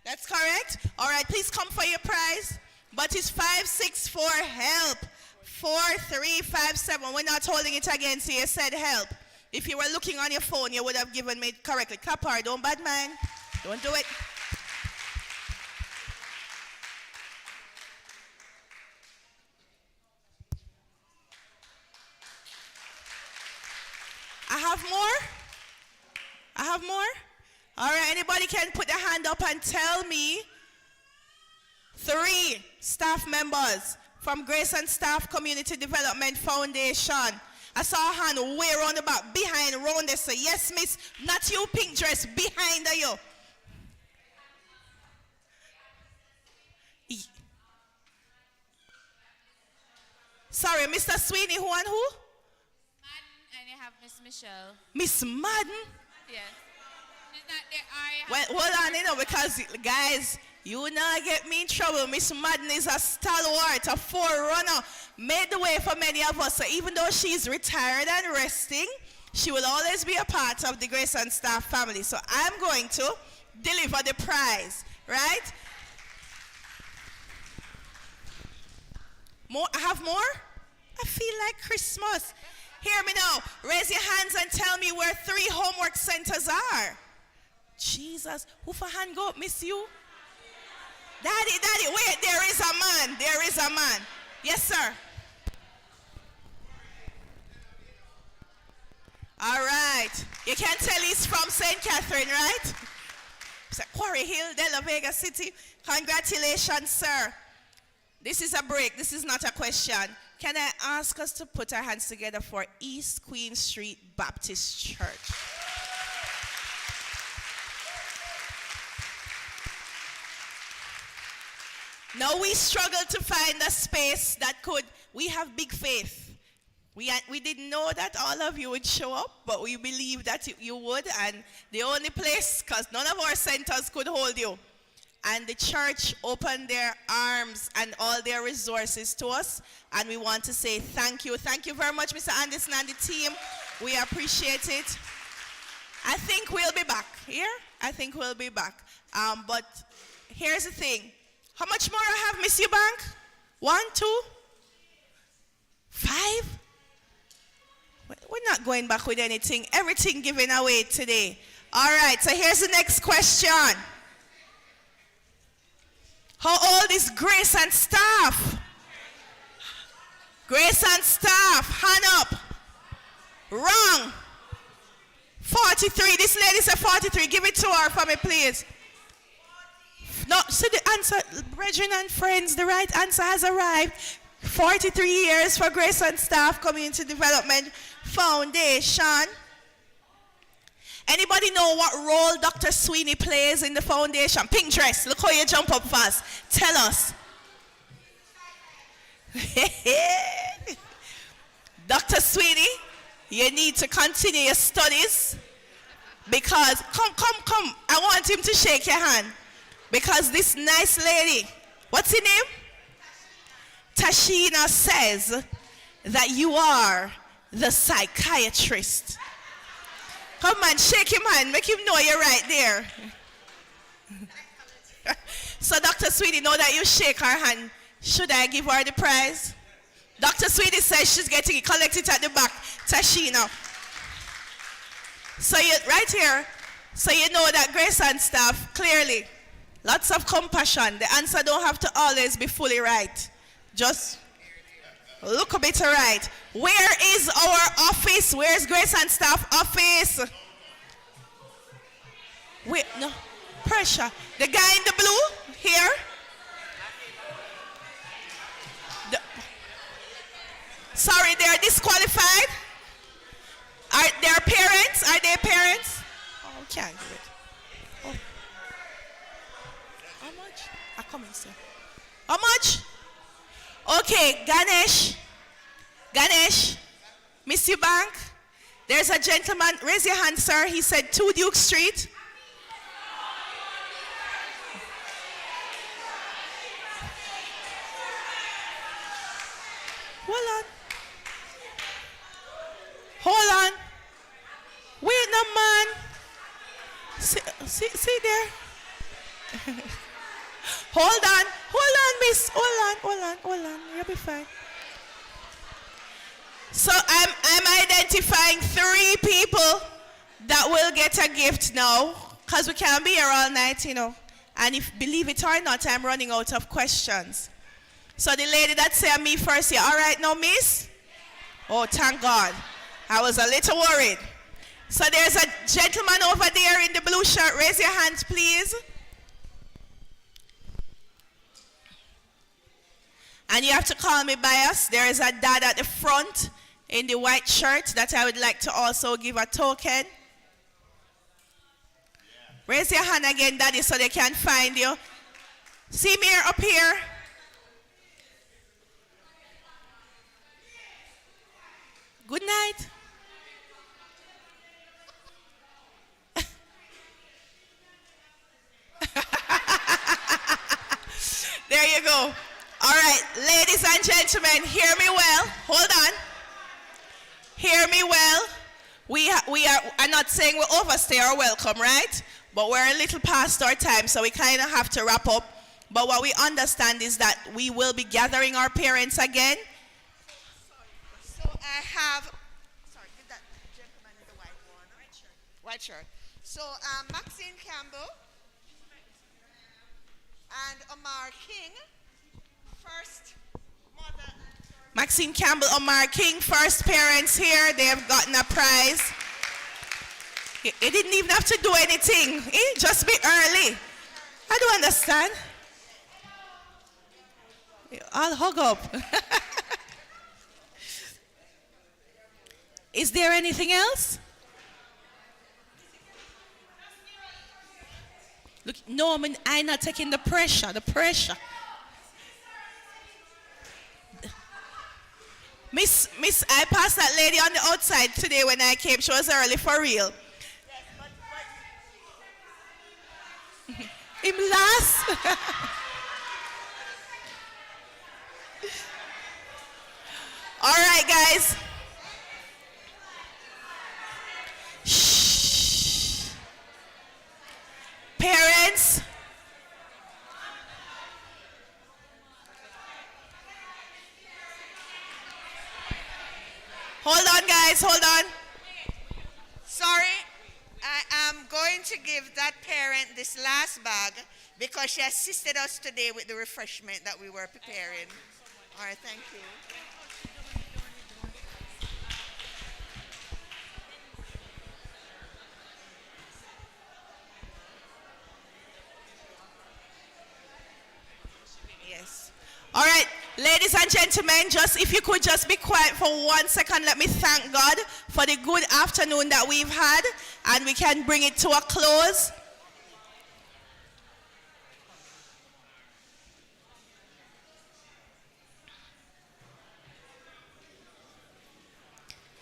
That's correct. All right, please come for your prize. But it's 564-HELP. 4357. We're not holding it against you. You said help. If you were looking on your phone, you would have given me correctly. Clap hard. Don't bad man. Don't do it. I have more. All right. Anybody can put their hand up and tell me 3 staff members from Grace and Staff Community Development Foundation. I saw a hand way around the back, behind, round there. Say, yes, miss. Not you, pink dress, behind you. Sorry, Mr. Sweeney, who and who? Madden, and you have Miss Michelle. Miss Madden? Yes. She's not there. Well, hold on, because, guys, you not get me in trouble. Miss Madden is a stalwart, a forerunner, made the way for many of us. So even though she's retired and resting, she will always be a part of the Grace and Staff family. So I'm going to deliver the prize, right? More? I have more? I feel like Christmas. Hear me now. Raise your hands and tell me where 3 homework centers are. Jesus. Who for hand go up, miss you? Daddy, wait. There is a man. There is a man. Yes, sir. All right. You can tell he's from St. Catherine, right? It's like Quarry Hill, De La Vega City. Congratulations, sir. This is a break. This is not a question. Can I ask us to put our hands together for East Queen Street Baptist Church? Now we struggle to find a space that could, we have big faith. We didn't know that all of you would show up, but we believe that you would, and the only place, because none of our centers could hold you. And the church opened their arms and all their resources to us, and we want to say thank you. Thank you very much, Mr. Anderson and the team. We appreciate it. I think we'll be back here. I think we'll be back. But here's the thing. How much more I have, Miss Eubank? 1, 2, 5? We're not going back with anything. Everything given away today. All right, so here's the next question. How old is Grace and Staff? Grace and Staff, hand up. Wrong. 43. This lady said 43. Give it to her for me, please. No, so the answer, brethren and friends, the right answer has arrived. 43 years for Grace and Staff Community Development Foundation. Anybody know what role Dr. Sweeney plays in the foundation? Pink dress. Look how you jump up fast. Tell us. Dr. Sweeney, you need to continue your studies because, come. I want him to shake your hand because this nice lady, what's her name? Tashina says that you are the psychiatrist. Come on, shake him hand. Make him know you're right there. So, Dr. Sweetie, know that you shake her hand. Should I give her the prize? Dr. Sweetie says she's getting it. Collect it at the back. Tashina. So, right here. So, you know that Grace and Staff, clearly, lots of compassion. The answer don't have to always be fully right. Just look a bit right. Where is our office? Where's Grace and Staff office? Wait, no. Pressure. The guy in the blue here. Sorry, they are disqualified. Are their parents? Are they parents? Oh, can't do it. Oh. How much? I come in, sir. How much? Okay, Ganesh, Miss Eubank, there's a gentleman, raise your hand, sir. He said 2 Duke Street. Hold on. Wait, no, man. See there. Hold on, miss. Hold on. You'll be fine. So I'm identifying 3 people that will get a gift now, because we can't be here all night, you know. And if, believe it or not, I'm running out of questions. So the lady that said me first, yeah, all right now, miss? Oh, thank God. I was a little worried. So there's a gentleman over there in the blue shirt. Raise your hands, please. And you have to call me bias. There is a dad at the front. in the white shirt that I would like to also give a token? Raise your hand again, Daddy, so they can find you. See me here, up here. Good night. There you go. All right, ladies and gentlemen, hear me well. Hold on. Hear me well. I'm not saying we overstay our welcome, right? But we're a little past our time, so we kind of have to wrap up. But what we understand is that we will be gathering our parents again. So I have, sorry, did that gentleman in the white one? White shirt. So Maxine Campbell and Omar King, first mother. Maxine Campbell, Omar King, first parents here. They have gotten a prize. It didn't even have to do anything. Just be early. I don't understand. I'll hug up. Is there anything else? Look, no, I'm not taking the pressure. Miss, I passed that lady on the outside today when I came. She was early for real. Him last. All right, guys. Shh. Parents. Hold on, guys, hold on. Sorry, I am going to give that parent this last bag because she assisted us today with the refreshment that we were preparing. All right, thank you. Yes. All right, ladies and gentlemen, just if you could just be quiet for 1 second, let me thank God for the good afternoon that we've had, and we can bring it to a close.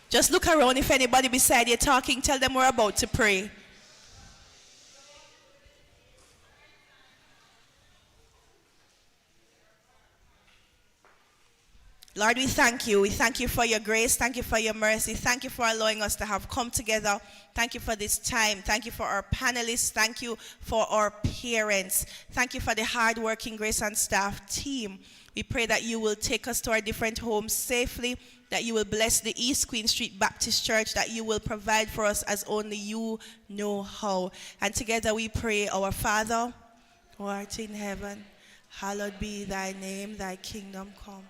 Just look around. If anybody beside you talking, tell them we're about to pray. Lord, we thank you. We thank you for your grace. Thank you for your mercy. Thank you for allowing us to have come together. Thank you for this time. Thank you for our panelists. Thank you for our parents. Thank you for the hardworking Grace and Staff team. We pray that you will take us to our different homes safely, that you will bless the East Queen Street Baptist Church, that you will provide for us as only you know how. And together we pray, our Father, who art in heaven, hallowed be thy name, thy kingdom come.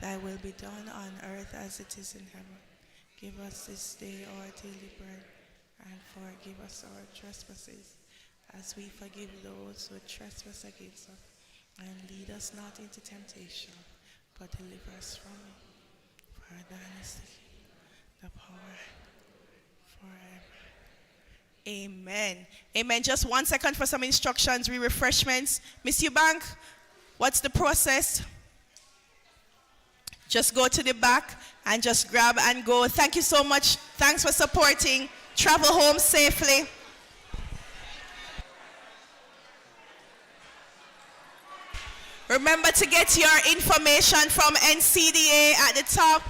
Thy will be done on earth as it is in heaven. Give us this day our daily bread, and forgive us our trespasses, as we forgive those who trespass against us. And lead us not into temptation, but deliver us from evil. For thine is the power forever. Amen. Amen. Just 1 second for some instructions, refreshments. Miss Eubank, what's the process? Just go to the back and just grab and go. Thank you so much. Thanks for supporting. Travel home safely. Remember to get your information from NCDA at the top.